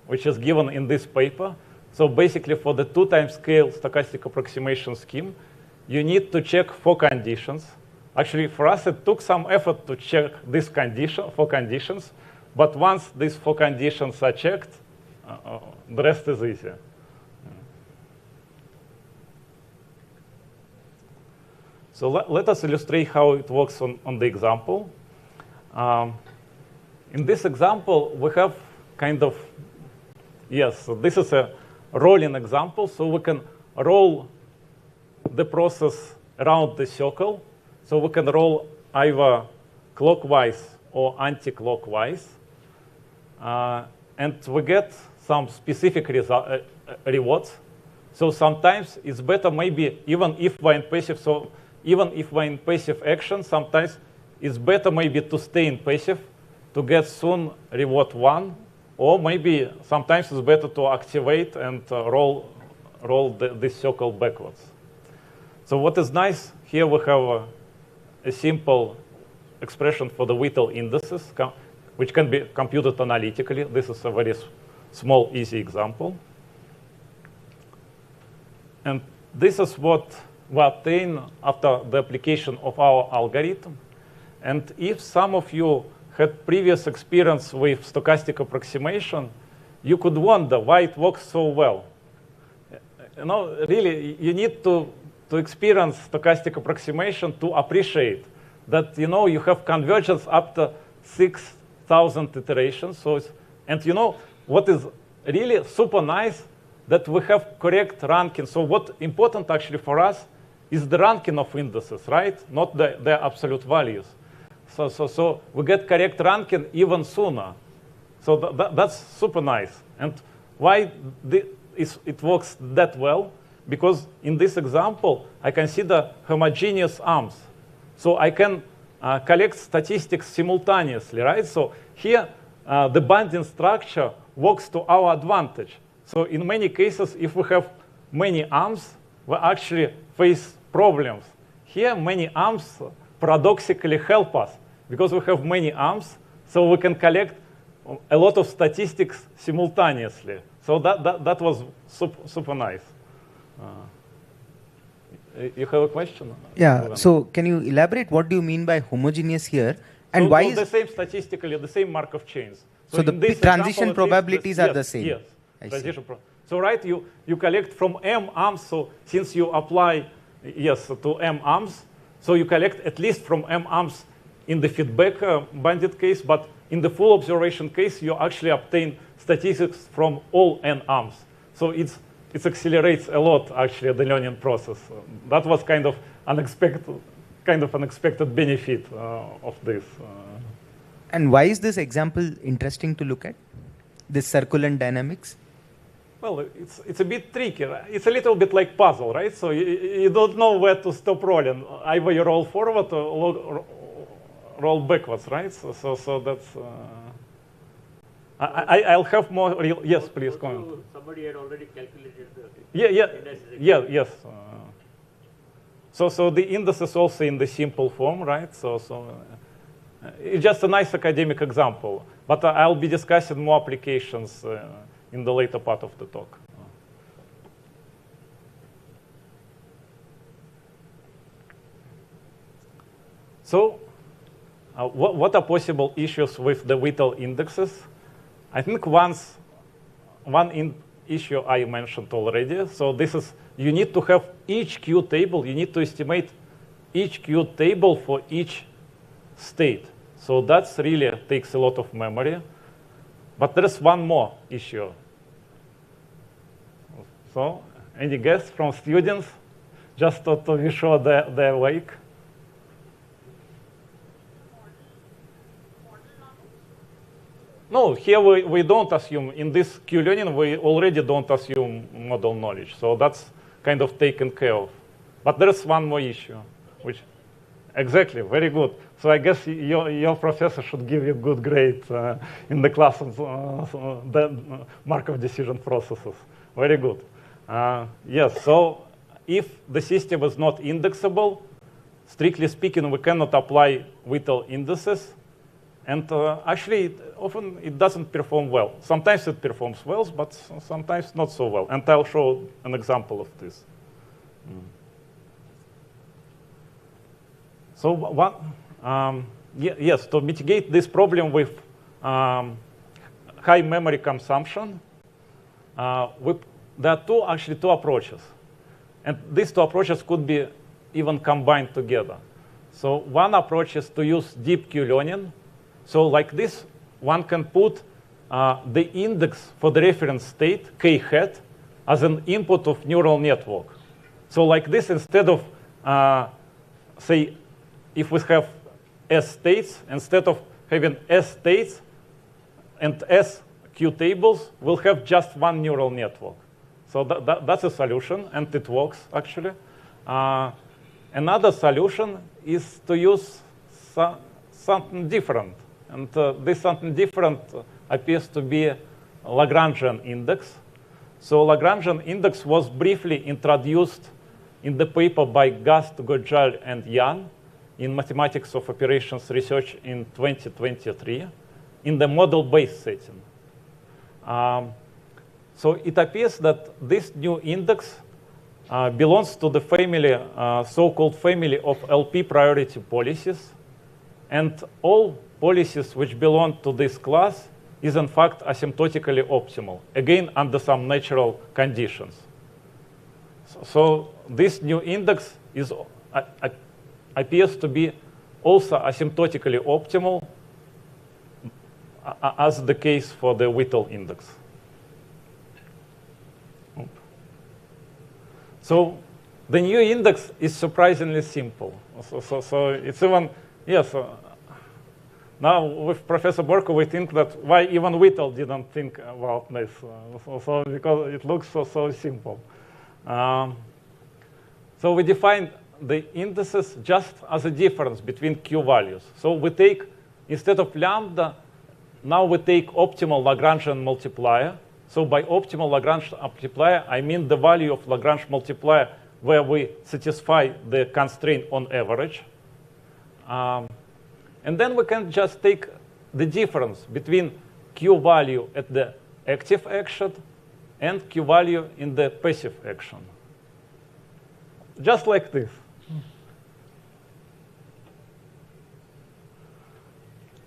which is given in this paper. So basically, for the 2-time-scale stochastic approximation scheme, you need to check 4 conditions. Actually, for us, it took some effort to check this 4 conditions. But once these 4 conditions are checked, the rest is easy. So let us illustrate how it works on the example. In this example, we have kind of, so this is a rolling example. So we can roll the process around the circle. So we can roll either clockwise or anti-clockwise. And we get some specific rewards. So sometimes it's better maybe even if we're in passive. So even if we're in passive action, sometimes it's better maybe to stay in passive to get soon reward 1. Or maybe sometimes it's better to activate and roll this circle backwards. So what is nice, here we have a simple expression for the Whittle indices, which can be computed analytically. This is a very small, easy example. And this is what we obtain after the application of our algorithm. And if some of you had previous experience with stochastic approximation, you could wonder why it works so well. You know, really, you need to experience stochastic approximation to appreciate that, you know, you have convergence up to 6,000 iterations. So and you know, what is really super nice, that we have correct ranking. So what important actually for us is the ranking of indices, right? Not their absolute values. So we get correct ranking even sooner. So that's super nice. And why it works that well? Because in this example, I consider homogeneous arms. So I can collect statistics simultaneously, right? So here, the binding structure works to our advantage. So in many cases, if we have many arms, we actually face problems. Here, many arms paradoxically help us because we have many arms, so we can collect a lot of statistics simultaneously. So that was super nice. You have a question? Yeah, so can you elaborate what do you mean by homogeneous here? And why is the same statistically, the same Markov chains. So the transition probabilities are the same? Yes. So right, you collect from m arms. So since you apply to m arms, so you collect at least from m arms in the feedback bandit case, but in the full observation case, you actually obtain statistics from all n arms. So it accelerates a lot actually the learning process. That was kind of unexpected benefit of this. And why is this example interesting to look at? This circulant dynamics? Well, it's a bit tricky. It's a little bit like puzzle, right? So you don't know where to stop rolling. Either you roll forward or roll backwards, right? So that's. I'll have more real. Yes, please comment. Somebody had already calculated the. Yes. So the index is also in the simple form, right? So it's just a nice academic example. But I'll be discussing more applications in the later part of the talk. So what are possible issues with the Whittle indexes? I think one issue I mentioned already. So this is, you need to have each Q table. You need to estimate each Q table for each state. So that's really takes a lot of memory. But there's one more issue. So any guess from students? Just to be sure they're awake. No, here we don't assume, in this Q-learning, we already don't assume model knowledge. So that's kind of taken care of. But there's one more issue, which, exactly, very good. So I guess your professor should give you good grade in the class of the Markov decision processes. Very good. Yes, so if the system is not indexable, strictly speaking, we cannot apply Whittle indices. And actually, often it doesn't perform well. Sometimes it performs well, but sometimes not so well. And I'll show an example of this. So yes, to mitigate this problem with high memory consumption, there are actually two approaches. And these two approaches could be even combined together. So one approach is to use deep Q-learning. So like this, one can put the index for the reference state, k hat, as an input of neural network. So like this, instead of, say, if we have S states, instead of having S states and S Q tables, we'll have just one neural network. So that's a solution, and it works, actually. Another solution is to use something different. And this something different appears to be Lagrangian index. So Lagrangian index was briefly introduced in the paper by Gast, Gojal, and Yan in Mathematics of Operations Research in 2023 in the model-based setting. So it appears that this new index belongs to the family, so-called family of LP priority policies. And all policies which belong to this class is in fact asymptotically optimal, again under some natural conditions. So this new index appears to be also asymptotically optimal, as the case for the Whittle index. So the new index is surprisingly simple. So it's even, yes. Now with Professor Borko, we think that why even Whittle didn't think about this, so because it looks so simple. So we define the indices just as a difference between Q values. So we take, instead of lambda, now we take optimal Lagrangian multiplier. So by optimal Lagrange multiplier, I mean the value of Lagrange multiplier where we satisfy the constraint on average. And then we can just take the difference between Q value at the active action and Q value in the passive action. Just like this.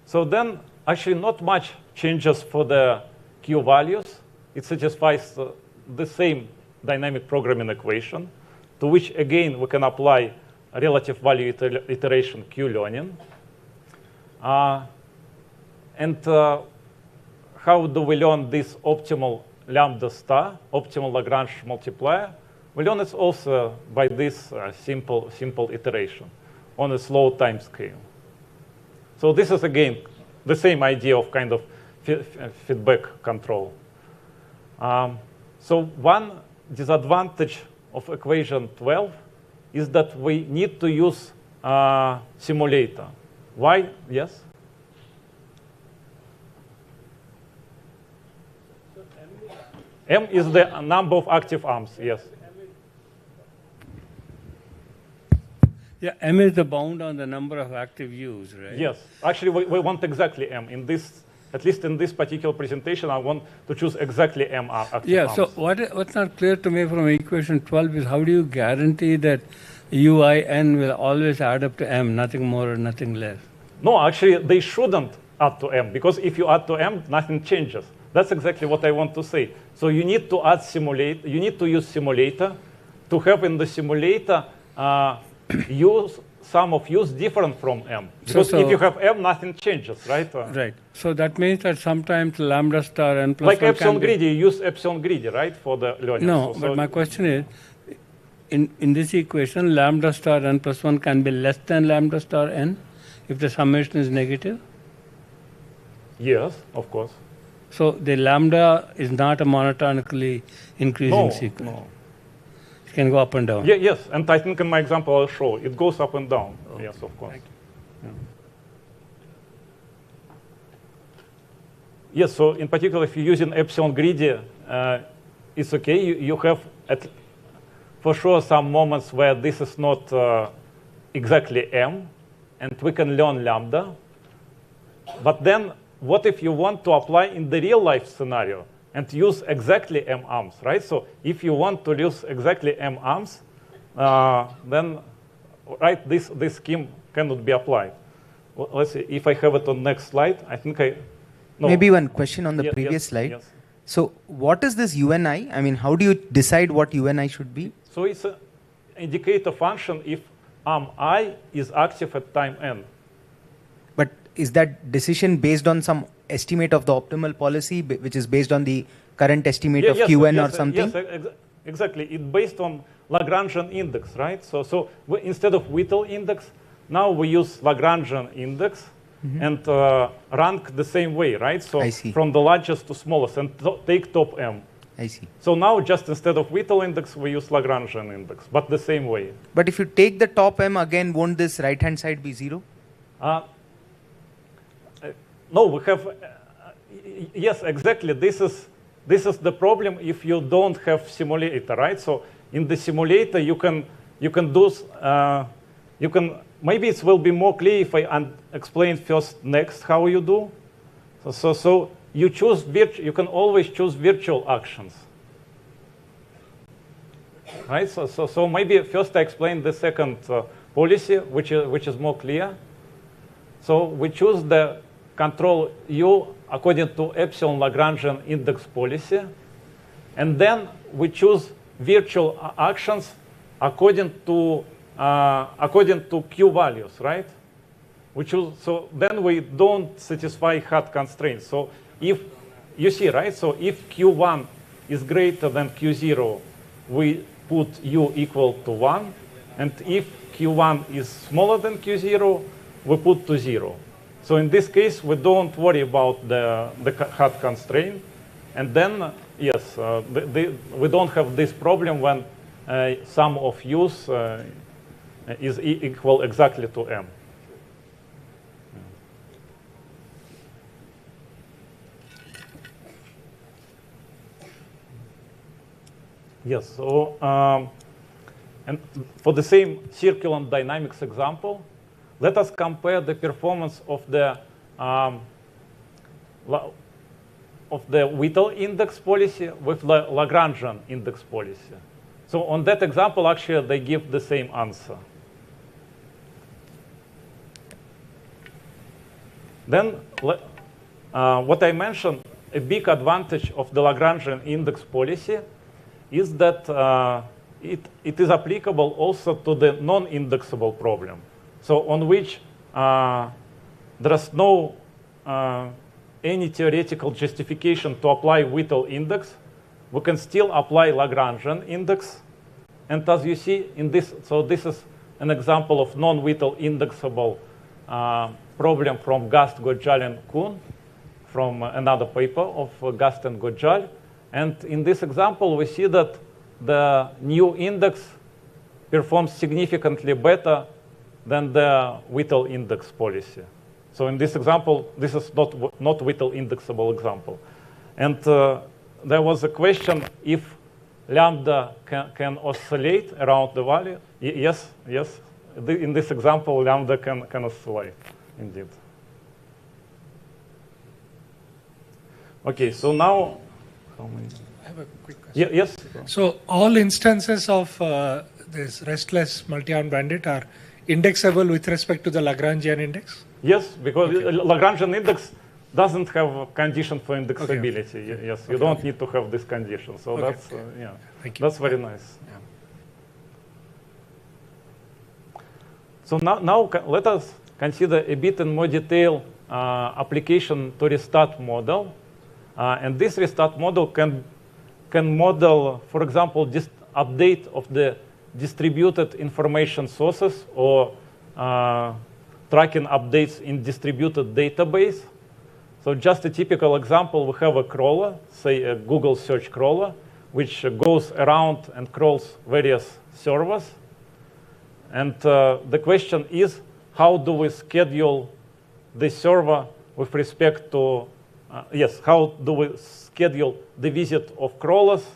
So then actually not much changes for the Q values. It satisfies the same dynamic programming equation, to which again we can apply relative value iteration Q-learning. And how do we learn this optimal lambda star, optimal Lagrange multiplier? We learn it also by this simple iteration on a slow time scale. So this is again the same idea of kind of feedback control. So one disadvantage of equation 12 is that we need to use simulator. Why? Yes? M is the number of active arms, yes. Yeah, M is the bound on the number of active U's, right? Yes, actually we want exactly M. In this, at least in this particular presentation, I want to choose exactly M active Yeah, arms. so what's not clear to me from equation 12 is how do you guarantee that UIN will always add up to M, nothing more or nothing less? No, actually they shouldn't add to M, because if you add to M, nothing changes. That's exactly what I want to say. So you need to add simulate, you need to use simulator to have in the simulator use sum of U's different from M. Because if you have M, nothing changes, right? Right. So that means that sometimes lambda star n plus like 1 epsilon can be... greedy, you use epsilon greedy, right, for the learning. No, but my question is, in this equation, lambda star n plus 1 can be less than lambda star n if the summation is negative? Yes, of course. So the lambda is not a monotonically increasing sequence. No. It can go up and down. Yeah, yes, and I think in my example I'll show it goes up and down. Oh, yes, of course. Yeah. Yes, so in particular, if you're using epsilon greedy, it's okay. You have for sure some moments where this is not exactly M, and we can learn lambda. But then, what if you want to apply in the real life scenario and use exactly M arms, right? So if you want to use exactly M arms, then right, this scheme cannot be applied. Well, let's see if I have it on next slide. I think no. Maybe one question on the previous slide. Yes. So what is this UNI? I mean, how do you decide what UNI should be? So it's an indicator function if arm I is active at time n. But is that decision based on some estimate of the optimal policy, which is based on the current estimate of QN or something? Yes, exactly. It's based on Lagrangian index, right? So instead of Whittle index, now we use Lagrangian index and rank the same way, right? So from the largest to smallest and take top M. I see. So now just instead of Whittle index, we use Lagrangian index, but the same way. But if you take the top M again, won't this right-hand side be 0? No, we have, yes, exactly. This is the problem if you don't have simulator, right? So in the simulator, you can do, maybe it will be more clear if I explain first next how you do. So you choose, you can always choose virtual actions. Right, so maybe first I explain the second policy, which is more clear. So we choose the control U according to epsilon Lagrangian index policy, and then we choose virtual actions according to Q values, right? We choose, so then we don't satisfy hard constraints. So if you see, right? So if Q1 is greater than Q0, we put U equal to 1, and if Q1 is smaller than Q0, we put to 0. So in this case, we don't worry about the hard constraint. And then, yes, we don't have this problem when sum of U's is equal exactly to M. Yes, so, and for the same circulant dynamics example, let us compare the performance of the Whittle index policy with the Lagrangian index policy. So on that example, actually, they give the same answer. Then, what I mentioned, a big advantage of the Lagrangian index policy is that it is applicable also to the non-indexable problem. So on which there is no any theoretical justification to apply Whittle index, we can still apply Lagrangian index. And as you see in this, so this is an example of non-Whittle indexable problem from Gast, Godjal, and Kuhn from another paper of Gast and Godjal. And in this example, we see that the new index performs significantly better than the Whittle index policy. So in this example, this is not Whittle indexable example. And there was a question if lambda can oscillate around the value. Yes, yes. In this example, lambda can oscillate, indeed. Okay, so now, how many? I have a quick question. Yes. So all instances of this restless multi-arm bandit are indexable with respect to the Lagrangian index? Yes, because Lagrangian index doesn't have a condition for indexability. Okay. Yes, you don't need to have this condition. So that's yeah, that's very nice. Yeah. So now let us consider a bit in more detail application to restart model, and this restart model can model, for example, just update of the distributed information sources or tracking updates in distributed database. So just a typical example, we have a crawler, say a Google search crawler, which goes around and crawls various servers. And the question is, how do we schedule the server with respect to, how do we schedule the visit of crawlers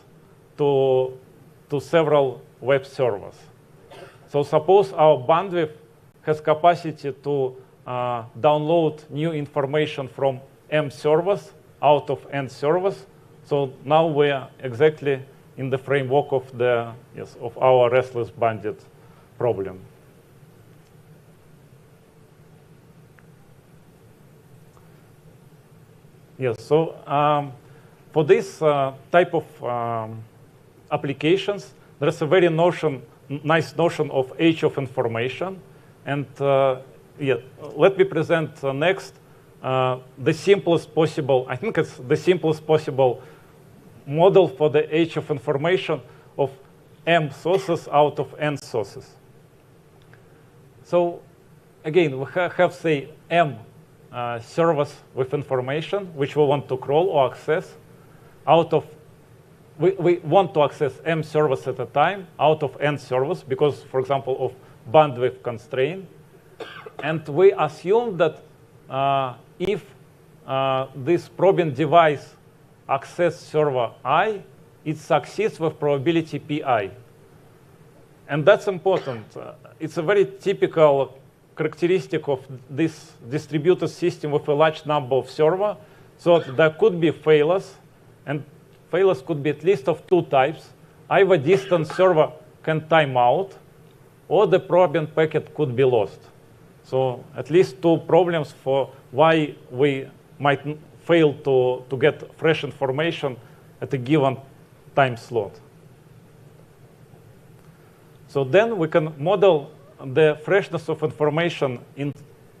to several web servers? So suppose our bandwidth has capacity to download new information from M servers out of N servers. So now we are exactly in the framework of the of our restless bandit problem. Yes. So for this type of applications, there's a very nice notion of age of information. And let me present next the simplest possible, I think it's the simplest possible model for the age of information of M sources out of N sources. So again, we have say, M servers with information which we want to crawl or access out of, we want to access M servers at a time out of N servers because, for example, of bandwidth constraint. And we assume that if this probing device access server I, it succeeds with probability pi. And that's important. It's a very typical characteristic of this distributed system with a large number of servers. So there could be failures, and failures could be at least of two types. Either distant server can time out, or the probing packet could be lost. So at least two problems for why we might fail to get fresh information at a given time slot. So then we can model the freshness of information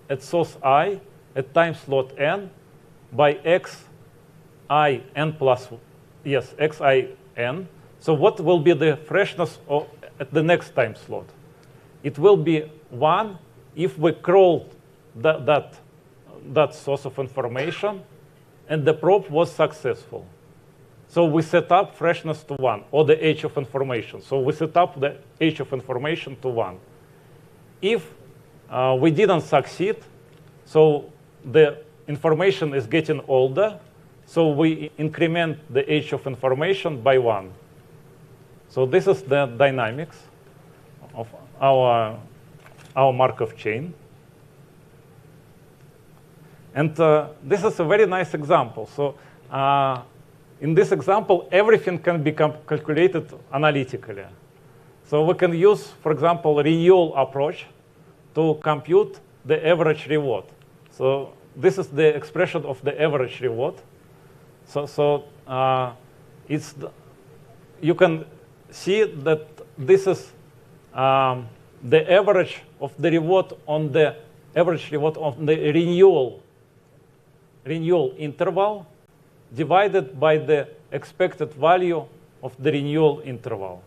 at source I at time slot n by xi n plus, xi n. So what will be the freshness at the next time slot? It will be 1 if we crawl that source of information and the probe was successful. So we set up freshness to 1, or the age of information. So we set up the age of information to 1. If we didn't succeed, so the information is getting older, so we increment the age of information by 1. So this is the dynamics of our Markov chain. And this is a very nice example. So in this example, everything can be calculated analytically. So we can use, for example, renewal approach to compute the average reward. So this is the expression of the average reward. So you can see that this is the average of the reward on the renewal interval divided by the expected value of the renewal interval.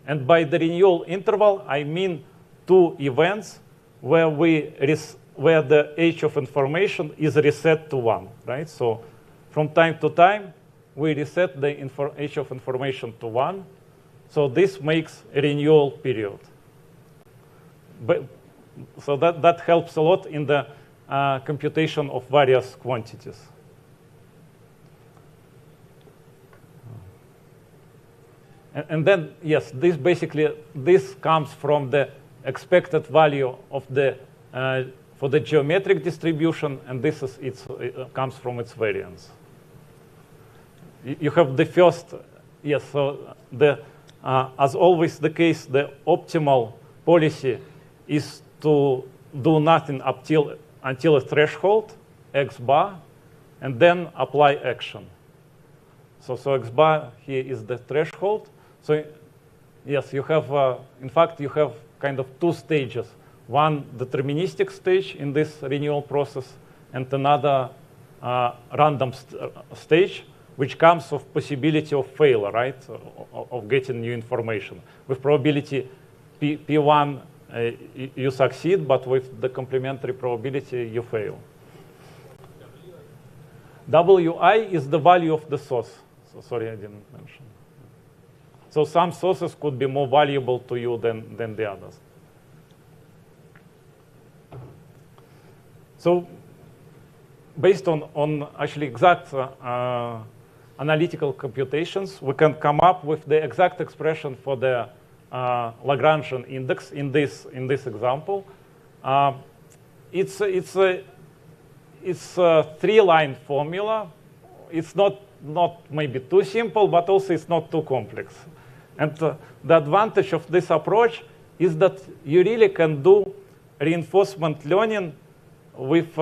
And by the renewal interval, I mean two events where the age of information is reset to 1, right? So from time to time, we reset the age of information to 1. So this makes a renewal period. But, so that helps a lot in the computation of various quantities. And then, yes, this comes from the expected value of the for the geometric distribution, and this is it comes from its variance. You have the first, yes. So as always the case, the optimal policy is to do nothing until a threshold, x bar, and then apply action. So x bar here is the threshold. So yes, you have, in fact, you have kind of 2 stages. One deterministic stage in this renewal process, and another random stage, which comes of possibility of failure, right, of getting new information. With probability P1, you succeed, but with the complementary probability, you fail. WI is the value of the source. So sorry, I didn't mention. So some sources could be more valuable to you than the others. So based on actually exact analytical computations, we can come up with the exact expression for the Lagrangian index in this example. It's a 3-line formula. It's not maybe too simple, but also it's not too complex. And the advantage of this approach is that you really can do reinforcement learning with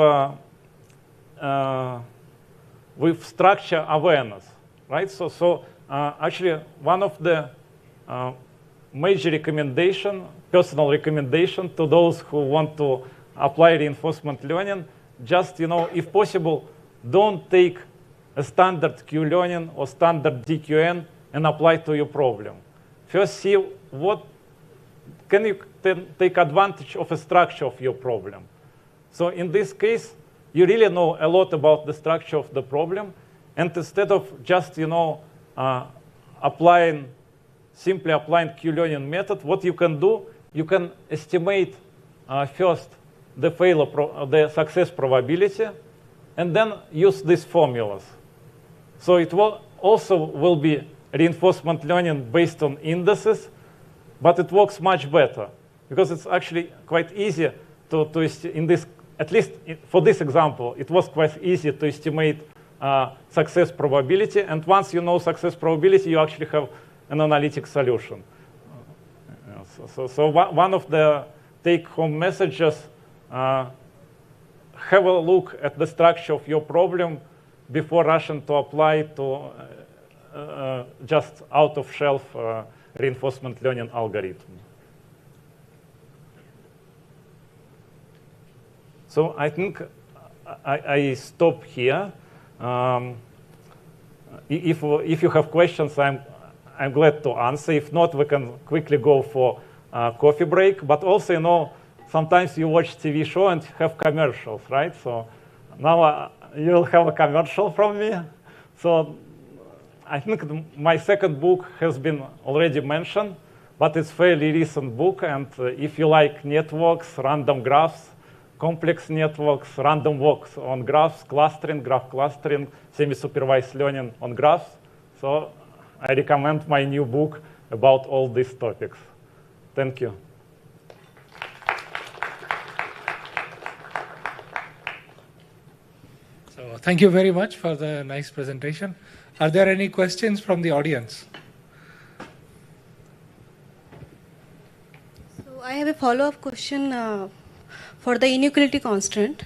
structure awareness, right? So actually, one of the major personal recommendation to those who want to apply reinforcement learning, just, if possible, don't take a standard Q-learning or standard DQN and apply to your problem. First, see what can you take advantage of a structure of your problem. So in this case, you really know a lot about the structure of the problem, and instead of just simply applying Q-learning method, what you can do, you can estimate first the success probability, and then use these formulas. So it will be reinforcement learning based on indices, but it works much better because it's actually quite easy at least for this example, it was quite easy to estimate success probability. And once you know success probability, you actually have an analytic solution. So one of the take-home messages, have a look at the structure of your problem before rushing to apply to just out-of-shelf reinforcement learning algorithm. So I think I stop here. If you have questions, I'm glad to answer. If not, we can quickly go for a coffee break. But also, sometimes you watch TV show and have commercials, right? So now you'll have a commercial from me. So I think my second book has been already mentioned, but it's a fairly recent book. And if you like networks, random graphs, complex networks, random walks on graphs, clustering, graph clustering, semi-supervised learning on graphs. So I recommend my new book about all these topics. Thank you. So thank you very much for the nice presentation. Are there any questions from the audience? So I have a follow-up question for the inequality constant.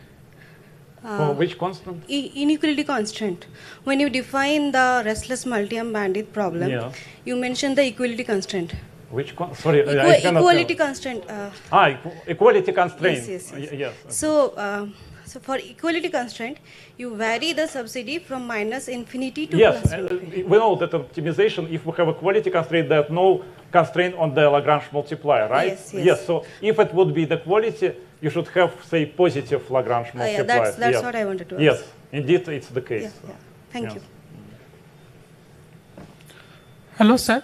Which constant? Inequality constant. When you define the restless multi-arm bandit problem, you mentioned the equality constraint. Which sorry, equality constraint. Equality constraint. Yes. So for equality constraint, you vary the subsidy from -infinity to yes. We know that optimization, if we have a quality constraint, there's no constraint on the Lagrange multiplier, right? Yes. So if it would be the quality, you should have, say, positive Lagrange multiplier. That's what I wanted to ask. Yes, indeed, it's the case. Thank you. Hello, sir.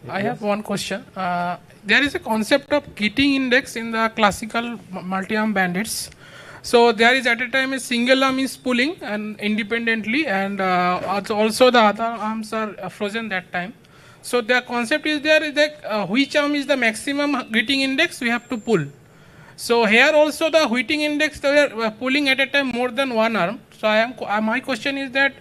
I have one question. There is a concept of gating index in the classical multi-arm bandits. So there is at a time a single arm is pulling and independently, and also the other arms are frozen that time. So the concept is there is that which arm is the maximum gating index we have to pull. So here also the weighting index they are pulling at a time more than one arm. So my question is that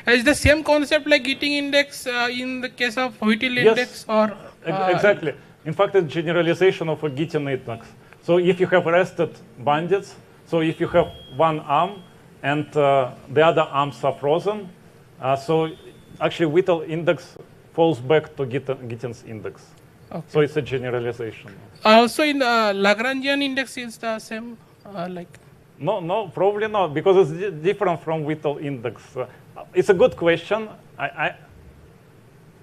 is the same concept like gating index in the case of Whittle index or exactly. In fact, it's generalization of a gating index. So if you have rested bandits, so if you have one arm and the other arms are frozen, so actually Whittle index falls back to Gittin's index. Okay. So it's a generalization. Also in the Lagrangian index is the same like? No, probably not, because it's different from Whittle index. It's a good question.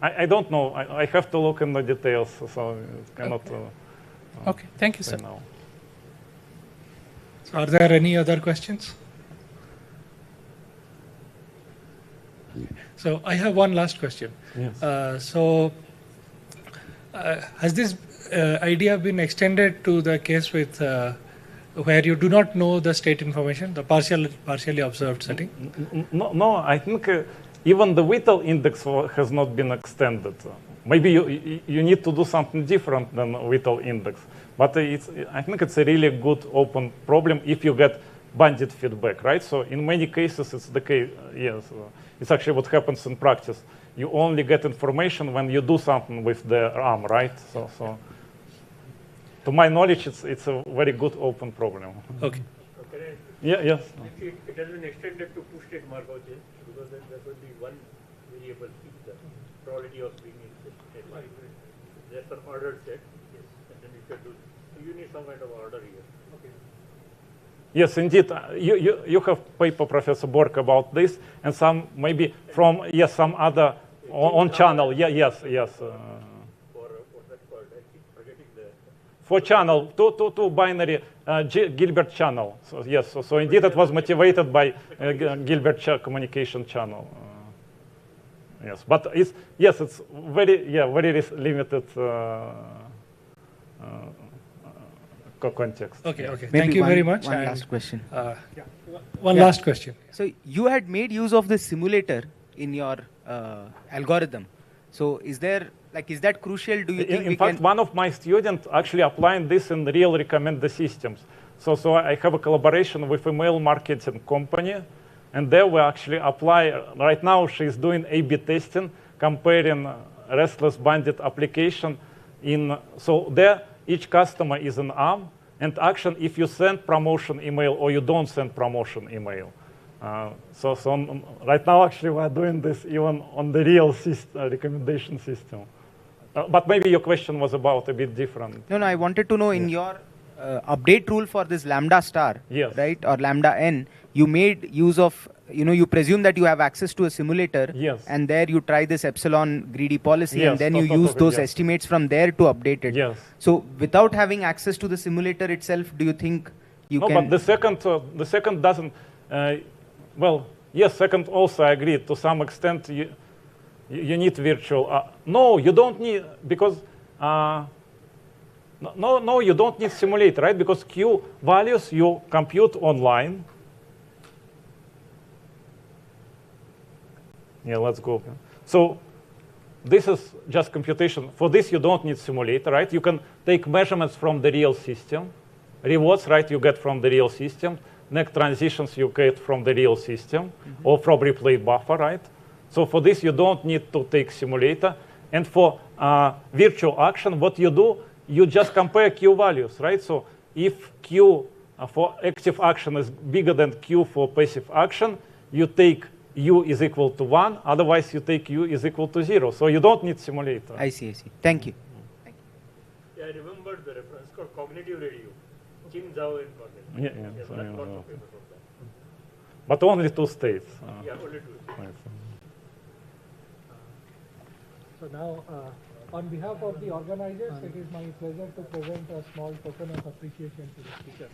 I don't know. I have to look in the details, so it cannot. Okay, thank you, sir. Now. Are there any other questions? So I have one last question. Yes. Has this idea been extended to the case with where you do not know the state information, the partially observed setting? No, I think even the Whittle index has not been extended. Maybe you need to do something different than Whittle index. But I think it's a really good open problem if you get bandit feedback, right? So in many cases, it's the case, yes. It's actually what happens in practice. You only get information when you do something with the arm, right? So to my knowledge, it's a very good open problem. Okay. Okay. Yeah, yes. Actually, it has been extended to two-state Markov chain because then there could be one variable, the probability of being in state. There's an ordered set, yes, and then you can do. So you need some kind of order here. Okay. Yes, indeed. You have paper, Professor Bork, about this, and some maybe from some other on channel. Yeah, yes. For what's that called? I keep forgetting the. For channel, two binary Gilbert channel. So yes, so indeed it was motivated by Gilbert communication channel. Yes, but it's very limited context. Okay. Thank you very much. One last question. Last question. So you had made use of the simulator in your algorithm. So is that crucial? Do you think in fact, one of my students actually applying this in real recommender systems. So I have a collaboration with email marketing company, and there we actually apply. Right now, she's doing A/B testing, comparing restless bandit application so there each customer is an arm, and action if you send promotion email or you don't send promotion email. So right now, actually, we're doing this even on the real recommendation system. But maybe your question was about a bit different. No, I wanted to know in your update rule for this lambda star, yes, right, or lambda n, you made use of, you presume that you have access to a simulator, yes, and there you try this epsilon greedy policy, yes, and then you use those estimates from there to update it. Yes. So without having access to the simulator itself, do you think you can? No, but the second doesn't. Yes, second also I agree to some extent. You need virtual. No, you don't need, because no, you don't need simulator, right? Because Q values you compute online. Yeah, let's go. So this is just computation. For this, you don't need simulator, right? You can take measurements from the real system. Rewards, right, you get from the real system. Next transitions you get from the real system, or from replay buffer, right? So for this, you don't need to take simulator. And for virtual action, what you do, you just compare Q values, right? So if Q for active action is bigger than Q for passive action, you take U is equal to 1. Otherwise, you take U is equal to 0. So you don't need simulator. I see. Thank you. Yeah, I remembered the reference called cognitive radio. Kim Zhao and Cornell. Yeah. So lots of papers of that. But only 2 states. Yeah, only 2 states. So now, on behalf of the organizers, it is my pleasure to present a small token of appreciation to the speaker.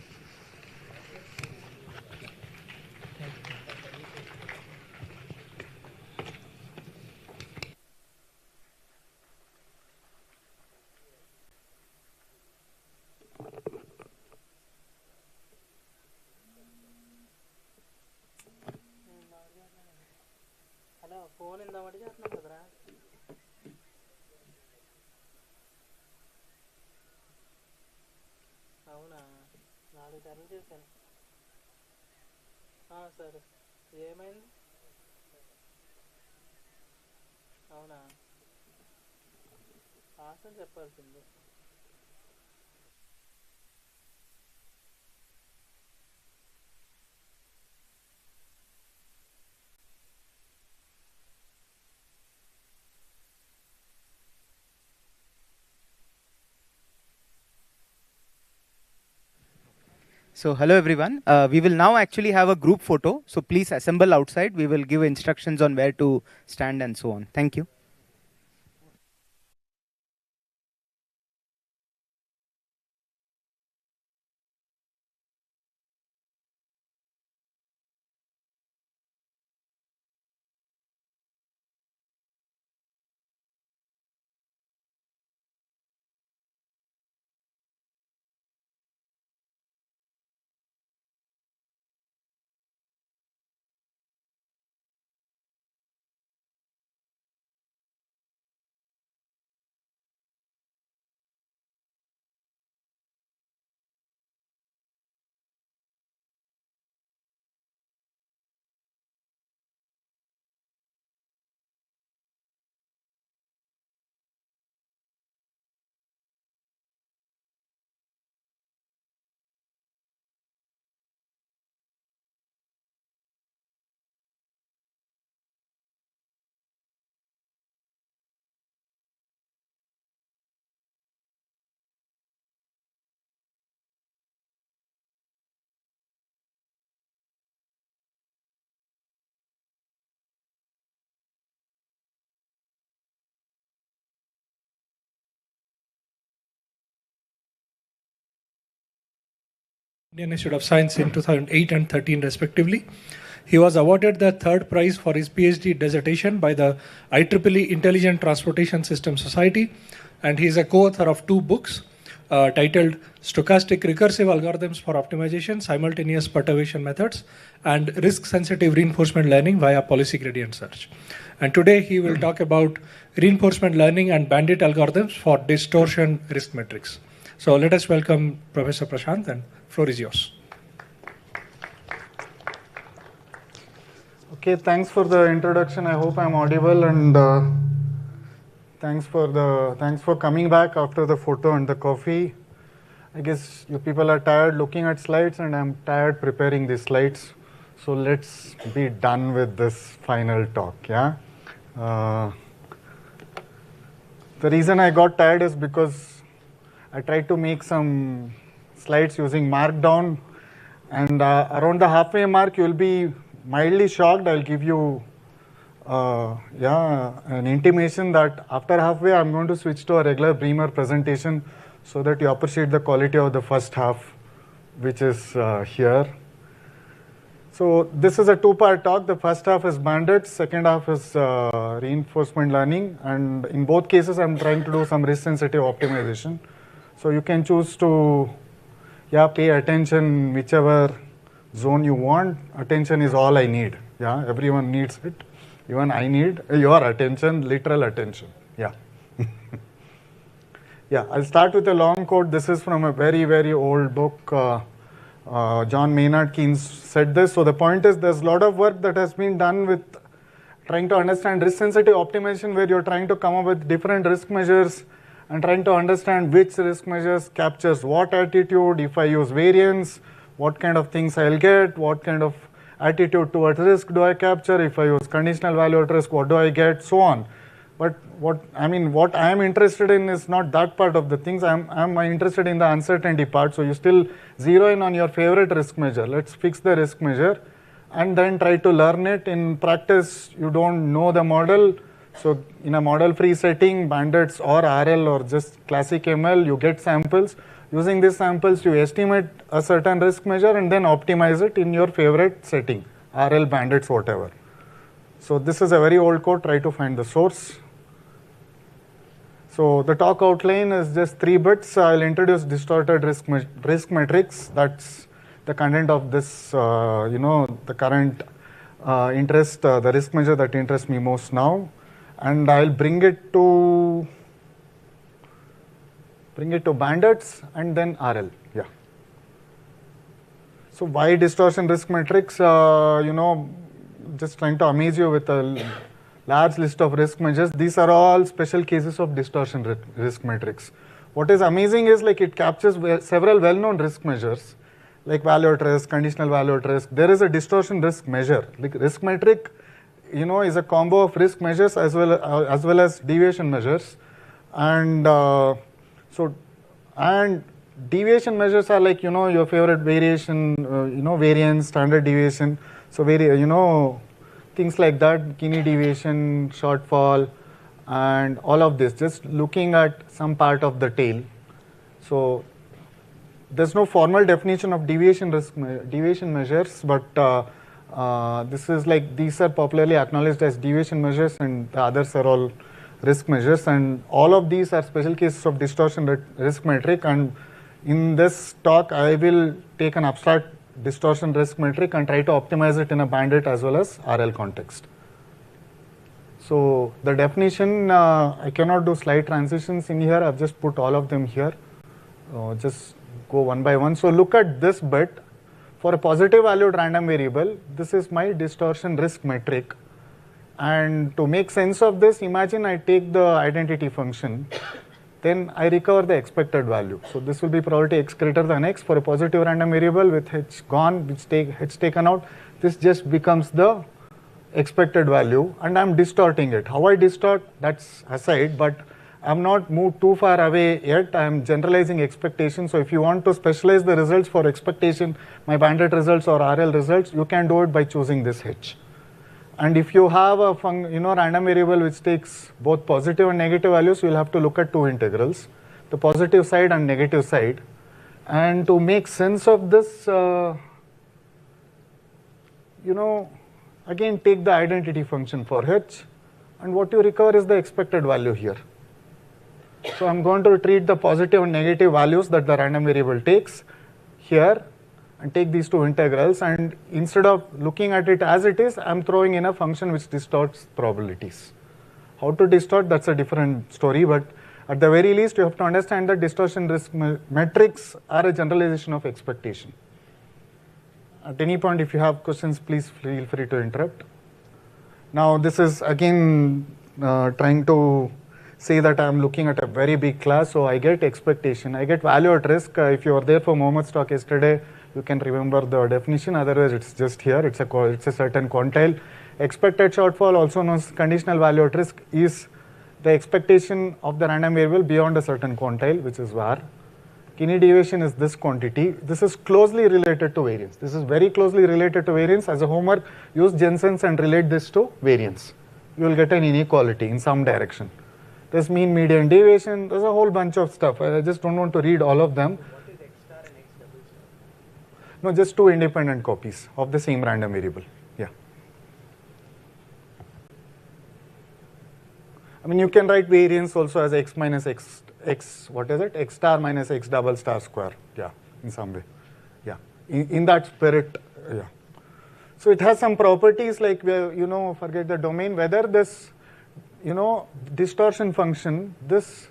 సరే ఏమైంది అవునా answer చెప్పాల్సింది So hello everyone. We will now actually have a group photo. So please assemble outside. We will give instructions on where to stand and so on. Thank you. Indian Institute of Science in 2008 and 13 respectively. He was awarded the third prize for his PhD dissertation by the IEEE Intelligent Transportation System Society, and he is a co-author of 2 books titled Stochastic Recursive Algorithms for Optimization, Simultaneous Perturbation Methods, and Risk-Sensitive Reinforcement Learning via Policy Gradient Search. And today he will talk about reinforcement learning and bandit algorithms for distortion risk metrics. So let us welcome Professor Prashant, and floor is yours. Okay, thanks for the introduction. I hope I'm audible, and thanks for coming back after the photo and the coffee. I guess you people are tired looking at slides, and I'm tired preparing these slides. So let's be done with this final talk. Yeah. The reason I got tired is because I tried to make some slides using Markdown, and around the halfway mark you'll be mildly shocked. I'll give you an intimation that after halfway I'm going to switch to a regular Bremer presentation so that you appreciate the quality of the first half, which is here. So this is a 2-part talk. The first half is bandits, second half is reinforcement learning, and in both cases I'm trying to do some risk sensitive optimization. So you can choose to pay attention whichever zone you want. Attention is all I need. Yeah, everyone needs it. Even I need your attention, literal attention. Yeah. Yeah, I'll start with a long quote. This is from a very, very old book. John Maynard Keynes said this. So the point is there's a lot of work that has been done with trying to understand risk sensitive optimization, where you're trying to come up with different risk measures and trying to understand which risk measures captures what attitude. If I use variance, what kind of things I'll get, what kind of attitude towards risk do I capture, if I use conditional value at risk, what do I get, so on. But what I am interested in is not that part of the things. I'm interested in the uncertainty part. So you still zero in on your favorite risk measure. Let's fix the risk measure and then try to learn it. In practice, you don't know the model. So in a model-free setting, bandits or RL or just classic ML, you get samples. Using these samples, you estimate a certain risk measure and then optimize it in your favorite setting, RL, bandits, whatever. So this is a very old code. Try to find the source. So the talk outline is just 3 bits. I'll introduce distorted risk metrics. That's the content of this, the current interest, the risk measure that interests me most now. And I'll bring it to bandits and then RL. Yeah. So why distortion risk matrix? Just trying to amaze you with a large list of risk measures. These are all special cases of distortion risk matrix. What is amazing is like it captures several well-known risk measures like value at risk, conditional value at risk. There is a distortion risk measure. Like risk metric, is a combo of risk measures as well as deviation measures. And deviation measures are like, your favorite variation, variance, standard deviation. So things like that, Gini deviation, shortfall, and all of this, just looking at some part of the tail. So there's no formal definition of deviation measures, but this is like, these are popularly acknowledged as deviation measures, and the others are all risk measures, and all of these are special cases of distortion risk metric. And in this talk, I will take an abstract distortion risk metric and try to optimize it in a bandit as well as RL context. So the definition, I cannot do slide transitions in here. I've just put all of them here. Just go one by one. So look at this bit. For a positive valued random variable, this is my distortion risk metric. And to make sense of this, imagine I take the identity function, then I recover the expected value. So this will be probability x greater than x for a positive random variable with h gone, which h taken out. This just becomes the expected value, and I'm distorting it. How I distort, that's aside, but I'm not moved too far away yet. I'm generalizing expectation. So if you want to specialize the results for expectation, my bandit results or RL results, you can do it by choosing this h. And if you have a random variable which takes both positive and negative values, you'll have to look at two integrals, the positive side and negative side. And to make sense of this, again take the identity function for h, and what you recover is the expected value here. So I'm going to treat the positive and negative values that the random variable takes here and take these two integrals, and instead of looking at it as it is, I'm throwing in a function which distorts probabilities. How to distort, that's a different story, but at the very least you have to understand that distortion risk metrics are a generalization of expectation. At any point if you have questions, please feel free to interrupt. Now this is again trying to say that I'm looking at a very big class, so I get expectation, I get value at risk. If you were there for Mohammad's talk yesterday, you can remember the definition, otherwise it's just here, it's a certain quantile. Expected shortfall, also known as conditional value at risk, is the expectation of the random variable beyond a certain quantile, which is var. Gini deviation is this quantity. This is closely related to variance. This is very closely related to variance. As a homework, use Jensen's and relate this to variance. You will get an inequality in some direction. There's mean, median, deviation. There's a whole bunch of stuff. I just don't want to read all of them. What is x star and x double star? No, just two independent copies of the same random variable. Yeah. I mean, you can write variance also as x minus x, what is it? X star minus x double star square. Yeah, in some way. Yeah, in that spirit. Yeah. So it has some properties like, forget the domain, whether this, distortion function, this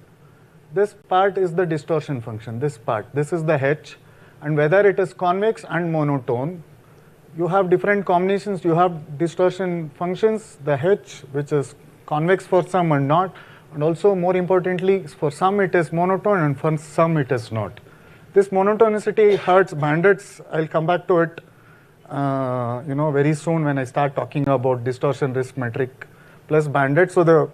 part is the distortion function, this part, this is the h, and whether it is convex and monotone, you have different combinations. You have distortion functions, the h, which is convex for some and not, and also more importantly, for some it is monotone and for some it is not. This monotonicity hurts bandits. I'll come back to it very soon when I start talking about distortion risk metric plus bandits. So the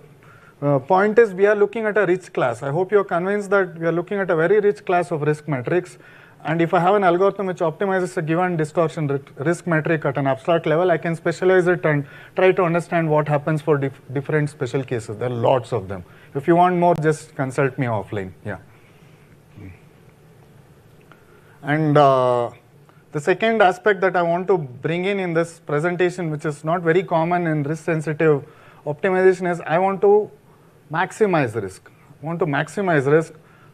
point is, we are looking at a rich class. I hope you're convinced that we are looking at a very rich class of risk metrics. And if I have an algorithm which optimizes a given distortion risk metric at an abstract level, I can specialize it and try to understand what happens for different special cases. There are lots of them. If you want more, just consult me offline. Yeah. And the second aspect that I want to bring in this presentation, which is not very common in risk-sensitive optimization, is I want to maximize risk. I want to maximize risk,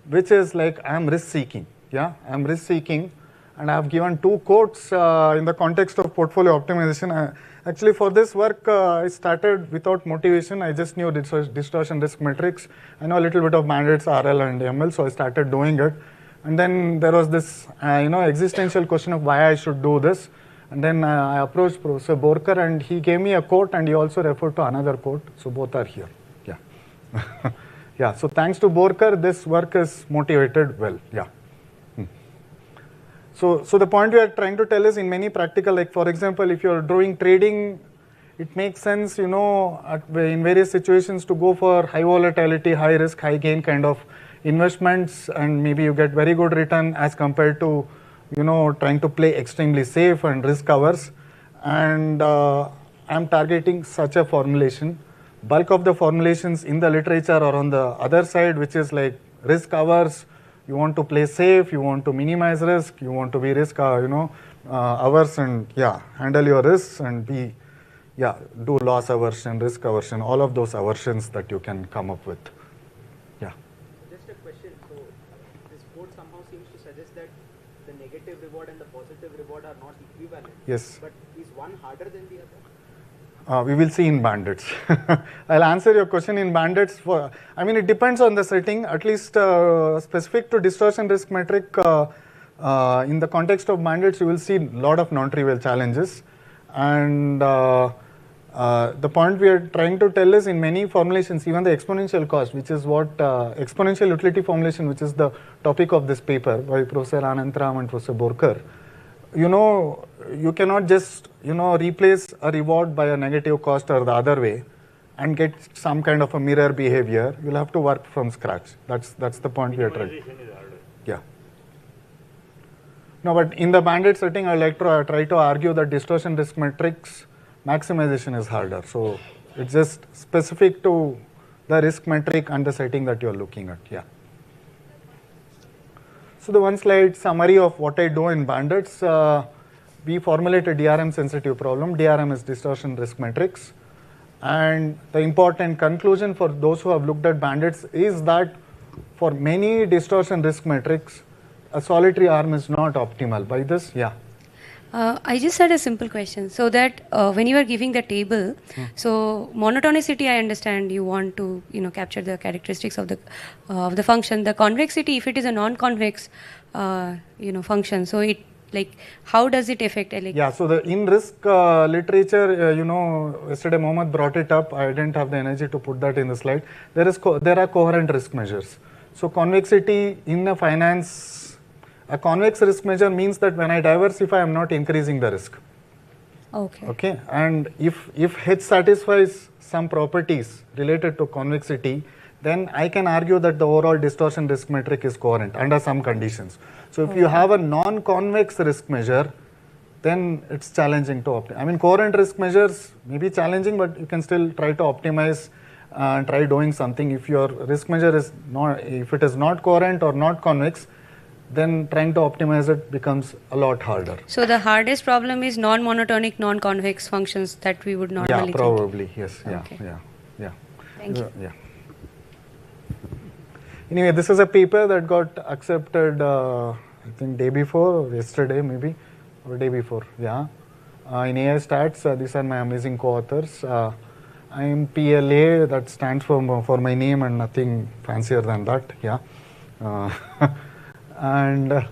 which is like I am risk-seeking. Yeah, I am risk-seeking, and I have given two quotes in the context of portfolio optimization. Actually, for this work, I started without motivation. I just knew distortion risk metrics. I know a little bit of bandits, RL and ML, so I started doing it. And then there was this, existential question of why I should do this. And then I approached Professor Borkar, and he gave me a quote, and he also referred to another quote. So both are here. Yeah. Yeah. So thanks to Borkar, this work is motivated well. Yeah. So the point we are trying to tell is in many practical, like for example, if you're doing trading, it makes sense, in various situations to go for high volatility, high risk, high gain kind of investments, and maybe you get very good return as compared to, trying to play extremely safe and risk averse. And I'm targeting such a formulation. Bulk of the formulations in the literature are on the other side, which is like risk averse. You want to play safe, you want to minimize risk, you want to be risk, averse, and handle your risks and do loss aversion, risk aversion, all of those aversions that you can come up with. Yeah. Just a question. So this quote somehow seems to suggest that the negative reward and the positive reward are not equivalent. Yes. But is one harder than the other? We will see in bandits. I'll answer your question in bandits. It depends on the setting. At least specific to distortion risk metric, in the context of bandits, you will see a lot of non-trivial challenges. And the point we are trying to tell is in many formulations, even the exponential cost, which is what exponential utility formulation, which is the topic of this paper by Professor Anantram and Professor Borkar. You cannot just, replace a reward by a negative cost or the other way and get some kind of a mirror behavior. You'll have to work from scratch. That's the point we are trying. Yeah. No, but in the bandit setting, I like to try to argue that distortion risk metrics maximization is harder. So it's just specific to the risk metric and the setting that you're looking at. Yeah. So the one slide summary of what I do in bandits, we formulate a DRM sensitive problem. DRM is distortion risk matrix. And the important conclusion for those who have looked at bandits is that for many distortion risk metrics, a solitary arm is not optimal. By this, yeah. I just had a simple question. So that when you are giving the table, so monotonicity, I understand you want to capture the characteristics of the function. The convexity, if it is a non-convex function, so it how does it affect? Yeah. So the in risk literature, yesterday Mohammed brought it up. I didn't have the energy to put that in the slide. There are coherent risk measures. So convexity in a finance. A convex risk measure means that when I diversify, I am not increasing the risk. Okay. Okay. And if H satisfies some properties related to convexity, then I can argue that the overall distortion risk metric is coherent under some conditions. So if you have a non-convex risk measure, then it's challenging to optimize. Coherent risk measures may be challenging, but you can still try to optimize and try doing something. If your risk measure is not, if it is not coherent or not convex, then trying to optimize it becomes a lot harder. So the hardest problem is non-monotonic, non-convex functions that we would normally think. Probably, yes. Okay. Yeah. Thank you. Yeah. Anyway, this is a paper that got accepted, I think day before, or yesterday maybe, or day before, yeah. In IISc, these are my amazing co-authors. I am PLA, that stands for my name and nothing fancier than that, yeah. And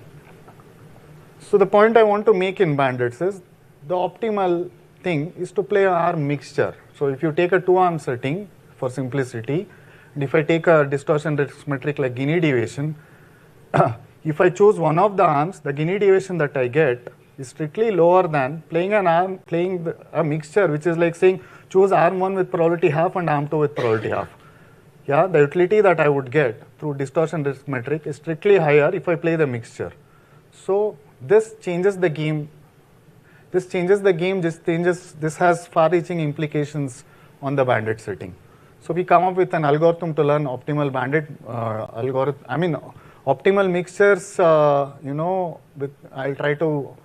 so the point I want to make in bandits is the optimal thing is to play an arm mixture. So if you take a two-arm setting for simplicity, and if I take a distortion risk metric like Gini deviation, if I choose one of the arms, the Gini deviation that I get is strictly lower than playing a mixture, which is like saying choose arm 1 with probability half and arm 2 with probability half. Yeah, the utility that I would get through distortion risk metric is strictly higher if I play the mixture. So this changes the game. This has far-reaching implications on the bandit setting. So we come up with an algorithm to learn optimal bandit optimal mixtures. I'll try to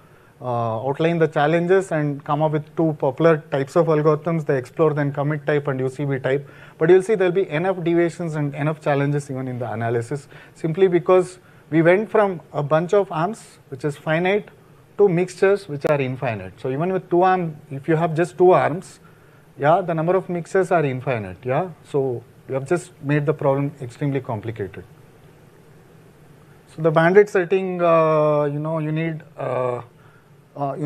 outline the challenges and come up with two popular types of algorithms: the explore then commit type and UCB type. But you'll see there'll be enough deviations and enough challenges even in the analysis, simply because we went from a bunch of arms, which is finite, to mixtures which are infinite. So even with two arms, if you have just two arms, yeah, the number of mixtures are infinite. Yeah, so you have just made the problem extremely complicated. So the bandit setting, you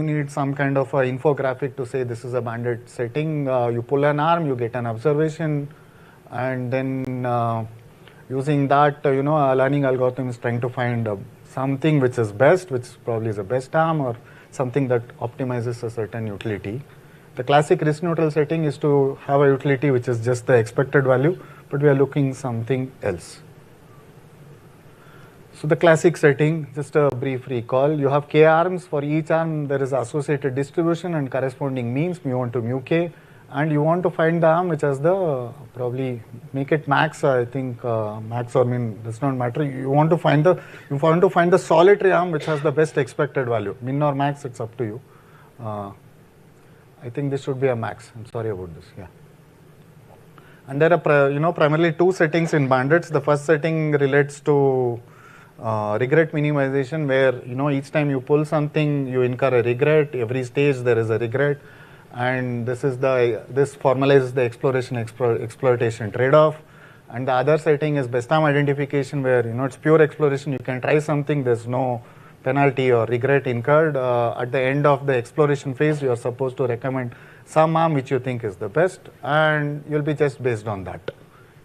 need some kind of a infographic to say this is a bandit setting. You pull an arm, you get an observation, and then using that, a learning algorithm is trying to find something which is best, which probably is the best arm, or something that optimizes a certain utility. The classic risk neutral setting is to have a utility which is just the expected value, but we are looking something else. So the classic setting, just a brief recall, you have k arms. For each arm there is associated distribution and corresponding means mu1 to mu k, and you want to find the arm which has the, probably make it max, I think max or min does not matter. You want to find the solitary arm which has the best expected value. Min or max, it's up to you. I think this should be a max. I'm sorry about this. Yeah. And there are primarily two settings in bandits. The first setting relates to regret minimization, where each time you pull something you incur a regret. Every stage there is a regret, and this formalizes the exploration trade-off. And the other setting is best arm identification, where it's pure exploration. You can try something, there's no penalty or regret incurred. At the end of the exploration phase, you are supposed to recommend some arm which you think is the best, and you'll be just based on that.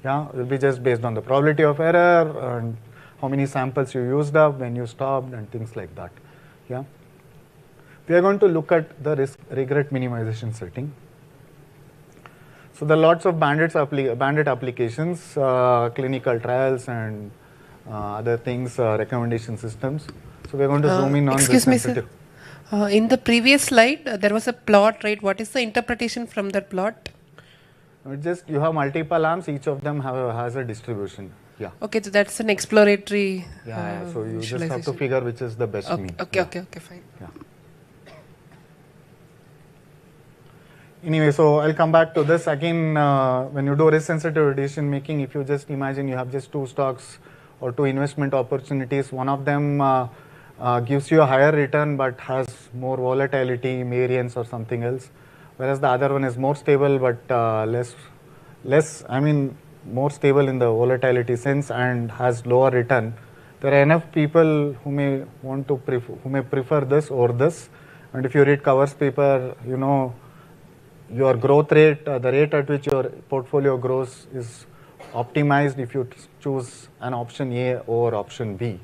Yeah, you'll be just based on the probability of error and how many samples you used up, when you stopped, and things like that. Yeah. We are going to look at the regret minimization setting. So there are lots of bandit applications, clinical trials, and other things, recommendation systems. So we are going to zoom in on this. Excuse me, sir. In the previous slide, there was a plot, right? What is the interpretation from that plot? Just you have multiple arms, each of them has a distribution. Yeah. Okay, so that's an exploratory. So you just have to figure which is the best mean. Okay, fine. Yeah. Anyway, so I'll come back to this again. When you do risk sensitive decision making, if you just imagine you have just two stocks or two investment opportunities, one of them gives you a higher return but has more volatility, variance or something else, whereas the other one is more stable but more stable in the volatility sense and has lower return. There are enough people who may prefer this or this, and if you read Cover's paper, your growth rate, the rate at which your portfolio grows is optimized if you choose an option A over option B.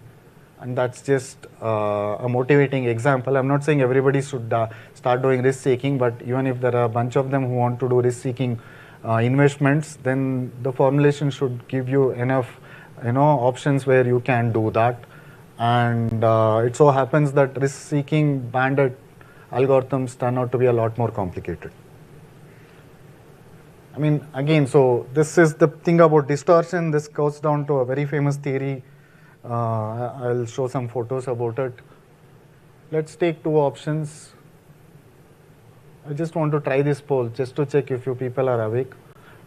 And that's just a motivating example. I'm not saying everybody should start doing risk taking, but even if there are a bunch of them who want to do risk taking investments, then the formulation should give you enough options where you can do that. And it so happens that risk seeking bandit algorithms turn out to be a lot more complicated. I mean, again, so this is the thing about distortion. This goes down to a very famous theory. I'll show some photos about it. Let's take two options. I just want to try this poll just to check if you people are awake.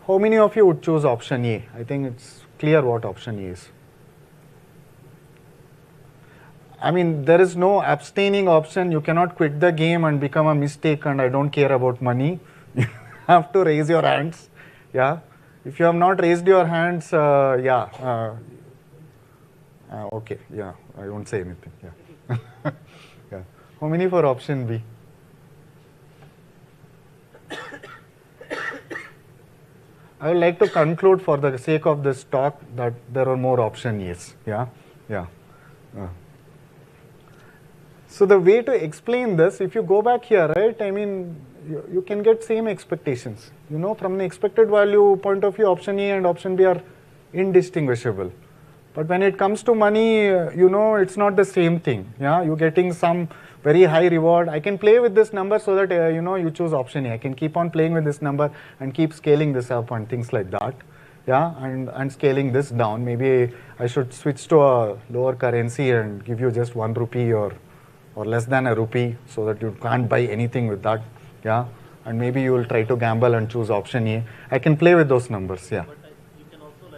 How many of you would choose option A? I think it's clear what option A is. I mean, there is no abstaining option. You cannot quit the game and become a mistake and I don't care about money. You have to raise your hands. Yeah. If you have not raised your hands, okay. Yeah. I won't say anything. Yeah. Yeah. How many for option B? I would like to conclude for the sake of this talk that there are more option A's. Yeah. Yeah. So the way to explain this, if you go back here, right, I mean, you can get same expectations. From the expected value point of view, option A and option B are indistinguishable. But when it comes to money, it's not the same thing. Yeah, you're getting some very high reward. I can play with this number so that, you choose option A. I can keep on playing with this number and keep scaling this up and things like that. Yeah, and scaling this down. Maybe I should switch to a lower currency and give you just 1 rupee or less than a rupee so that you can't buy anything with that. Yeah, and maybe you will try to gamble and choose option A. I can play with those numbers. Yeah. But you can also do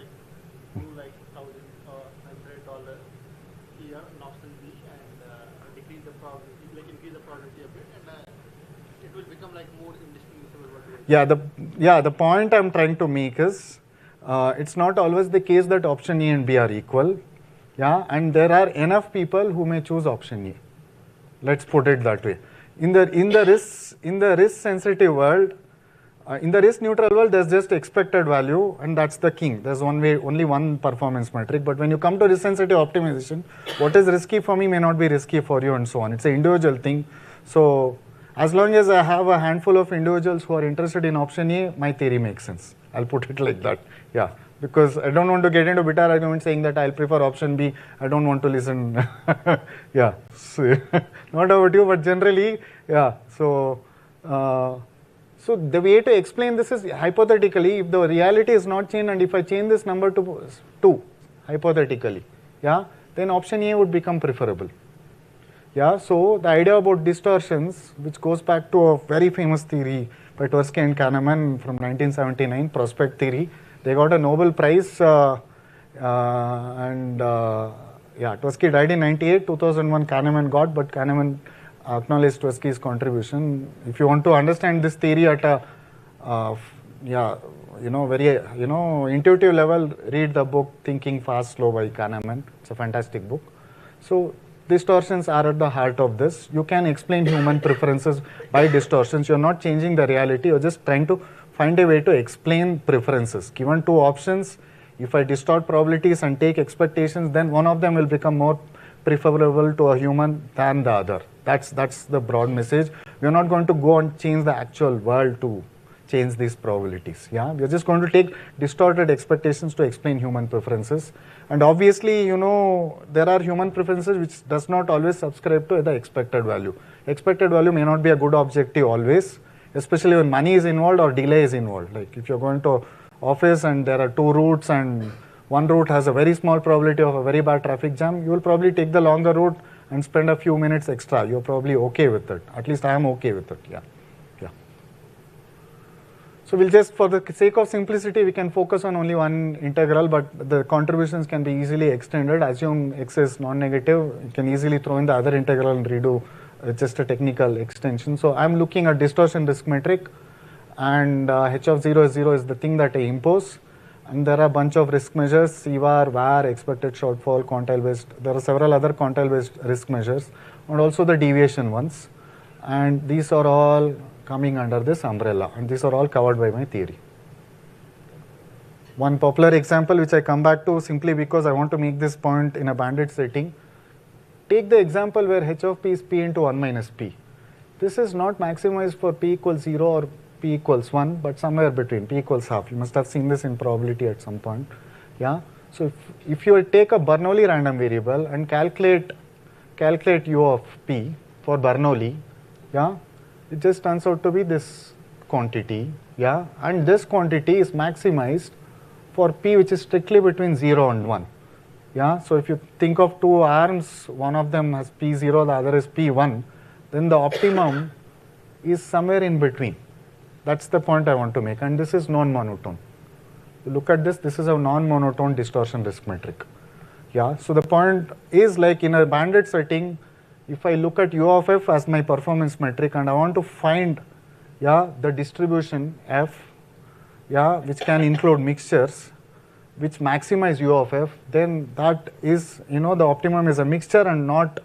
like $1,000 here in option B and decrease the probability, increase the probability a bit, and it will become more indistinguishable. The point I'm trying to make is it's not always the case that option A and B are equal. Yeah, and there are enough people who may choose option A. Let's put it that way. In the risk sensitive world, in the risk neutral world, there's just expected value, and that's the king. There's only one performance metric. But when you come to risk sensitive optimization, what is risky for me may not be risky for you, and so on. It's an individual thing. So as long as I have a handful of individuals who are interested in option A, my theory makes sense. I'll put it like that. Yeah. Because I don't want to get into bitter argument saying that I'll prefer option B. I don't want to listen. Yeah, so, not about you, but generally, yeah. So, so the way to explain this is hypothetically, if the reality is not changed, and if I change this number to 2, hypothetically, yeah, then option A would become preferable. Yeah. So the idea about distortions, which goes back to a very famous theory by Tversky and Kahneman from 1979, prospect theory. They got a Nobel Prize, yeah, Tversky died in 98, 2001 Kahneman got, but Kahneman acknowledged Tversky's contribution. If you want to understand this theory at a, very, intuitive level, read the book Thinking Fast, Slow by Kahneman. It's a fantastic book. So distortions are at the heart of this. You can explain human preferences by distortions. You're not changing the reality, you're just trying to find a way to explain preferences. Given 2 options, if I distort probabilities and take expectations, then one of them will become more preferable to a human than the other. That's the broad message. We're not going to go and change the actual world to change these probabilities. Yeah, we're just going to take distorted expectations to explain human preferences. And obviously, there are human preferences which does not always subscribe to the expected value. Expected value may not be a good objective always, especially when money is involved or delay is involved. Like if you're going to office and there are 2 routes and one route has a very small probability of a very bad traffic jam, you will probably take the longer route and spend a few minutes extra. You're probably okay with it. At least I am okay with it. Yeah. Yeah. So we'll just, for the sake of simplicity, we can focus on only one integral, but the contributions can be easily extended. Assume x is non-negative, you can easily throw in the other integral and redo just a technical extension. So I'm looking at distortion risk metric, and h of 0 is 0 is the thing that I impose. And there are a bunch of risk measures, CVAR, VAR, expected shortfall, quantile based. There are several other quantile based risk measures, and also the deviation ones. And these are all coming under this umbrella, and these are all covered by my theory. One popular example which I come back to simply because I want to make this point in a bandit setting. Take the example where h of p is p into 1 minus p. This is not maximized for p equals 0 or p equals 1, but somewhere between p equals half. You must have seen this in probability at some point. Yeah. So if you take a Bernoulli random variable and calculate u of p for Bernoulli, yeah, it just turns out to be this quantity. Yeah, and this quantity is maximized for p which is strictly between 0 and 1. Yeah, so if you think of 2 arms, one of them has p0, the other is p1, then the optimum is somewhere in between. That's the point I want to make, and this is non-monotone. You look at this, this is a non-monotone distortion risk metric. Yeah, so the point is, like in a bandit setting, if I look at u of f as my performance metric and I want to find, yeah, the distribution f, yeah, which can include mixtures, which maximize u of f, then that is, the optimum is a mixture and not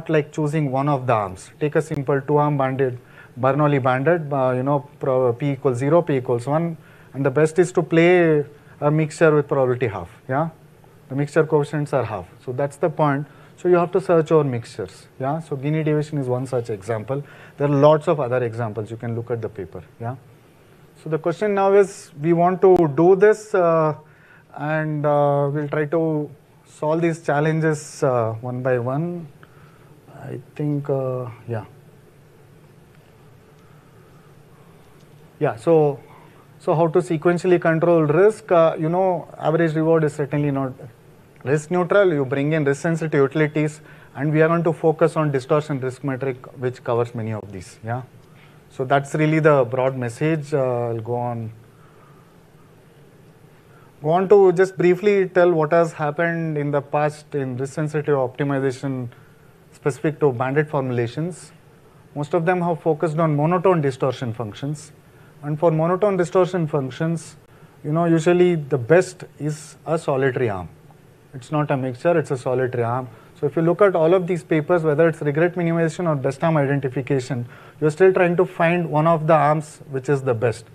like choosing one of the arms. Take a simple 2-arm bandit, Bernoulli bandit, p equals 0, p equals 1, and the best is to play a mixture with probability half. Yeah, the mixture coefficients are half. So that's the point. So you have to search over mixtures. Yeah, so Gini deviation is one such example. There are lots of other examples. You can look at the paper. Yeah. So the question now is, we want to do this and we'll try to solve these challenges one by one. I think, yeah. Yeah, so how to sequentially control risk? Average reward is certainly not risk neutral. You bring in risk sensitive utilities, and we are going to focus on distortion risk metric, which covers many of these. Yeah. So that's really the broad message. I'll go on to just briefly tell what has happened in the past in risk sensitive optimization specific to bandit formulations. Most of them have focused on monotone distortion functions. And for monotone distortion functions, usually the best is a solitary arm. It's not a mixture, it's a solitary arm. So if you look at all of these papers, whether it's regret minimization or best arm identification, you're still trying to find one of the arms which is the best.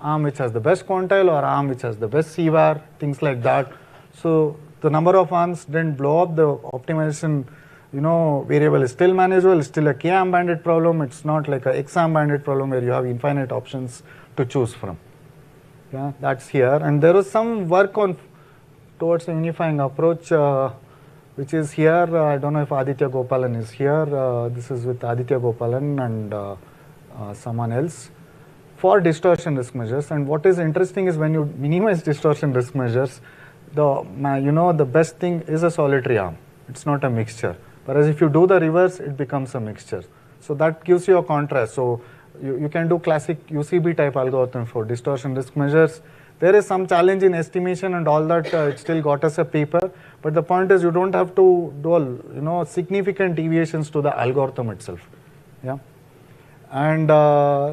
Arm which has the best quantile or arm which has the best CVAR, things like that. So the number of arms didn't blow up, the optimization variable is still manageable, it's still a k-arm bandit problem, it's not like a x-arm bandit problem where you have infinite options to choose from. Yeah, that's here. And there was some work on towards a unifying approach, which is here. I don't know if Aditya Gopalan is here. This is with Aditya Gopalan and someone else for distortion risk measures. And what is interesting is when you minimize distortion risk measures, the best thing is a solitary arm. It's not a mixture. Whereas if you do the reverse, it becomes a mixture. So that gives you a contrast. So you can do classic UCB type algorithm for distortion risk measures. There is some challenge in estimation and all that. It still got us a paper. But the point is you don't have to do significant deviations to the algorithm itself. Yeah. And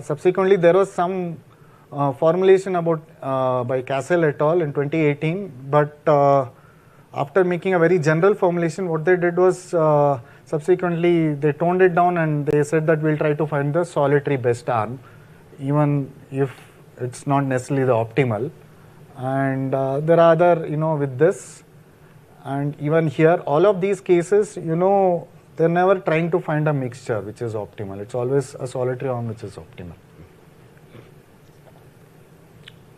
subsequently there was some formulation about by Cassel et al. In 2018. But after making a very general formulation, what they did was subsequently they toned it down and they said that we'll try to find the solitary best arm, even if it's not necessarily the optimal. And there are other, with this, and even here, all of these cases, they're never trying to find a mixture which is optimal. It's always a solitary arm which is optimal,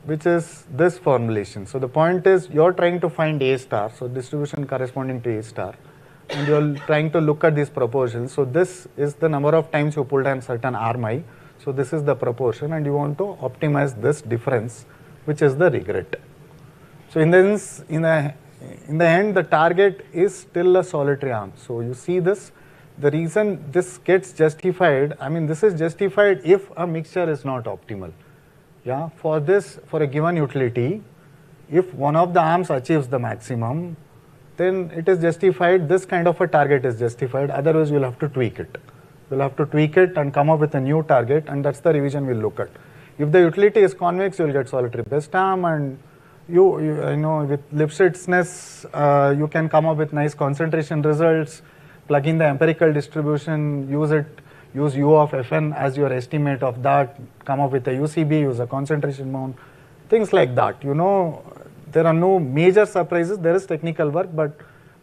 which is this formulation. So the point is you're trying to find A star, so distribution corresponding to A star, and you're trying to look at these proportions. So this is the number of times you pull down certain RMI. So this is the proportion, and you want to optimize this difference, which is the regret. So in the end, the target is still a solitary arm. So you see this. The reason this gets justified, this is justified if a mixture is not optimal. Yeah, for a given utility, if one of the arms achieves the maximum, then it is justified, this kind of a target is justified, otherwise you'll have to tweak it. You'll have to tweak it and come up with a new target, and that's the revision we'll look at. If the utility is convex, you'll get solitary best arm, and with Lipschitzness, you can come up with nice concentration results, plug in the empirical distribution, use U of Fn as your estimate of that, come up with a UCB, use a concentration bound, things like that. There are no major surprises. There is technical work, but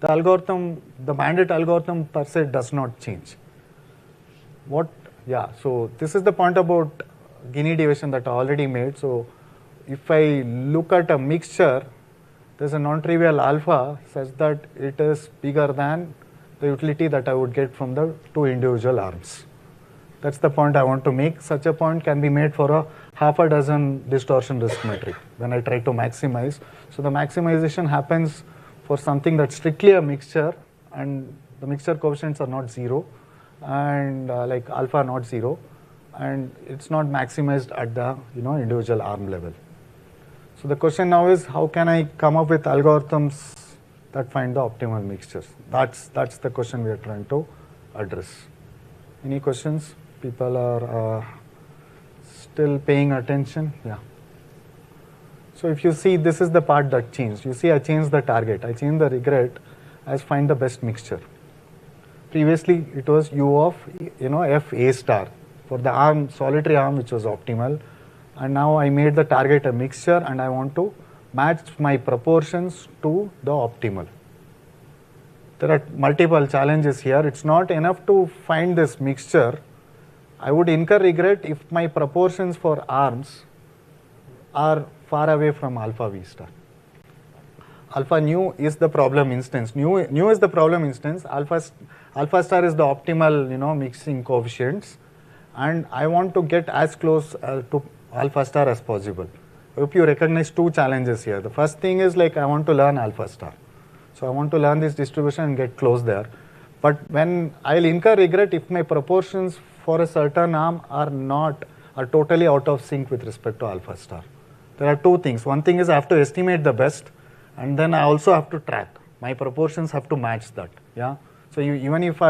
the algorithm, the bandit algorithm per se does not change. So this is the point about Gini deviation that I already made. So if I look at a mixture, there's a non-trivial alpha such that it is bigger than the utility that I would get from the two individual arms. That's the point I want to make. Such a point can be made for a half a dozen distortion risk metric when I try to maximize. So the maximization happens for something that's strictly a mixture, and the mixture coefficients are not zero, and like alpha not zero, and it's not maximized at the individual arm level. So the question now is, how can I come up with algorithms that find the optimal mixtures? That's the question we are trying to address. Any questions? People are still paying attention? Yeah. So if you see, this is the part that changed. You see, I changed the target. I changed the regret as find the best mixture. Previously, it was U of F A star for the arm, solitary arm, which was optimal. And now I made the target a mixture, and I want to match my proportions to the optimal. There are multiple challenges here. It's not enough to find this mixture. I would incur regret if my proportions for arms are far away from alpha V star. Alpha nu is the problem instance. Nu is the problem instance. Alpha star is the optimal mixing coefficients, and I want to get as close to alpha star as possible. I hope you recognize two challenges here. The first thing is like I want to learn alpha star. So I want to learn this distribution and get close there. But when I'll incur regret if my proportions for a certain arm are totally out of sync with respect to alpha star. There are two things. One thing is I have to estimate the best, and then I also have to track. My proportions have to match that. Yeah. So even if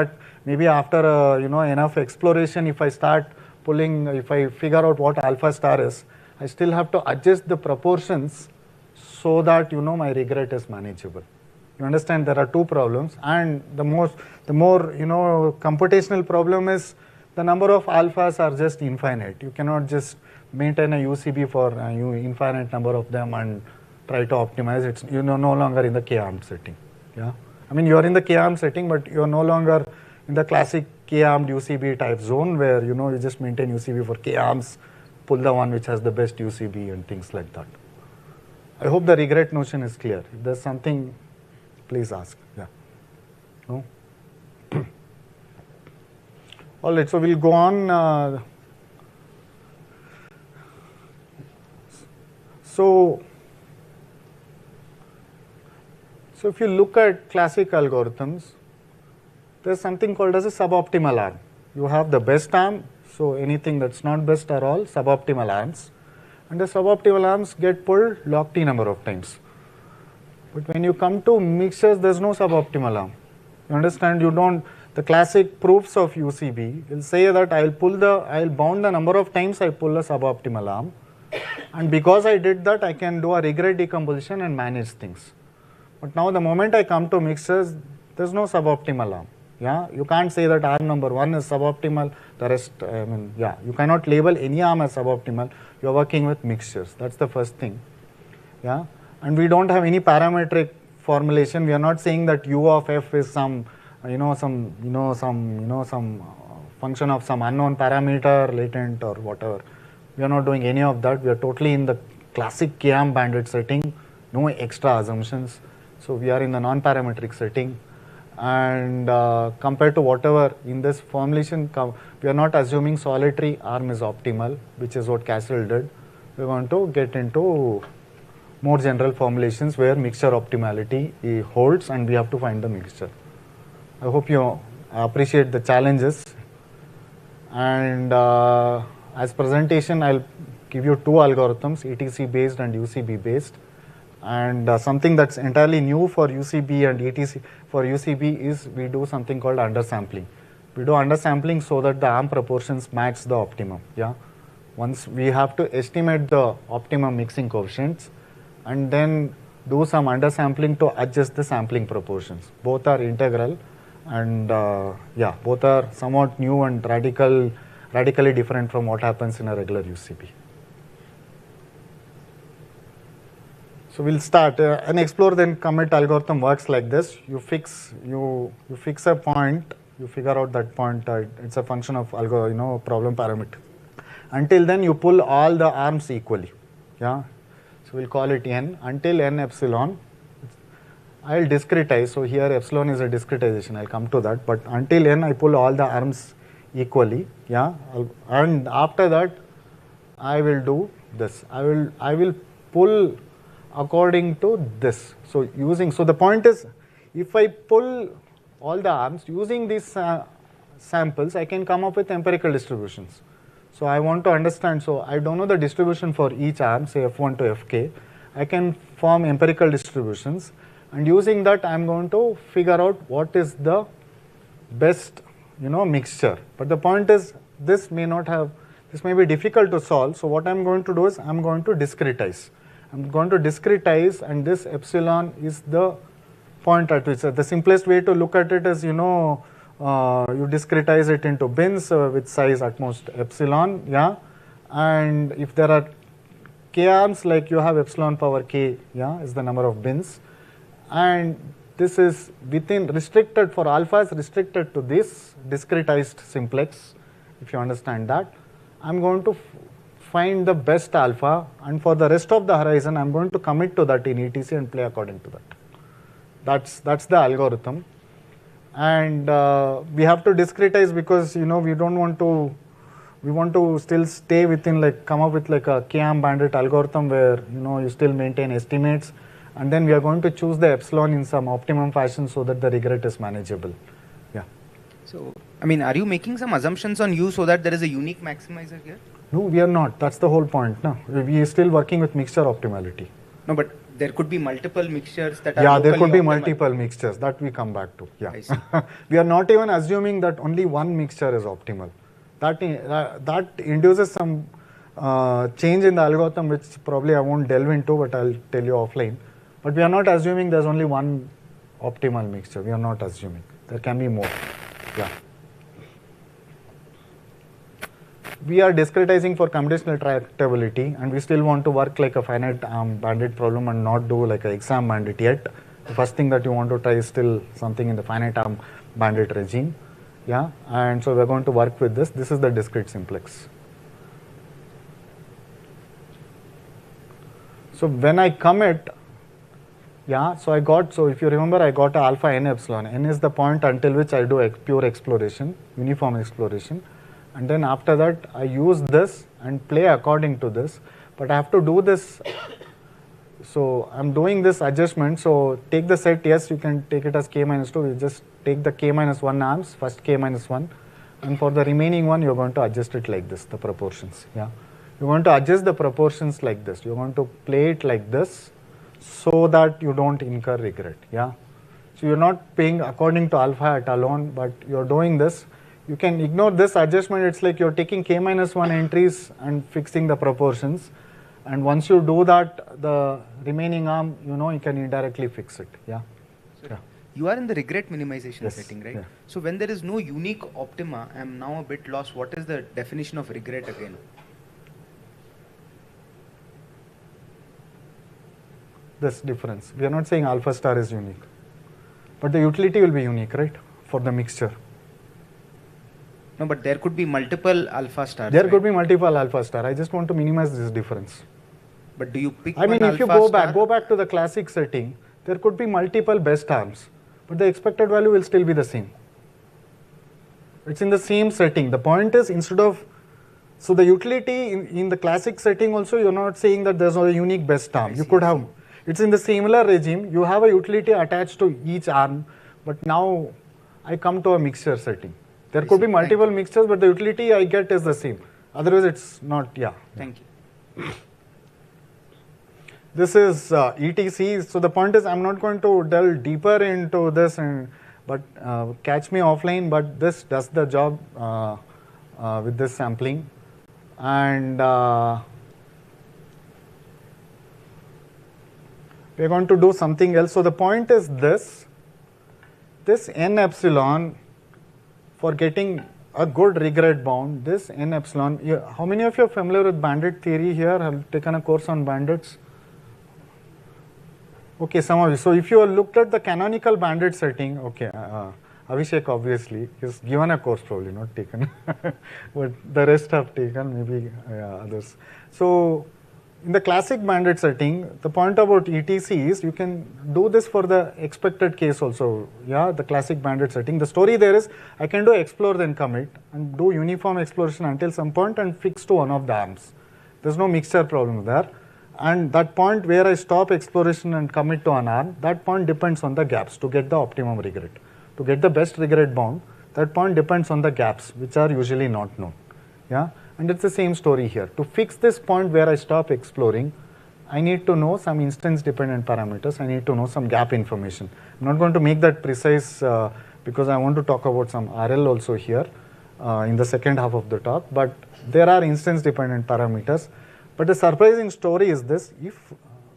maybe after enough exploration, if I start pulling, if I figure out what alpha star is, I still have to adjust the proportions so that my regret is manageable. You understand there are two problems, and the more computational problem is the number of alphas are just infinite. You cannot just maintain a UCB for infinite number of them and try to optimize it. You're no longer in the k-armed setting. Yeah, I mean, you're in the k-armed setting, but you're no longer in the classic k-armed UCB type zone where you just maintain UCB for k-arms, pull the one which has the best UCB and things like that. I hope the regret notion is clear. If there's something, please ask. Yeah. No? All right, so we'll go on. So if you look at classic algorithms, there's something called as a suboptimal arm. You have the best arm, so anything that's not best are all suboptimal arms. And the suboptimal arms get pulled log t number of times. But when you come to mixtures, there's no suboptimal arm. You understand? The classic proofs of UCB will say that I'll bound the number of times I pull a suboptimal arm. And because I did that, I can do a regret decomposition and manage things. But now the moment I come to mixtures, there's no suboptimal arm. Yeah, you can't say that arm number 1 is suboptimal, the rest, you cannot label any arm as suboptimal. You're working with mixtures. That's the first thing. Yeah, and we don't have any parametric formulation. We are not saying that u of f is some function of some unknown parameter, latent or whatever. We are not doing any of that. We are totally in the classic k-arm bandit setting, no extra assumptions. So we are in the non-parametric setting, and compared to whatever in this formulation, we are not assuming solitary arm is optimal, which is what Castle did. We want to get into more general formulations where mixture optimality holds, and we have to find the mixture. I hope you appreciate the challenges, and as presentation I'll give you two algorithms, ETC based and UCB based, and something that's entirely new for UCB and ETC. For UCB is we do something called undersampling. We do undersampling so that the arm proportions match the optimum. Yeah, once we have to estimate the optimum mixing coefficients and then do some undersampling to adjust the sampling proportions. Both are integral, and both are somewhat new and radically different from what happens in a regular UCB. So we'll start an explore then commit algorithm works like this. You fix a point, you figure out that point. It's a function of problem parameter. Until then, you pull all the arms equally. Yeah. So we'll call it n until n epsilon. I'll discretize. So here epsilon is a discretization. I'll come to that. But until n, I pull all the arms equally. Yeah. And after that, I will do this. I will pull according to this. So the point is, if I pull all the arms using these samples, I can come up with empirical distributions. So I want to understand, so I don't know the distribution for each arm, say f1 to fk. I can form empirical distributions, and using that I am going to figure out what is the best mixture. But the point is, this may be difficult to solve. So what I am going to do is I am going to discretize. I'm going to discretize, and this epsilon is the point at which the simplest way to look at it is you discretize it into bins with size at most epsilon. Yeah, and if there are k arms, like you have epsilon power k, yeah, is the number of bins, and this is restricted for alpha is restricted to this discretized simplex. If you understand that, I'm going to find the best alpha, and for the rest of the horizon I'm going to commit to that in ETC and play according to that. That's the algorithm, and we have to discretize because we want to still stay within, come up with a k-arm bandit algorithm where you still maintain estimates, and then we are going to choose the epsilon in some optimum fashion so that the regret is manageable. Yeah. So I mean, are you making some assumptions on U so that there is a unique maximizer here? No, we are not. That's the whole point. No, we are still working with mixture optimality. No, but there could be multiple mixtures that are there could be optimal. multiple mixtures that we come back to. Yeah, we are not even assuming that only one mixture is optimal. That induces some change in the algorithm, which probably I won't delve into, but I'll tell you offline. But we are not assuming there's only one optimal mixture. We are not assuming. There can be more. Yeah. We are discretizing for computational tractability, and we still want to work like a finite bandit problem and not do like an exam bandit yet. The first thing that you want to try is still something in the finite bandit regime. Yeah, and so we're going to work with this. This is the discrete simplex. So when I commit, yeah, so if you remember, I got a alpha n epsilon. N is the point until which I do pure exploration, uniform exploration. And then after that, I use this and play according to this. But I have to do this. So I'm doing this adjustment. So take the set, yes, you can take it as k minus 2. You just take the k minus 1 arms, first k minus 1. And for the remaining one, you're going to adjust it like this, the proportions. Yeah, you're going to adjust the proportions like this. You're going to play it like this so that you don't incur regret. Yeah. So you're not paying according to alpha at alone, but you're doing this. You can ignore this adjustment. It's like you're taking k minus 1 entries and fixing the proportions. And once you do that, the remaining arm, you can indirectly fix it. Yeah. So you are in the regret minimization setting, right? Yeah. So when there is no unique optima, I'm now a bit lost. What is the definition of regret again? This difference. We are not saying alpha star is unique. But the utility will be unique, right? For the mixture. No, but there could be multiple alpha stars. There could be multiple alpha star. I just want to minimize this difference. But do you pick I mean, if you go back to the classic setting, there could be multiple best arms, but the expected value will still be the same. It's in the same setting. The point is, instead of, so the utility in the classic setting also, you're not saying that there's a unique best arm. You could have, it's in the similar regime, you have a utility attached to each arm, but now I come to a mixture setting. There could be multiple mixtures, but the utility I get is the same. Otherwise, it's not, yeah. Thank you. This is ETC. So the point is, I'm not going to delve deeper into this, but catch me offline. But this does the job with this sampling, and we're going to do something else. So the point is this n epsilon. For getting a good regret bound, this n epsilon, how many of you are familiar with bandit theory here? Have taken a course on bandits? Okay, some of you. So if you have looked at the canonical bandit setting, okay, IISc obviously, he's given a course, probably not taken, but the rest have taken, maybe others. So in the classic bandit setting, the point about ETC is you can do this for the expected case also. Yeah, the classic bandit setting. The story there is I can do explore then commit and do uniform exploration until some point and fix to one of the arms. There's no mixture problem there. And that point where I stop exploration and commit to an arm, that point depends on the gaps to get the optimum regret. To get the best regret bound, that point depends on the gaps, which are usually not known. Yeah. And it's the same story here. To fix this point where I stop exploring, I need to know some instance dependent parameters. I need to know some gap information. I'm not going to make that precise because I want to talk about some RL also here in the second half of the talk. But there are instance dependent parameters. But the surprising story is this: if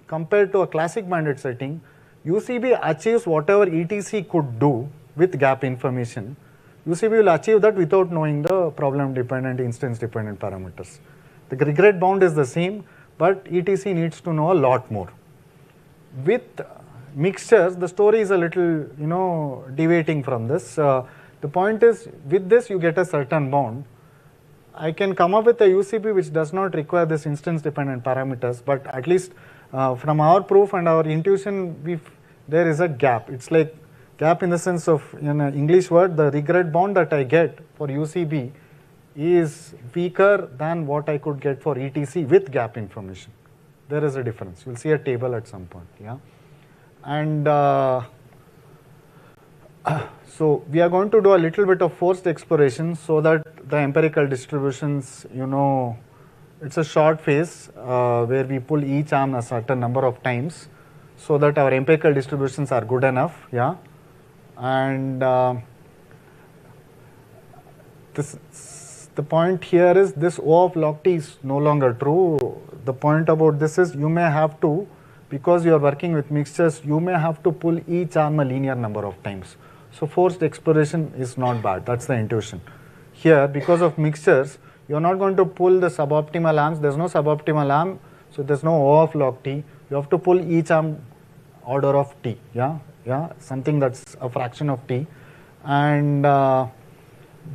compared to a classic bandit setting, UCB achieves whatever ETC could do with gap information. UCB will achieve that without knowing the problem dependent, instance dependent parameters. The regret bound is the same, but ETC needs to know a lot more. With mixtures, the story is a little, deviating from this. The point is, with this you get a certain bound. I can come up with a UCB which does not require this instance dependent parameters, but at least from our proof and our intuition, there is a gap. It's like gap in the sense of, in an English word, the regret bound that I get for UCB is weaker than what I could get for ETC with gap information. There is a difference. You'll see a table at some point. Yeah, and so we are going to do a little bit of forced exploration so that the empirical distributions, it's a short phase where we pull each arm a certain number of times so that our empirical distributions are good enough. Yeah. And the point here is this O of log t is no longer true. The point about this is you may have to because you are working with mixtures, you may have to pull each arm a linear number of times. So forced exploration is not bad, that's the intuition. Here, because of mixtures, you are not going to pull the suboptimal arms, there is no suboptimal arm, so there is no O of log t. You have to pull each arm order of t, something that's a fraction of t. And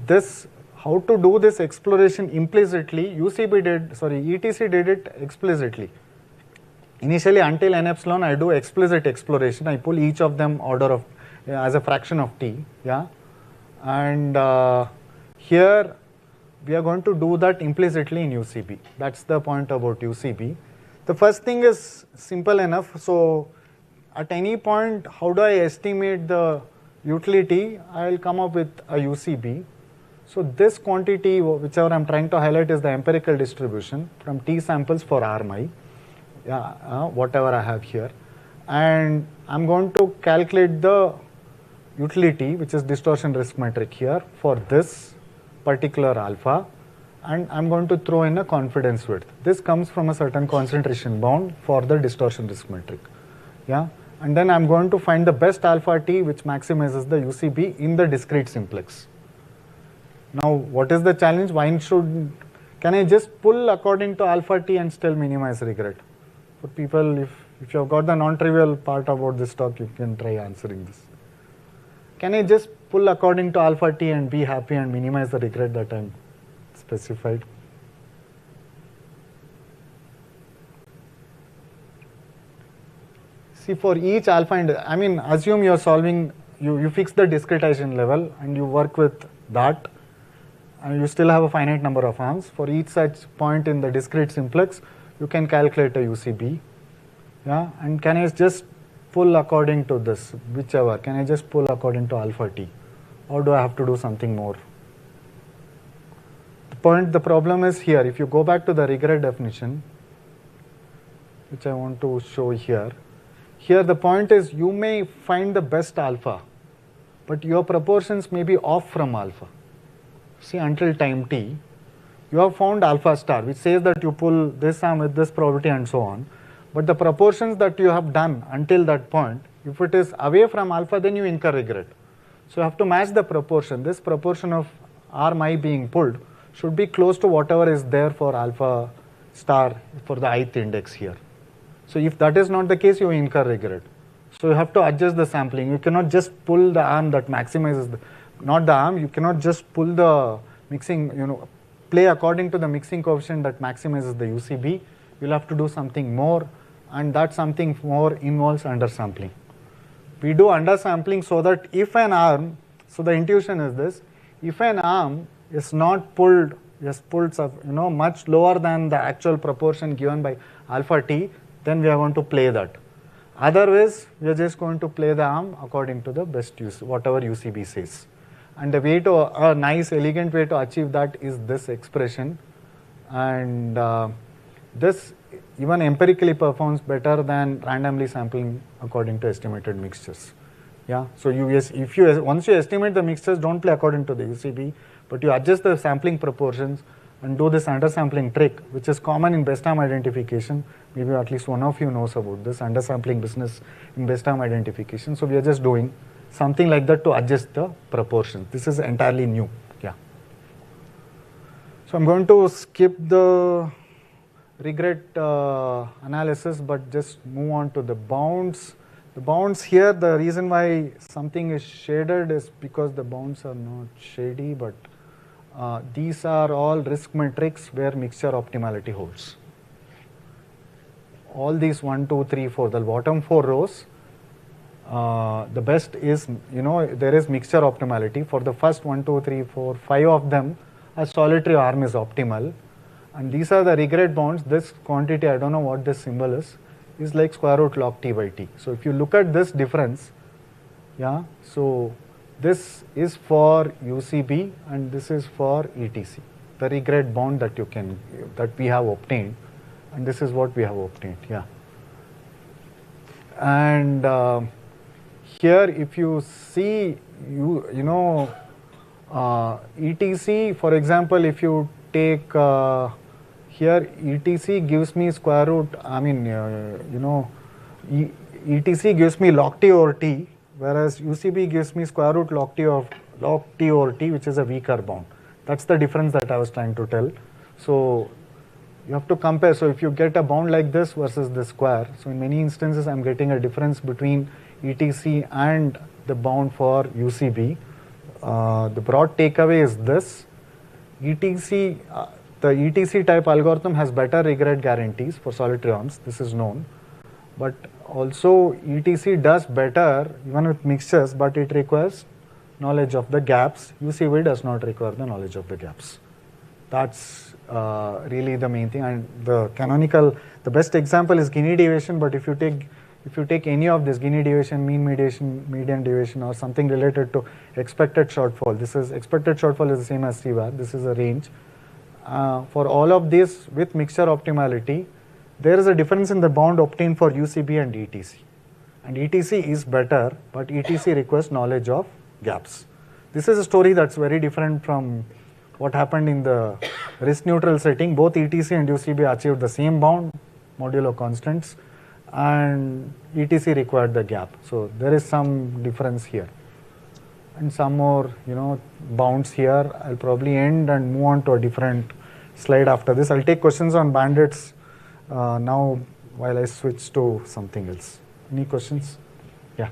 this, how to do this exploration implicitly, ETC did it explicitly. Initially, until n epsilon, I do explicit exploration. I pull each of them order of as a fraction of t, and here we are going to do that implicitly in UCB. That's the point about UCB. The first thing is simple enough. So at any point, how do I estimate the utility? I will come up with a UCB. So this quantity, whichever I am trying to highlight, is the empirical distribution from t samples for RMI, whatever I have here. And I am going to calculate the utility, which is distortion risk metric here, for this particular alpha, and I am going to throw in a confidence width. This comes from a certain concentration bound for the distortion risk metric. And then I am going to find the best alpha t which maximizes the UCB in the discrete simplex. Now what is the challenge? Can I just pull according to alpha t and still minimize regret? For people, if you have got the non-trivial part about this talk, you can try answering this. Can I just pull according to alpha t and be happy and minimize the regret that I am specified? See, for each alpha, assume you are solving, you fix the discretization level and you work with that, and you still have a finite number of arms. For each such point in the discrete simplex, you can calculate a UCB. And can I just pull according to this, whichever? Can I just pull according to alpha t? Or do I have to do something more? The problem is here. If you go back to the regret definition, which I want to show here, the point is you may find the best alpha, but your proportions may be off from alpha. See, until time t, you have found alpha star, which says that you pull this arm with this probability and so on. But the proportions that you have done until that point, if it is away from alpha, then you incur regret. So you have to match the proportion. This proportion of RMI being pulled should be close to whatever is there for alpha star for the ith index here. So if that is not the case, you incur regret. So you have to adjust the sampling. You cannot just pull the arm that maximizes not the arm, you cannot just pull the mixing, play according to the mixing coefficient that maximizes the UCB. You will have to do something more, and that something more involves undersampling. We do undersampling so that if an arm, so the intuition is this, if an arm is not pulled, much lower than the actual proportion given by alpha t, then we are going to play that. Otherwise, we are just going to play the arm according to the best use, whatever UCB says. And the way to, a nice elegant way to achieve that is this expression, and this even empirically performs better than randomly sampling according to estimated mixtures. So once you estimate the mixtures, don't play according to the UCB, but you adjust the sampling proportions and do this undersampling trick, which is common in best arm identification. Maybe at least one of you knows about this undersampling business in best arm identification. So we are just doing something like that to adjust the proportions. This is entirely new. So I'm going to skip the regret analysis, but just move on to the bounds. The bounds here, the reason why something is shaded is because the bounds are not shady, but these are all risk metrics where mixture optimality holds. All these 1, 2, 3, 4, the bottom 4 rows, the best is, there is mixture optimality. For the first 1, 2, 3, 4, 5 of them, a solitary arm is optimal. And these are the regret bounds. This quantity, I don't know what this symbol is like square root log t by t. So if you look at this difference, so this is for UCB and this is for ETC, the regret bound that we have obtained, and this is what we have obtained. And here, if you see, ETC, for example, if you take here, ETC gives me square root, ETC gives me log t over t, whereas UCB gives me square root log t over t, which is a weaker bound. That's the difference that I was trying to tell. So you have to compare. So if you get a bound like this versus the square, so in many instances I'm getting a difference between ETC and the bound for UCB. The broad takeaway is this: ETC, the ETC type algorithm has better regret guarantees for solitary arms. This is known, but also ETC does better even with mixtures, but it requires knowledge of the gaps. UCB does not require the knowledge of the gaps. That's really the main thing. And the canonical, the best example is Gini deviation. But if you take any of this, Gini deviation, mean median deviation, or something related to expected shortfall, this is expected shortfall is the same as CVAR. This is a range. For all of this with mixture optimality, there is a difference in the bound obtained for UCB and ETC. And ETC is better, but ETC requires knowledge of gaps. This is a story that's very different from what happened in the risk neutral setting. Both ETC and UCB achieved the same bound modulo constants, and ETC required the gap. So there is some difference here. And some more, bounds here. I'll probably end and move on to a different slide after this. I'll take questions on bandits now while I switch to something else. Any questions? Yeah.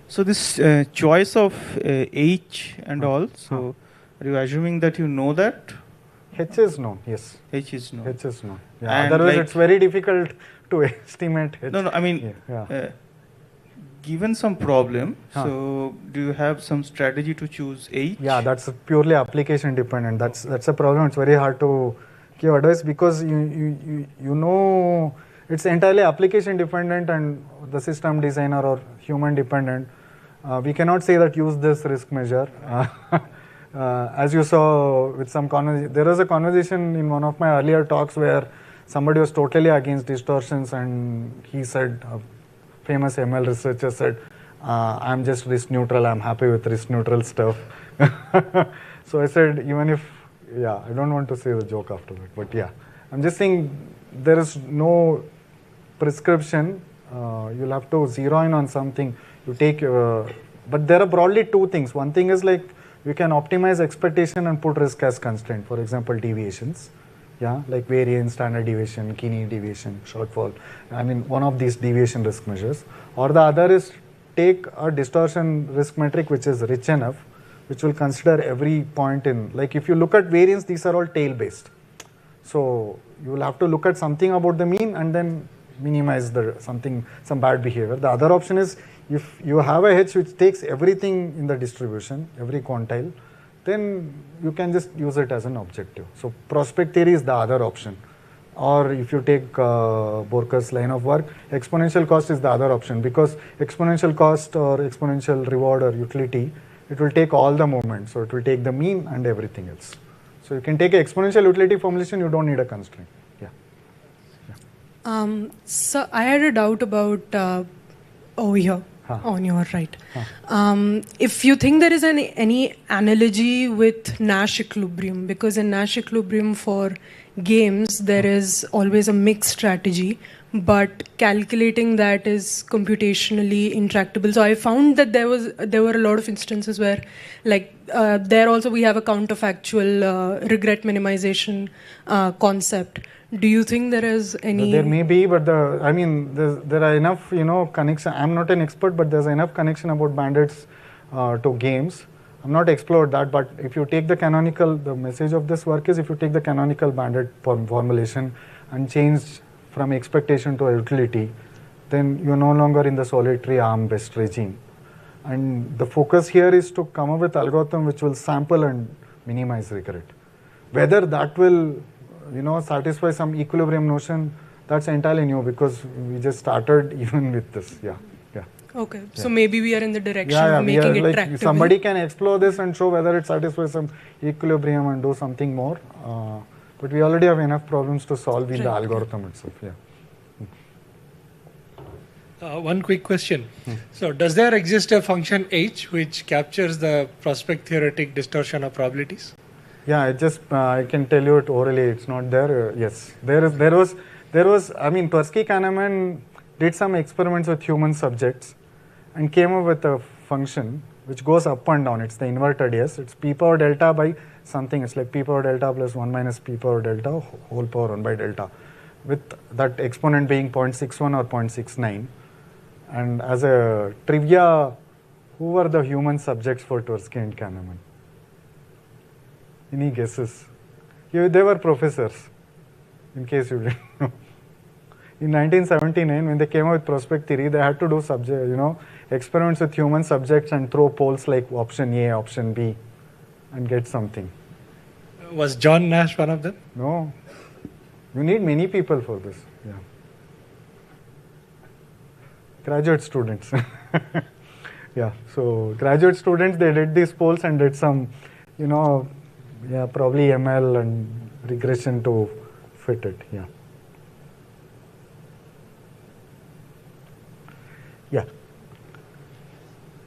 So this choice of H and all, so are you assuming that you know that? H is known, yes. H is known. H is known. Yeah. Otherwise, it's very difficult to estimate H. No, I mean, given some problem, so do you have some strategy to choose H? Yeah, that's purely application dependent. That's a problem. It's very hard to give advice because you know it's entirely application dependent and the system designer or human dependent. We cannot say that use this risk measure. As you saw with some conversation, there was a conversation in one of my earlier talks where somebody was totally against distortions, and he said, a famous ML researcher said, I'm just risk neutral, I'm happy with risk neutral stuff. So I said, even if, I don't want to say the joke after that, but I'm just saying there is no prescription. You'll have to zero in on something. You take, but there are broadly two things. One thing is like, you can optimize expectation and put risk as constraint. For example, deviations, like variance, standard deviation, Gini deviation, shortfall. I mean, one of these deviation risk measures. Or the other is take a distortion risk metric which is rich enough, which will consider every point in. Like if you look at variance, these are all tail based. So you will have to look at something about the mean and then minimize some bad behavior. The other option is if you have a H which takes everything in the distribution, every quantile, then you can just use it as an objective. So prospect theory is the other option. Or if you take Borker's line of work, exponential cost is the other option, because exponential cost or exponential reward or utility, it will take all the moments. So it will take the mean and everything else. So you can take an exponential utility formulation, you don't need a constraint. So I had a doubt about over here. On your right. If you think there is any analogy with Nash equilibrium, because in Nash equilibrium for games there is always a mixed strategy, but calculating that is computationally intractable. So I found that there were a lot of instances where, like there also we have a counterfactual regret minimization concept. Do you think there is any? There may be, but there are enough, connection. I'm not an expert, but there's enough connection about bandits to games. I'm not explored that, but if you take the canonical, the message of this work is if you take the canonical bandit formulation and change from expectation to a utility, then you're no longer in the solitary arm-based regime. And the focus here is to come up with algorithm which will sample and minimize regret. Whether that will satisfy some equilibrium notion, that's entirely new, because we just started even with this. Okay, so maybe we are in the direction of making it tractable. Somebody can explore this and show whether it satisfies some equilibrium and do something more. But we already have enough problems to solve in the algorithm itself. One quick question. So does there exist a function H which captures the prospect theoretic distortion of probabilities? Yeah, I can tell you it orally. It's not there. Yes, there was. I mean, Tversky Kahneman did some experiments with human subjects, and came up with a function which goes up and down. It's the inverted S. It's p power delta by something. It's like p power delta plus 1 minus p power delta whole power 1 by delta, with that exponent being 0.61 or 0.69. And as a trivia, who were the human subjects for Tversky and Kahneman? Any guesses? They were professors, in case you didn't know. In 1979, when they came up with prospect theory, they had to do experiments with human subjects and throw polls like option A, option B, and get something. Was John Nash one of them? No. You need many people for this. Yeah. Graduate students. Yeah. So graduate students, they did these polls and did some, probably ML and regression to fit it. Yeah. Yeah.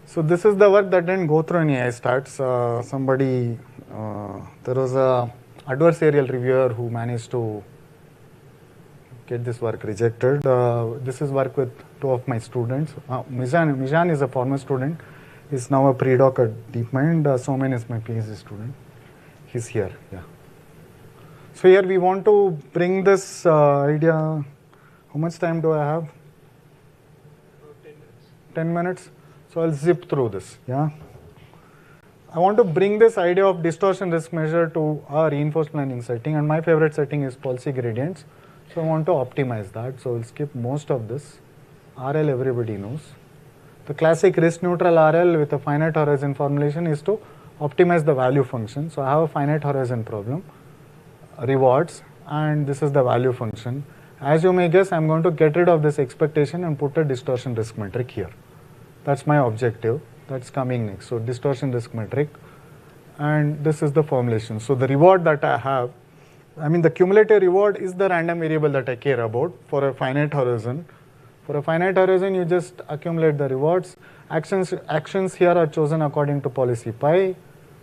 So this is the work that didn't go through any IISc. There was a adversarial reviewer who managed to get this work rejected. This is work with two of my students. Mijan is a former student. He's now a pre-doc at DeepMind. Somen is my PhD student. He's here. Yeah. So here we want to bring this idea. How much time do I have? 10 minutes. So I'll zip through this. Yeah. I want to bring this idea of distortion risk measure to a reinforcement learning setting, and my favorite setting is policy gradients. So I want to optimize that. So we'll skip most of this. RL everybody knows. The classic risk neutral RL with a finite horizon formulation is to optimize the value function. So I have a finite horizon problem, rewards, and this is the value function. As you may guess, I'm going to get rid of this expectation and put a distortion risk metric here. That's my objective. That's coming next. So distortion risk metric, and this is the formulation. So the reward that I have, the cumulative reward is the random variable that I care about for a finite horizon. For a finite horizon, you just accumulate the rewards. Actions here are chosen according to policy pi.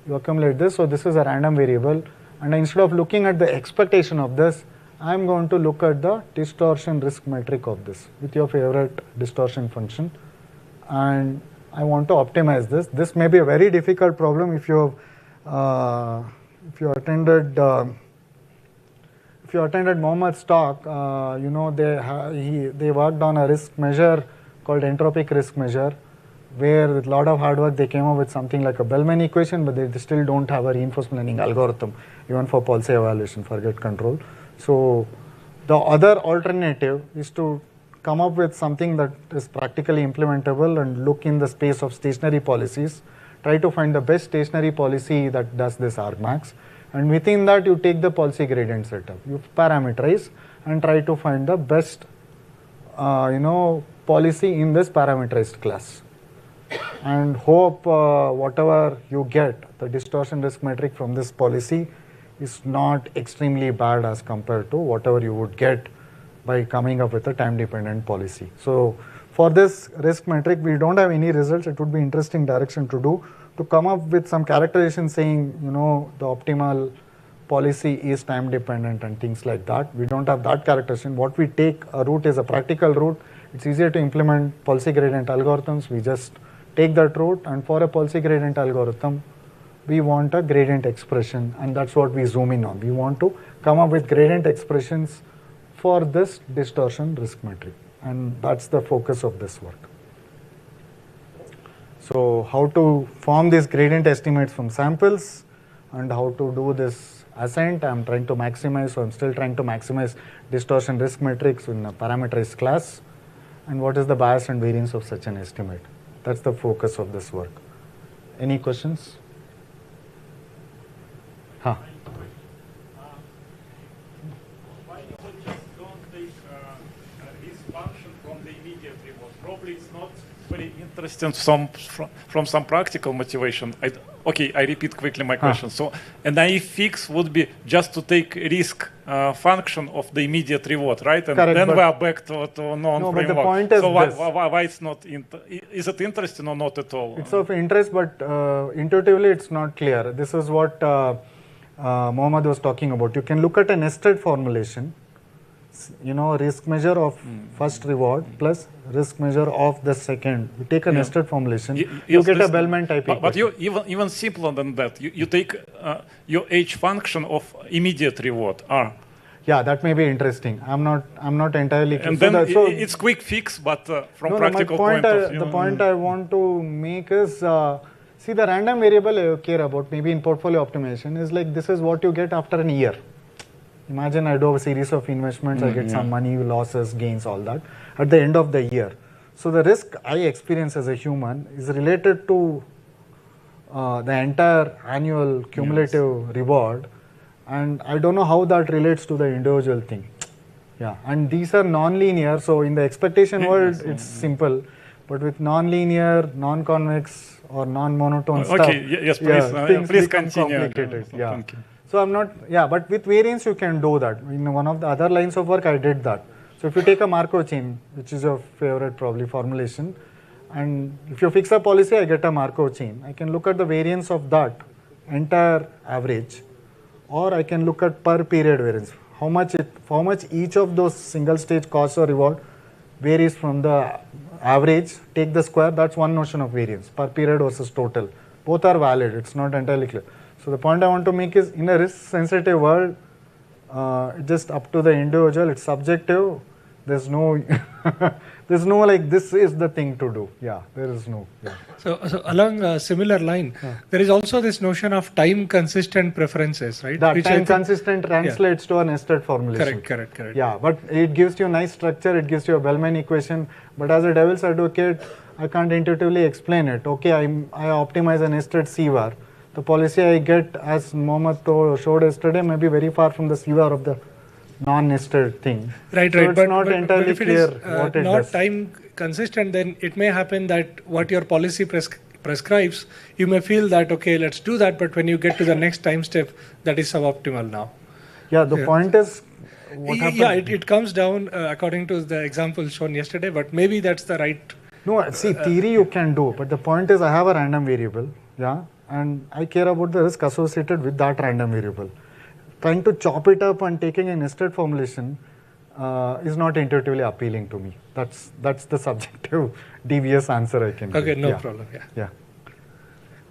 You accumulate this. So this is a random variable. And instead of looking at the expectation of this, I'm going to look at the distortion risk metric of this with your favorite distortion function. And I want to optimize this. This may be a very difficult problem if you attended Mohammad's talk. They worked on a risk measure called entropic risk measure, where with a lot of hard work they came up with something like a Bellman equation, but they still don't have a reinforcement learning algorithm even for policy evaluation, forget control. So the other alternative is to come up with something that is practically implementable and look in the space of stationary policies, try to find the best stationary policy that does this argmax, and within that you take the policy gradient setup, you parameterize and try to find the best policy in this parameterized class, and hope whatever you get, the distortion risk metric from this policy is not extremely bad as compared to whatever you would get by coming up with a time-dependent policy. So for this risk metric, we don't have any results. It would be interesting direction to do, to come up with some characterization saying, the optimal policy is time-dependent and things like that. We don't have that characterization. What we take a route is a practical route. It's easier to implement policy gradient algorithms. We just take that route, and for a policy gradient algorithm, we want a gradient expression, and that's what we zoom in on. We want to come up with gradient expressions for this distortion risk metric, and that's the focus of this work. So how to form these gradient estimates from samples and how to do this ascent, I'm trying to maximize, so I'm still trying to maximize distortion risk metrics in a parameterized class, and what is the bias and variance of such an estimate. That's the focus of this work. Any questions? Huh. Probably it's not very interesting from some practical motivation. I repeat quickly my question. So a naive fix would be just to take risk function of the immediate reward, right? And correct, then we are back to non-framework. The point is why it's not, is it interesting or not at all? It's of interest, but intuitively it's not clear. This is what Mohammad was talking about. You can look at a nested formulation, risk measure of first reward plus risk measure of the second. You take a nested formulation, you get a Bellman type equation. But you even simpler than that. You take your H function of immediate reward R. Yeah, that may be interesting. I'm not entirely clear. And then it's quick fix, but from practical point of view. The point I want to make is, see, the random variable I care about, maybe in portfolio optimization, is like this is what you get after a year. Imagine I do a series of investments, I get some money, losses, gains, all that at the end of the year. So the risk I experience as a human is related to the entire annual cumulative reward, and I don't know how that relates to the individual thing. Yeah, and these are non-linear, so in the expectation world it's simple, but with non-linear, non-convex or non-monotone stuff, yes, please, please continue. Complicated. Yeah. So I'm not, but with variance you can do that. In one of the other lines of work I did that. So if you take a Markov chain, which is your favorite probably formulation, and if you fix a policy, I get a Markov chain. I can look at the variance of that entire average, or I can look at per period variance. How much each of those single stage cost or reward varies from the average, take the square, that's one notion of variance, per period versus total. Both are valid, it's not entirely clear. So the point I want to make is, in a risk sensitive world, it's just up to the individual, it's subjective, there's no like this is the thing to do. Yeah, there is no. Yeah. So along a similar line, there is also this notion of time consistent preferences, right? That time consistent translates to a nested formulation. Correct. Yeah, but it gives you a nice structure, it gives you a Bellman equation, but as a devil's advocate, I can't intuitively explain it. Okay, I optimize a nested CVAR. The policy I get, as Mohammed showed yesterday, may be very far from the CVAR of the non-nested thing. Right. So it's not entirely if it clear is what it not does. time consistent, then it may happen that what your policy prescribes, you may feel that, okay, let's do that, but when you get to the next time step, that is suboptimal now. Yeah, the point is, what happens? Yeah, it comes down according to the example shown yesterday, but maybe that's the right... No, see, theory you can do, but the point is I have a random variable, and I care about the risk associated with that random variable. Trying to chop it up and taking a nested formulation is not intuitively appealing to me. That's the subjective, devious answer I can give. Okay, no problem. Yeah.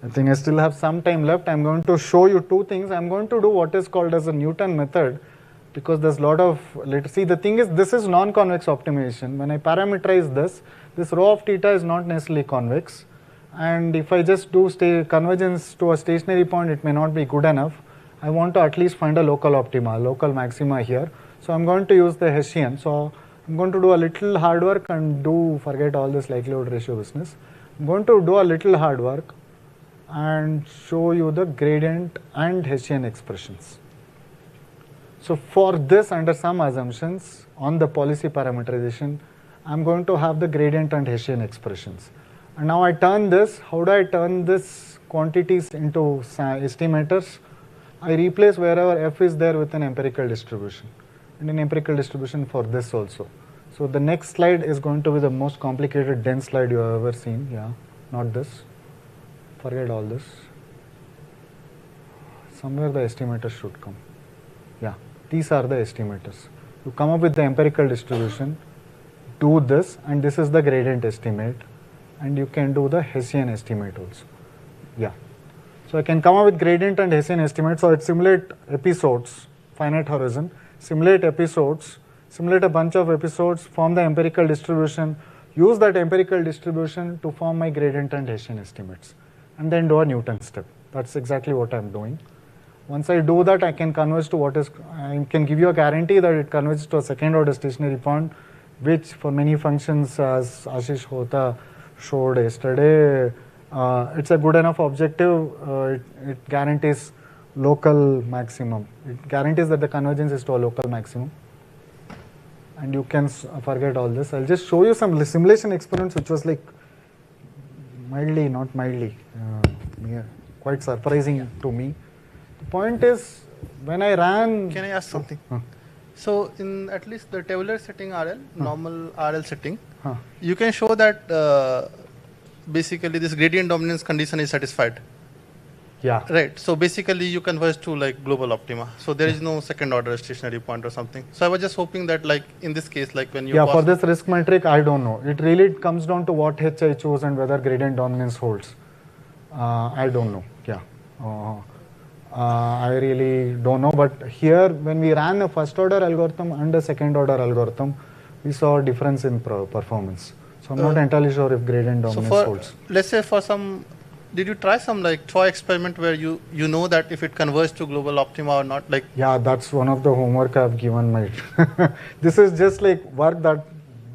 I think I still have some time left. I'm going to show you two things. I'm going to do what is called as a Newton method, because there's a lot of, see, the thing is, this is non-convex optimization. When I parameterize this rho of theta is not necessarily convex. And if I just do convergence to a stationary point, it may not be good enough. I want to at least find a local optima, local maxima here. So I'm going to use the Hessian. So I'm going to do a little hard work and forget all this likelihood ratio business. I'm going to do a little hard work and show you the gradient and Hessian expressions. So for this, under some assumptions on the policy parameterization, I'm going to have the gradient and Hessian expressions. And now I turn this, how do I turn this quantities into estimators? I replace wherever f is there with an empirical distribution, and an empirical distribution for this also. So the next slide is going to be the most complicated dense slide you have ever seen. Yeah, not this. Forget all this. Somewhere the estimators should come. Yeah, these are the estimators. You come up with the empirical distribution, do this, and this is the gradient estimate, and you can do the Hessian estimate also. Yeah. So I can come up with gradient and Hessian estimate. So it simulate episodes, finite horizon, simulate episodes, simulate a bunch of episodes, form the empirical distribution, use that empirical distribution to form my gradient and Hessian estimates, and then do a Newton step. That's exactly what I'm doing. Once I do that, I can converge to I can give you a guarantee that it converges to a second order stationary point, which for many functions, as Ashish Hota showed yesterday, it's a good enough objective. It guarantees local maximum. It guarantees that the convergence is to a local maximum. And you can forget all this. I'll just show you some simulation experiments, which was like mildly, not mildly, quite surprising to me. The point is, when I ran... Can I ask something? So in at least the tabular setting RL, normal RL setting, you can show that basically this gradient dominance condition is satisfied. Yeah. Right. So basically, you converge to like global optima. So there is no second order stationary point or something. So I was just hoping that like in this case, like when you for this risk metric, I don't know. It really comes down to what H I choose and whether gradient dominance holds. I don't know. Yeah. I really don't know. But here, when we ran a first order algorithm and a second order algorithm, we saw a difference in performance. So I'm not entirely sure if gradient dominance holds. Let's say for some, did you try some like toy experiment where you know that if it converges to global optima or not? Like yeah, that's one of the homework I've given my. This is just like work that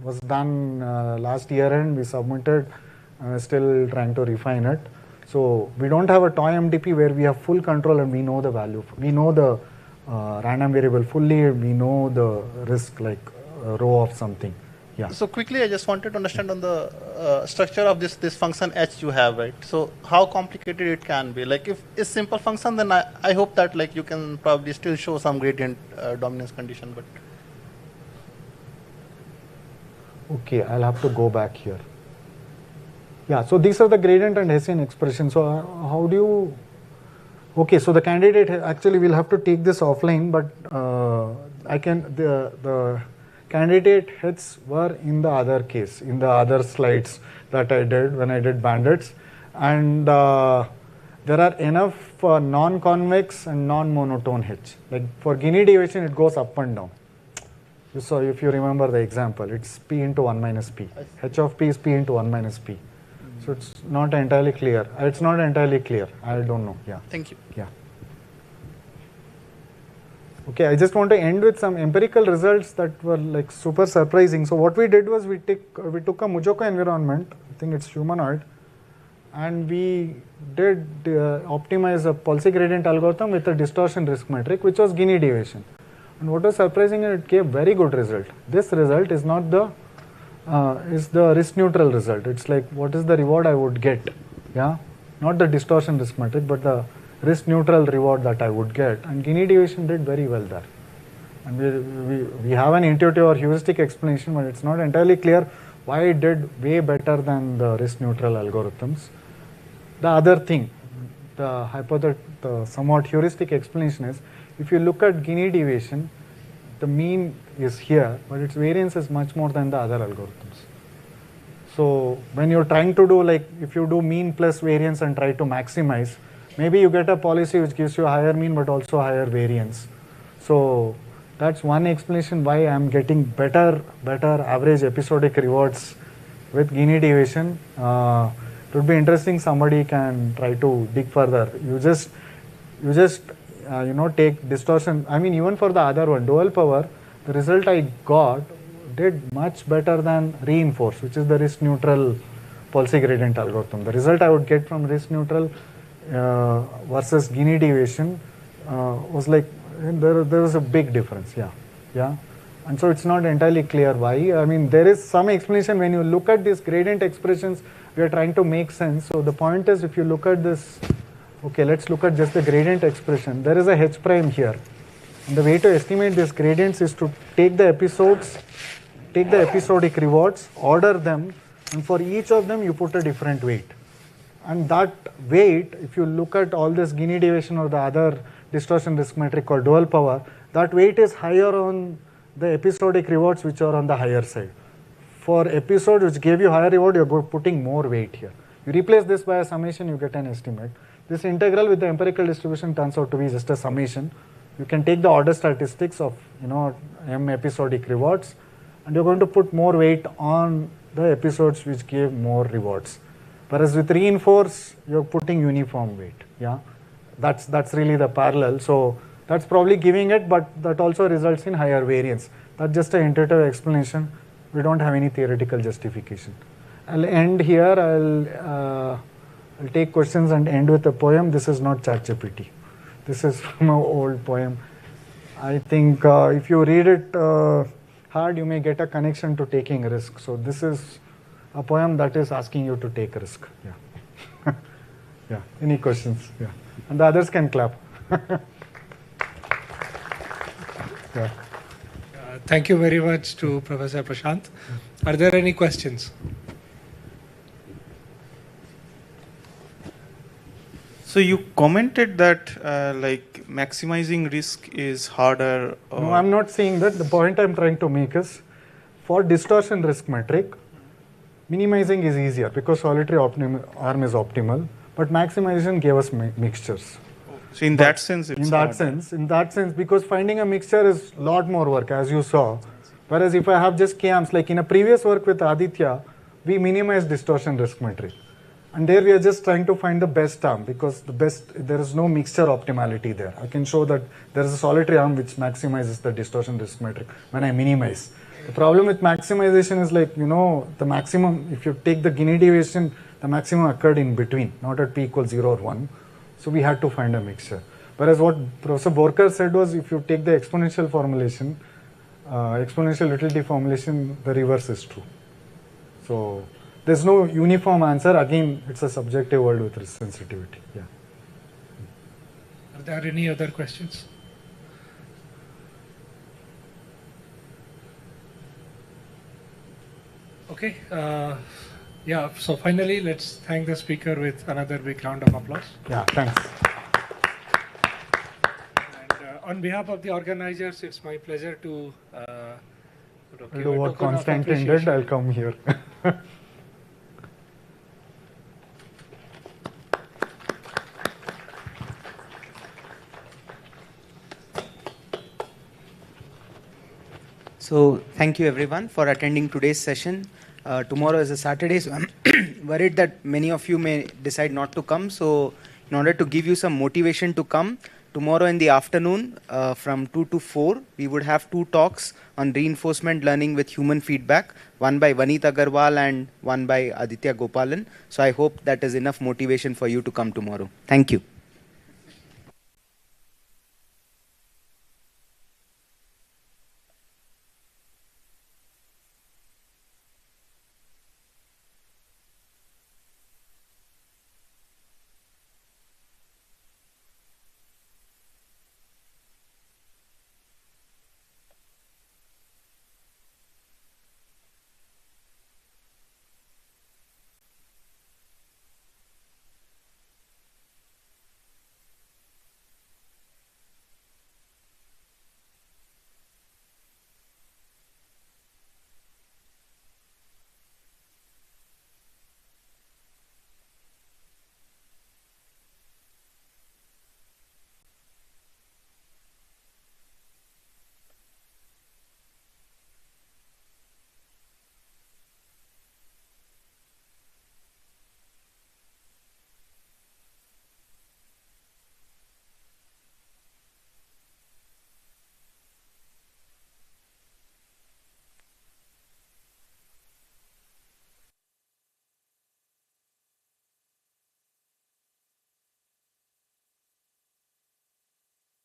was done last year and we submitted. Still trying to refine it. So we don't have a toy MDP where we have full control and we know the value. We know the random variable fully. We know the risk like row of something. Yeah. So quickly, I just wanted to understand on the structure of this function h you have, right? So how complicated it can be? Like if it's simple function, then I hope that like you can probably still show some gradient dominance condition. But okay, I'll have to go back here. Yeah. So these are the gradient and Hessian expressions. So how do you? Okay. So the candidate actually we'll have to take this offline, but I can the candidate hits were in the other case, in the other slides that I did when I did bandits. And there are enough non-convex and non-monotone hits. Like for Gini deviation, it goes up and down. So if you remember the example, it's P into 1 minus P. H of P is P into 1 minus P. So it's not entirely clear. It's not entirely clear. I don't know. Yeah. Thank you. Yeah. Okay, I just want to end with some empirical results that were like super surprising. So what we did was we took a Mujoko environment, I think it's humanoid, and we did optimize a policy gradient algorithm with a distortion risk metric, which was Gini deviation. And what was surprising is it gave very good result. This result is not the risk neutral result. It's like what is the reward I would get, yeah, not the distortion risk metric, but the risk neutral reward that I would get, and Gini deviation did very well there. And we have an intuitive or heuristic explanation, but it's not entirely clear why it did way better than the risk neutral algorithms. The other thing, the somewhat heuristic explanation is, if you look at Gini deviation, the mean is here, but its variance is much more than the other algorithms. So when you're trying to do like, if you do mean plus variance and try to maximize, maybe you get a policy which gives you a higher mean but also higher variance. So that's one explanation why I'm getting better average episodic rewards with Gini deviation. It would be interesting, somebody can try to dig further. You just take distortion. I mean, even for the other one, dual power, the result I got did much better than reinforce, which is the risk neutral policy gradient algorithm. The result I would get from risk neutral versus Gini deviation was like, there was a big difference. Yeah. And so it's not entirely clear why. I mean, there is some explanation when you look at these gradient expressions, we are trying to make sense. So the point is, if you look at this, okay, let's look at just the gradient expression. There is a H prime here. And the way to estimate these gradients is to take the episodic rewards, order them, and for each of them you put a different weight. And that weight, if you look at all this Gini deviation or the other distortion risk metric or dual power, that weight is higher on the episodic rewards which are on the higher side. For episode which gave you higher reward, you're putting more weight here. You replace this by a summation, you get an estimate. This integral with the empirical distribution turns out to be just a summation. You can take the order statistics of m episodic rewards, and you're going to put more weight on the episodes which gave more rewards. Whereas with reinforce, you're putting uniform weight. Yeah, that's really the parallel. So that's probably giving it, but that also results in higher variance. That's just an intuitive explanation. We don't have any theoretical justification. I'll end here. I'll take questions and end with a poem. This is not ChatGPT. This is from an old poem. I think if you read it hard, you may get a connection to taking risk. So this is a poem that is asking you to take risk. Yeah. Yeah. Any questions? Yeah. And the others can clap. Yeah. Thank you very much to Professor Prashant. Are there any questions? So you commented that like maximizing risk is harder. No, I'm not saying that. The point I'm trying to make is, for distortion risk metric, minimizing is easier because solitary arm is optimal, but maximization gave us mixtures. So in that sense, it's in that sense, because finding a mixture is a lot more work, as you saw. Whereas if I have just k-arms, like in a previous work with Aditya, we minimized distortion risk metric. And there we are just trying to find the best arm, because there is no mixture optimality there. I can show that there is a solitary arm which maximizes the distortion risk metric when I minimize. The problem with maximization is, like, the maximum, if you take the Gini deviation, the maximum occurred in between, not at p equals 0 or 1. So we had to find a mixture. Whereas what Professor Borkar said was, if you take the exponential formulation, exponential utility formulation, the reverse is true. So there's no uniform answer. Again, it's a subjective world with risk sensitivity. Yeah. Are there any other questions? Okay. Yeah. So finally, let's thank the speaker with another big round of applause. Yeah. Thanks. And on behalf of the organizers, it's my pleasure to I'll do what Constantine did. I'll come here. So thank you everyone for attending today's session. Tomorrow is a Saturday, so I'm worried that many of you may decide not to come. So in order to give you some motivation to come, tomorrow in the afternoon from 2 to 4, we would have 2 talks on reinforcement learning with human feedback, one by Vaneet Agarwal and one by Aditya Gopalan. So I hope that is enough motivation for you to come tomorrow. Thank you.